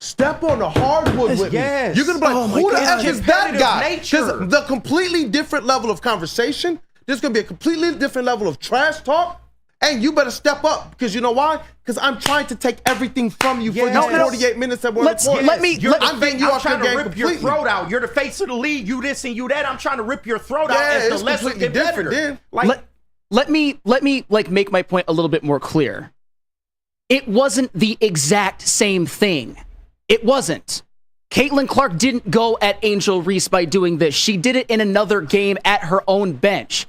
Step on the hardwood with me. You're gonna be like, who the F is that guy? Because the completely different level of conversation. There's gonna be a completely different level of trash talk. And you better step up, because you know why? Because I'm trying to take everything from you for these 48 minutes that we're recording. I'm getting you off your trying game to rip completely. your throat out. You're the face of the league. You this and you that. I'm trying to rip your throat out Yeah, as the it's lesser completely competitor. different, Like, let me like make my point a little bit more clear. It wasn't the exact same thing. It wasn't. Caitlin Clark didn't go at Angel Reese by doing this. She did it in another game at her own bench.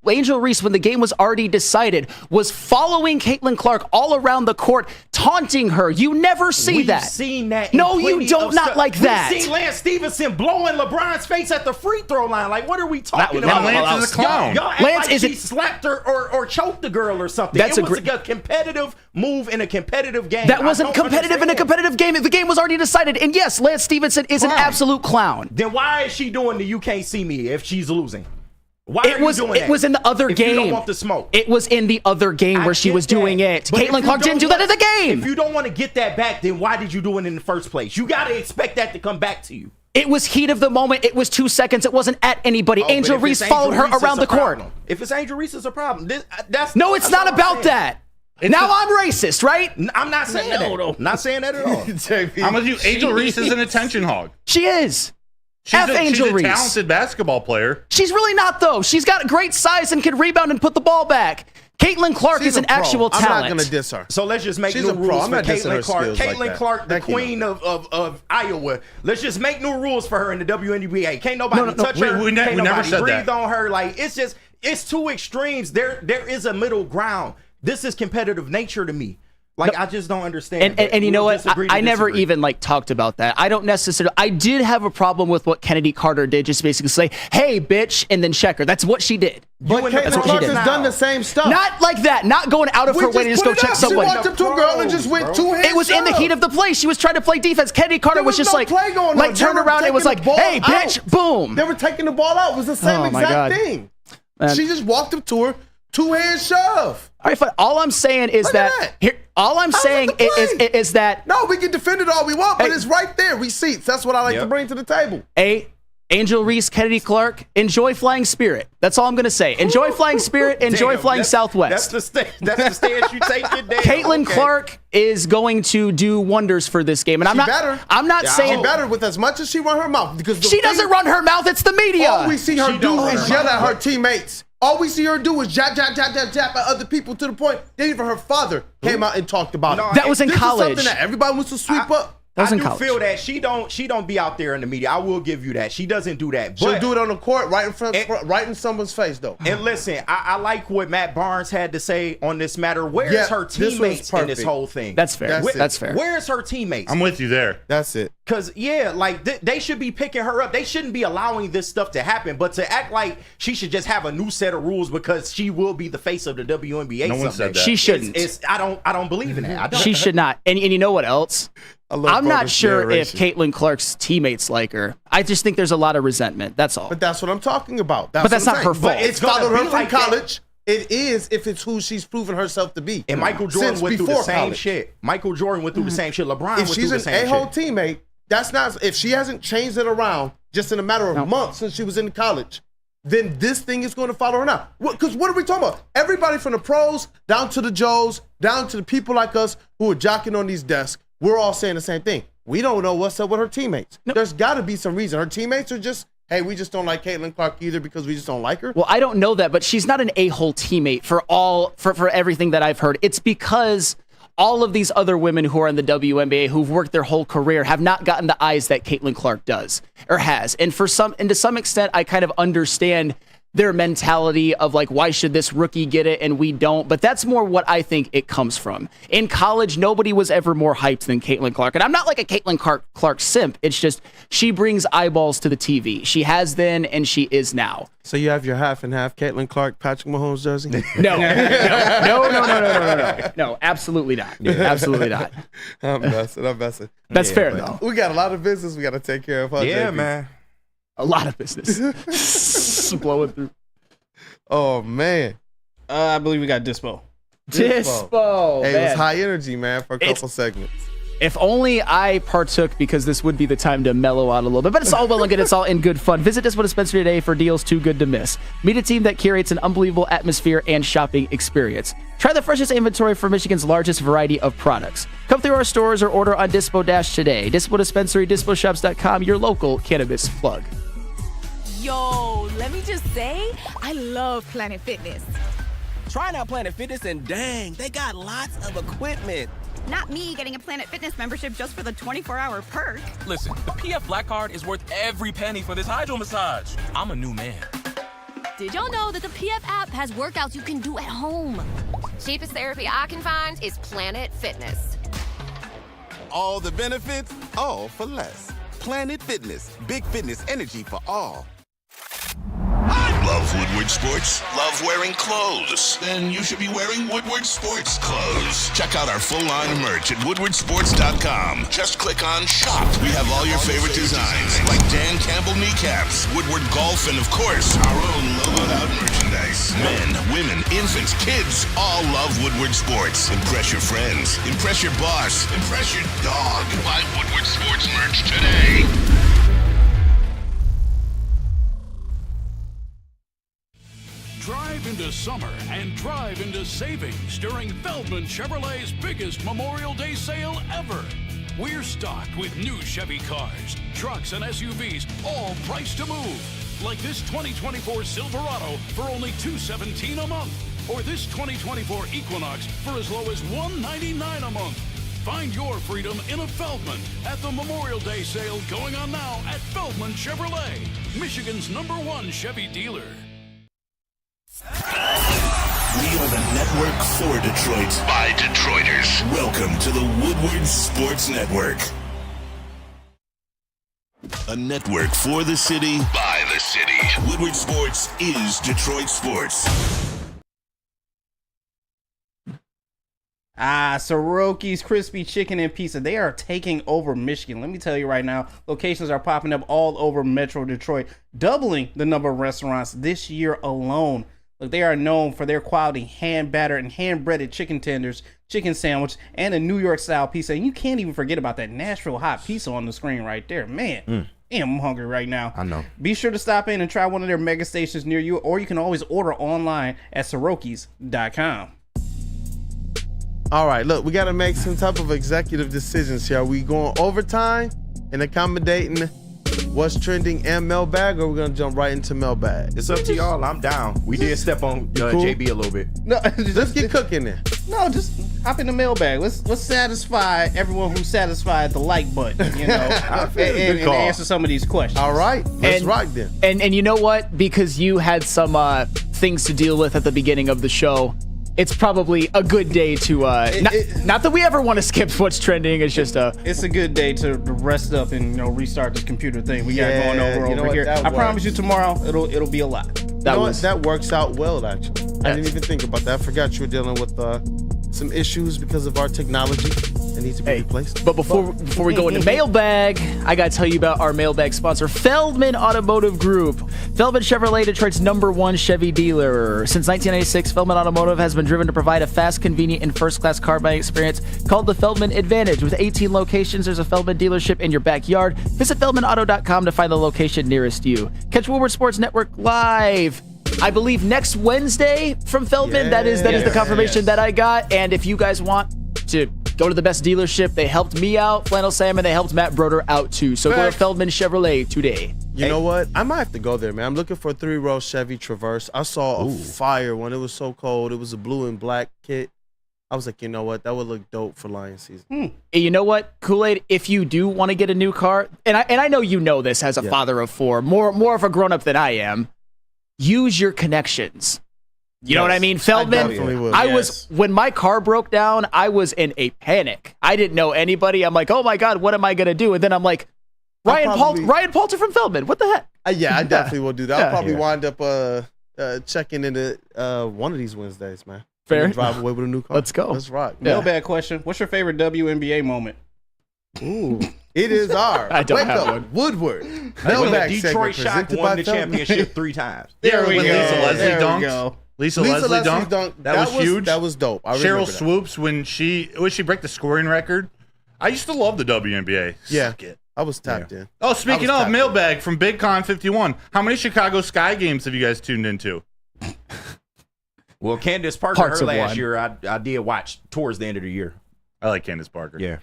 Angel Reese, when the game was already decided, was following Caitlin Clark all around the court, taunting her. You never see we've that. seen that. in No, you plenty don't. of Not stuff. like that. We've seen Lance Stevenson blowing LeBron's face at the free throw line. Like, what are we talking about? Lance is a clown. Y'all act Lance like isn't- she slapped her or choked the girl or something. That's it was a competitive move in a competitive game. That wasn't competitive in a competitive game. The game was already decided. And yes, Lance Stevenson is an absolute clown. Then why is she doing the "you can't see me" if she's losing? Why are you doing that? It was in the other if game. You don't want the smoke. It was in the other game where she was doing it. But if Caitlin you Clark didn't do don't that in the game. If you don't want to get that back, then why did you do it in the first place? You got to expect that to come back to you. It was heat of the moment. It was 2 seconds. It wasn't at anybody. Oh, Angel but if it's Reese followed her Angel Reese, around the it's a court. problem. If it's Angel Reese, it's a problem. No, it's not about that. Now I'm racist, right? I'm not saying that. Not saying that at all. I'm with you. Angel Reese is an attention hog. She is. She's Angel she's a Reese. talented basketball player. She's really not, though. She's got great size and can rebound and put the ball back. Caitlin Clark is an actual talent. I'm not going to diss her. So let's just make She's new a pro. rules I'm for not dissing her Caitlin Clark. skills like Caitlin that. Clark, the Thank you, queen of Iowa. Let's just make new rules for her in the WNBA. Can't nobody touch her. We Can't never nobody said breathe that. on her. Like, it's two extremes. There is a middle ground. This is competitive nature to me. Like, I just don't understand. And you know We'll what? disagree to I never disagree. even talked about that. I don't necessarily. I did have a problem with what Kennedy Carter did. Just basically say, "Hey, bitch," and then check her. That's what she did. But Caitlin Clark has done the same stuff. Not like that. Not going out of her way to just go check someone. She walked up to a girl and just went two hands. It was in the heat of the play. She was trying to play defense. Kennedy Carter was just no play going on. turned They were around and was like, taking the ball "Hey, bitch!" out. Boom. They were taking the ball out. It was the same Oh, my exact God. thing. Man. She just walked up to her, two-hand shove. All right, fine. All I'm saying is Look at that that. here. All I'm saying is that No, we can defend it all we want, but it's right there. Receipts. That's what I like to bring to the table. Angel Reese, Kennedy Clark, enjoy Flying Spirit. That's all I'm going to say. Enjoy Flying Spirit, enjoy Flying Southwest. That's the stance you take. Caitlin Clark is going to do wonders for this game, and I'm not saying she better with as much as she run her mouth, because she doesn't run her mouth. It's the media. All we see her do is yell at her teammates. All we see her do is jab at other people, to the point that even her father came out and talked about it. That was in This is college. something that everybody wants to sweep up. That was I in do college. feel that she don't be out there in the media. I will give you that. She doesn't do that. She'll But do it on the court, right in front, right in someone's face, though. And listen, I like what Matt Barnes had to say on this matter. Where's her this was teammates in this perfect. whole thing? That's fair. That's fair. Where's her teammates? I'm with you there. That's it. Because, they should be picking her up. They shouldn't be allowing this stuff to happen. But to act like she should just have a new set of rules because she will be the face of the WNBA. No one said that. She shouldn't. I don't believe in that. I don't. She should not. And you know what else? I'm not sure if Caitlin Clark's teammates like her. I just think there's a lot of resentment. That's all. But that's what I'm talking about. But that's what not I'm her saying. fault. But it's It's gonna followed her be from like that. college. It is if it's who she's proven herself to be. And Michael Jordan Since went through the before sent college. shit. Michael Jordan went through the same shit. LeBron If went she's through the an same a-hole shit. teammate, that's not. If she hasn't changed it around just in a matter of months since she was in college, then this thing is going to follow her now. Because what are we talking about? Everybody from the pros down to the Joes, down to the people like us who are jocking on these desks, we're all saying the same thing. We don't know what's up with her teammates. There's got to be some reason. Her teammates are just, hey, we just don't like Caitlin Clark either because we just don't like her. Well, I don't know that, but she's not an a-hole teammate for everything that I've heard. It's because all of these other women who are in the WNBA who've worked their whole career have not gotten the eyes that Caitlin Clark does or has. And to some extent, I kind of understand their mentality of like, why should this rookie get it and we don't? But that's more what I think it comes from. In college, nobody was ever more hyped than Caitlin Clark. And I'm not like a Caitlin Clark simp. It's just she brings eyeballs to the TV. She has then and she is now. So you have your half and half Caitlin Clark, Patrick Mahomes jersey? No, absolutely not. Absolutely not. I'm messing. That's fair though. We got a lot of business we got to take care of. Huh, Yeah, JP? man. A lot of business. Blowing through. Oh, man. I believe we got Dispo. Dispo. Hey, it man. was high energy, man, for a couple segments. If only I partook, because this would be the time to mellow out a little bit. But it's all well and good. It's all in good fun. Visit Dispo Dispensary today for deals too good to miss. Meet a team that curates an unbelievable atmosphere and shopping experience. Try the freshest inventory for Michigan's largest variety of products. Come through our stores or order on Dispo Dash today. Dispo Dispensary, DispoShops.com, your local cannabis plug. Yo, let me just say, I love Planet Fitness. Trying out Planet Fitness and dang, they got lots of equipment. Not me getting a Planet Fitness membership just for the 24-hour perk. Listen, the PF Black Card is worth every penny for this hydro massage. I'm a new man. Did y'all know that the PF app has workouts you can do at home? Cheapest therapy I can find is Planet Fitness. All the benefits, all for less. Planet Fitness, big fitness energy for all. Love Woodward Sports? Love wearing clothes? Then you should be wearing Woodward Sports clothes. Check out our full line of merch at woodwardsports.com. Just click on shop. We have all your favorite designs, like Dan Campbell kneecaps, Woodward golf, and of course, our own logoed out merchandise. Men, women, infants, kids, all love Woodward Sports. Impress your friends. Impress your boss. Impress your dog. Buy Woodward Sports merch today. Drive into summer and drive into savings during Feldman Chevrolet's biggest Memorial Day sale ever. We're stocked with new Chevy cars, trucks, and SUVs, all priced to move. Like this 2024 Silverado for only $217 a month, or this 2024 Equinox for as low as $199 a month. Find your freedom in a Feldman at the Memorial Day sale going on now at Feldman Chevrolet, Michigan's #1 Chevy dealer. We are the network for Detroit by Detroiters. Welcome to the Woodward Sports Network. A network for the city by the city. Woodward Sports is Detroit Sports. Soroki's Crispy Chicken and Pizza. They are taking over Michigan. Let me tell you right now, locations are popping up all over Metro Detroit, doubling the number of restaurants this year alone. Look, they are known for their quality hand-battered and hand-breaded chicken tenders, chicken sandwich, and a New York-style pizza. And you can't even forget about that Nashville hot pizza on the screen right there. Man, damn, I'm hungry right now. I know. Be sure to stop in and try one of their mega stations near you, or you can always order online at Sorokis.com. All right, look, we got to make some type of executive decisions here. Are we going overtime and accommodating what's trending and mailbag, or we're going to jump right into mailbag? It's up to y'all. I'm down. We did step on cool? JB a little bit. No, let's get cooking there. No, just hop in the mailbag. Let's satisfy everyone who satisfied the like button, you know, and answer some of these questions. All right, let's rock then. And you know what? Because you had some things to deal with at the beginning of the show, it's probably a good day to not that we ever want to skip what's trending. It's just it's a good day to rest up and restart this computer thing we got going over here. I promise you tomorrow it'll be a lot. That works out well actually. I didn't even think about that. I forgot you were dealing with some issues because of our technology that needs to be replaced. But before we go into mailbag, I gotta tell you about our mailbag sponsor, Feldman Automotive Group. Feldman Chevrolet, Detroit's #1 Chevy dealer. Since 1996, Feldman Automotive has been driven to provide a fast, convenient, and first-class car buying experience called the Feldman Advantage. With 18 locations, there's a Feldman dealership in your backyard. Visit feldmanauto.com to find the location nearest you. Catch Woodward Sports Network live, I believe, next Wednesday from Feldman. That is the confirmation that I got. And if you guys want to go to the best dealership, they helped me out, Flannel Sam, and they helped Matt Broder out too. So go to Feldman Chevrolet today. You know what? I might have to go there, man. I'm looking for a 3-row Chevy Traverse. I saw a fire one. It was so cold. It was a blue and black kit. I was like, you know what? That would look dope for Lion season. You know what, Kool-Aid? If you do want to get a new car, and I know you know this as a father of 4, more of a grown-up than I am, use your connections. You know what I mean? Feldman, definitely will. I was, when my car broke down, I was in a panic. I didn't know anybody. I'm like, oh my God, what am I going to do? And then I'm like, Ryan Poulter from Feldman. What the heck? Yeah, I definitely will do that. I'll probably Yeah. wind up checking into one of these Wednesdays, man. Fair. Drive away with a new car. Let's go. Let's rock. Mailbag question. What's your favorite WNBA moment? Ooh. It is our I don't Wake have Up one. Woodward. When the Mailbag Detroit segment Shock presented won by the Feldman. championship 3 times. There we When go. Lisa Leslie There we dunked. go. Lisa Leslie dunk. That was huge. That was dope. I Cheryl remember that. Swoops when she break the scoring record. I used to love the WNBA. Yeah. Suck it. I was tapped in. Oh, speaking I was of tapped mailbag from Big Con 51, how many Chicago Sky games have you guys tuned into? Well, Candace Parker, Parts her of last one. year, I did watch towards the end of the year. I like Candace Parker. Yeah.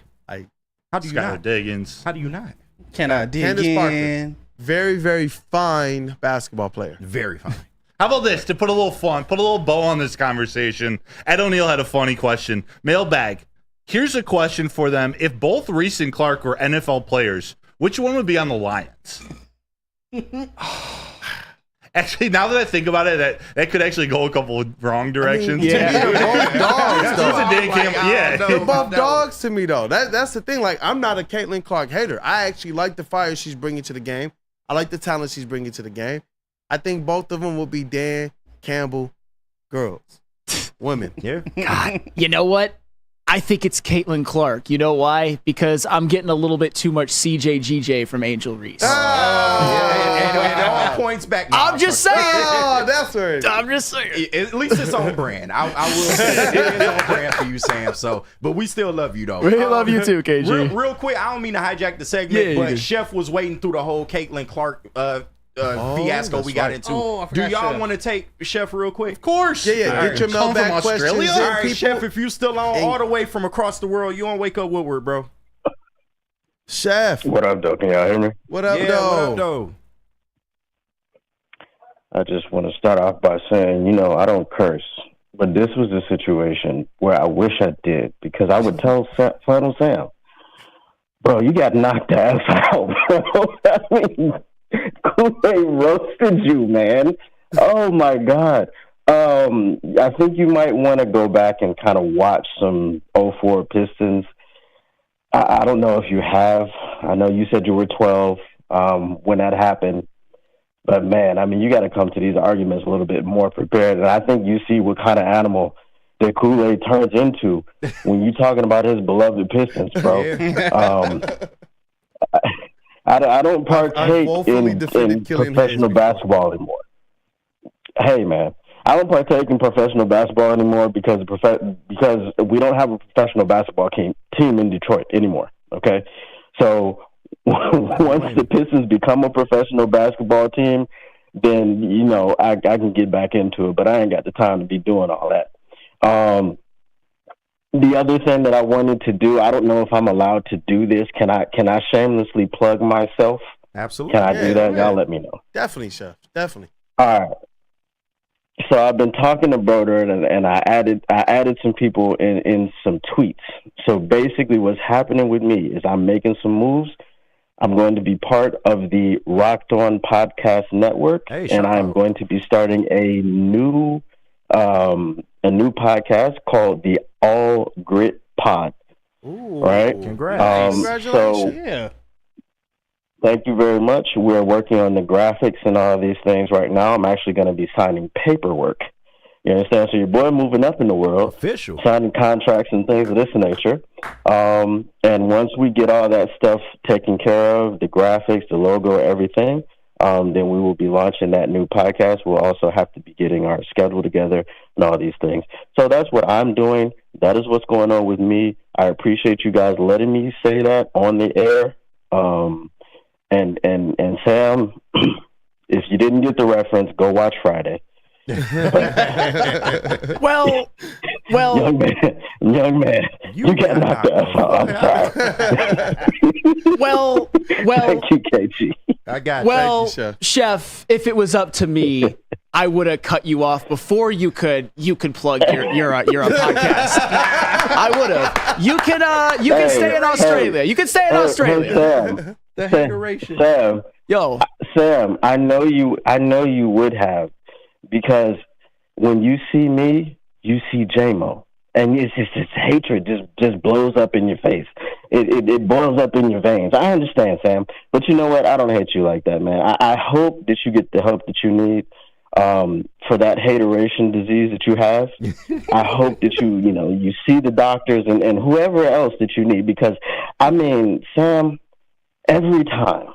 How do you Skylar not? Diggins. How do you not? Can I dig Candace in? Parker. Very, very fine basketball player. Very fine. How about this? To put a little fun, put a little bow on this conversation, Ed O'Neill had a funny question. Mailbag. Here's a question for them. If both Reese and Clark were NFL players, which one would be on the Lions? Actually, now that I think about it, that could actually go a couple of wrong directions. They're both dogs, though. Yeah. They're both dogs to me, though. That's the thing. Like, I'm not a Caitlin Clark hater. I actually like the fire she's bringing to the game. I like the talent she's bringing to the game. I think both of them will be Dan Campbell girls, women. Yeah. God, you know what? I think it's Caitlin Clark. You know why? Because I'm getting a little bit too much CJGJ from Angel Reese. And all points back. I'm just saying. Oh, that's right. I'm just saying. At least it's on brand. I will say it is on brand for you, Sam. So, but we still love you, though. We love you too, KG. Real quick, I don't mean to hijack the segment, Yeah, but yeah. Chef was waiting through the whole Caitlin Clark fiasco that's we got right. into. Oh, I Do forgot y'all Chef. want to take Chef real quick? Of course. Yeah, yeah. Get your Come from mailbag questions Australia? in, All right, people. Chef, if you still on all the way from across the world, you on Wake Up Woodward, bro. Chef. What up, though? Can y'all hear me? What up, Yeah, though? what up, though? I just want to start off by saying, I don't curse, but this was a situation where I wish I did, because I would tell Flannel Sam, bro, you got knocked the ass out, bro. I mean, Kool-Aid roasted you, man. Oh, my God. I think you might want to go back and kind of watch some 04 Pistons. I don't know if you have. I know you said you were 12 when that happened. But, man, I mean, you got to come to these arguments a little bit more prepared. And I think you see what kind of animal that Kool-Aid turns into when you're talking about his beloved Pistons, bro. I don't partake in professional basketball anymore. Hey, man, I don't partake in professional basketball anymore because we don't have a professional basketball team in Detroit anymore, okay? So once the Pistons become a professional basketball team, then, I can get back into it, but I ain't got the time to be doing all that. The other thing that I wanted to do, I don't know if I'm allowed to do this. Can I shamelessly plug myself? Absolutely. Can I do that? Y'all let me know. Definitely, Chef. Definitely. All right. So I've been talking to Broder, and I added some people in some tweets. So basically what's happening with me is I'm making some moves. I'm going to be part of the Rocked On Podcast Network, and I'm going to be starting a new podcast called the All Grit Pod. Ooh, right? Congrats. Congratulations. Yeah. Thank you very much. We're working on the graphics and all these things right now. I'm actually going to be signing paperwork. You understand? So your boy moving up in the world. Official. Signing contracts and things of this nature. And once we get all that stuff taken care of, the graphics, the logo, everything, then we will be launching that new podcast. We'll also have to be getting our schedule together and all these things. So that's what I'm doing. That is what's going on with me. I appreciate you guys letting me say that on the air. And Sam, if you didn't get the reference, go watch Friday. Well, young man, you got knocked the F out. I'm sorry. well. Thank you, KG. I got Well, Thank you, Chef. Chef, if it was up to me, I would have cut you off before you could plug your podcast. I would have. You can stay in Australia. You can stay in Australia. Sam, The hateration. Sam, Yo, Sam, I know you would have because when you see me, you see Jamo. And it's just this hatred just blows up in your face. It boils up in your veins. I understand, Sam, but you know what? I don't hate you like that, man. I hope that you get the help that you need for that hateration disease that you have. I hope that you see the doctors and whoever else that you need, because I mean, Sam, every time,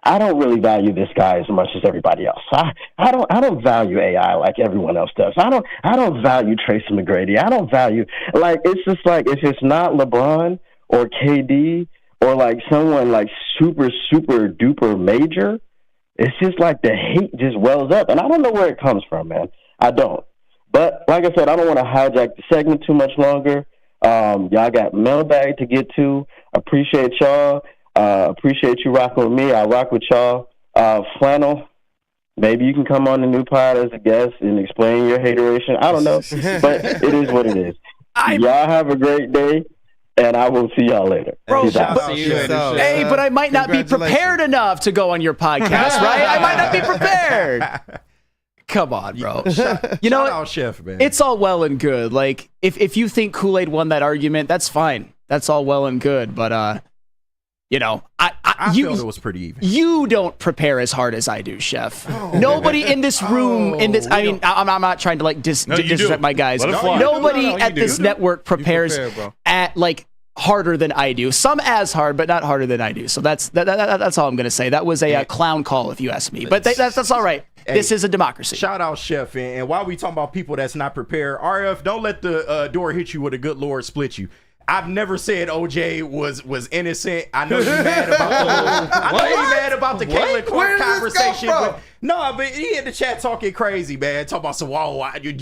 I don't really value this guy as much as everybody else. I don't value AI like everyone else does. I don't value Tracy McGrady. I don't value, like, it's just like, if it's not LeBron or KD or like someone like super duper major, it's just like the hate just wells up, and I don't know where it comes from, man. I don't. But like I said, I don't want to hijack the segment too much longer. Y'all got mailbag to get to. Appreciate y'all. Appreciate you rocking with me. I rock with y'all. Flannel, maybe you can come on the new pod as a guest and explain your hateration. I don't know, but it is what it is. Y'all have a great day, and I will see y'all later. Bro, but I might not be prepared enough to go on your podcast, right? I might not be prepared. Come on, bro. You know what? Chef, man. It's all well and good. Like, if you think Kool-Aid won that argument, that's fine. That's all well and good. But, I felt it was pretty even. You don't prepare as hard as I do, Chef. Nobody in this room, I'm not trying to like disrespect my guys. Nobody at this network prepares at like harder than I do. Some as hard, but not harder than I do. So that's all I'm gonna say. That was a clown call, if you ask me. But that's all right. This is a democracy. Shout out, Chef. And while we talking about people that's not prepared, RF, don't let the door hit you where the good Lord split you. I've never said OJ was innocent. I know you're mad about the Caitlin Clark conversation. But he in the chat talking crazy, man. Talking about some,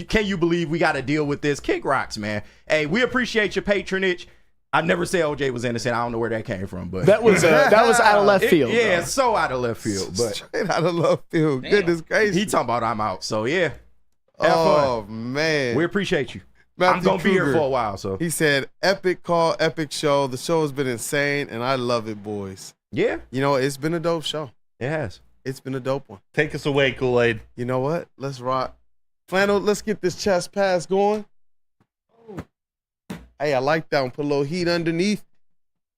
can you believe we got to deal with this? Kick rocks, man. Hey, we appreciate your patronage. I never said OJ was innocent. I don't know where that came from, but that was out of left field. So out of left field. But straight out of left field. Damn. Goodness gracious. He talking about I'm out. So yeah. Have fun. Man. We appreciate you. Matthew I'm going to be here Kruger, for a while. So he said, epic call, epic show. The show has been insane, and I love it, boys. Yeah. You know, it's been a dope show. It has. It's been a dope one. Take us away, Kool-Aid. You know what? Let's rock. Flannel, let's get this chest pass going. Hey, I like that one. Put a little heat underneath.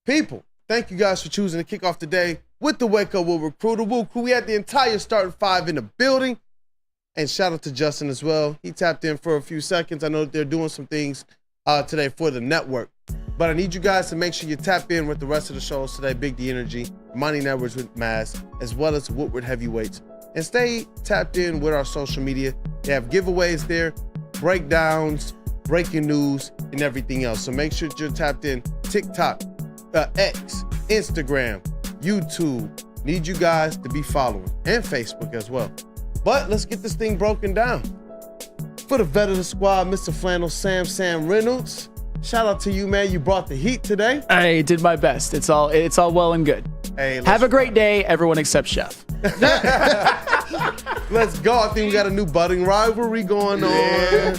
People, thank you guys for choosing to kick off the day with the Wake Up Woodward crew. The Wood crew, we had the entire starting five in the building. And shout out to Justin as well. He tapped in for a few seconds. I know that they're doing some things today for the network. But I need you guys to make sure you tap in with the rest of the shows today. Big D Energy, Money Networks with Maz, as well as Woodward Heavyweights. And stay tapped in with our social media. They have giveaways there, breakdowns, breaking news, and everything else. So make sure you're tapped in. TikTok, X, Instagram, YouTube. Need you guys to be following. And Facebook as well. But let's get this thing broken down. For the vet of the squad, Mr. Flannel Sam Reynolds. Shout out to you, man. You brought the heat today. I did my best. It's all well and good. Hey, have a great day, everyone except Chef. Let's go. I think we got a new budding rivalry going on.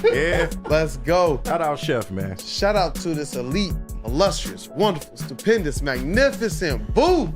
Yeah. Let's go. Shout out, Chef, man. Shout out to this elite, illustrious, wonderful, stupendous, magnificent booth.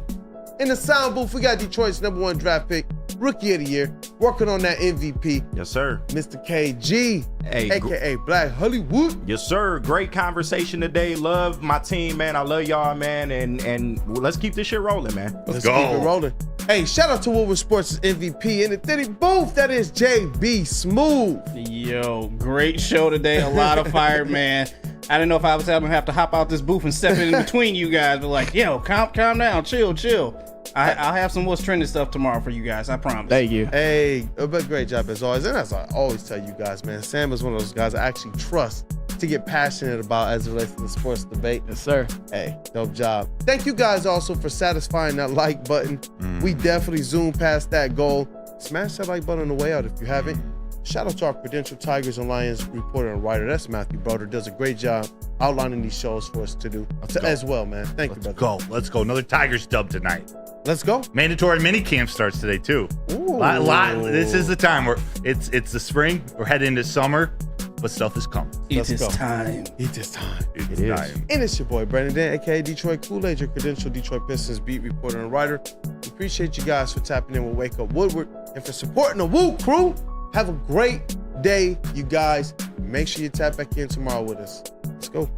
In the sound booth, we got Detroit's #1 draft pick, Rookie of the Year, working on that MVP. Yes, sir. Mr. KG, a.k.a. Black Hollywood. Yes, sir. Great conversation today. Love my team, man. I love y'all, man. And let's keep this shit rolling, man. Let's keep it rolling. Hey, shout out to Woodward Sports' MVP in the Diddy booth. That is JBSMOOOOOV. Yo, great show today. A lot of fire, man. I didn't know if I was going to have to hop out this booth and step in between you guys, but like, yo, calm down, chill. I'll have some what's trending stuff tomorrow for you guys. I promise. Thank you. Hey, but great job as always. And as I always tell you guys, man, Sam is one of those guys I actually trust to get passionate about as it relates to the sports debate. Yes, sir. Hey, dope job. Thank you guys also for satisfying that like button. We definitely zoomed past that goal. Smash that like button on the way out if you haven't. Shout out to our credentialed Tigers and Lions reporter and writer. That's Matthew Broder. Does a great job outlining these shows for us to do as well, man. Thank you, brother. Let's go. Another Tigers dub tonight. Let's go. Mandatory mini camp starts today too. This is the time where it's the spring. We're heading into summer, but stuff is coming. It is time. It is time. It is time. And it's your boy Brandon Dan, aka Detroit Kool-Aid, your credentialed Detroit Pistons beat reporter and writer. We Appreciate you guys for tapping in with Wake Up Woodward and for supporting the Woo crew. Have a great day, you guys. Make sure you tap back in tomorrow with us. Let's go.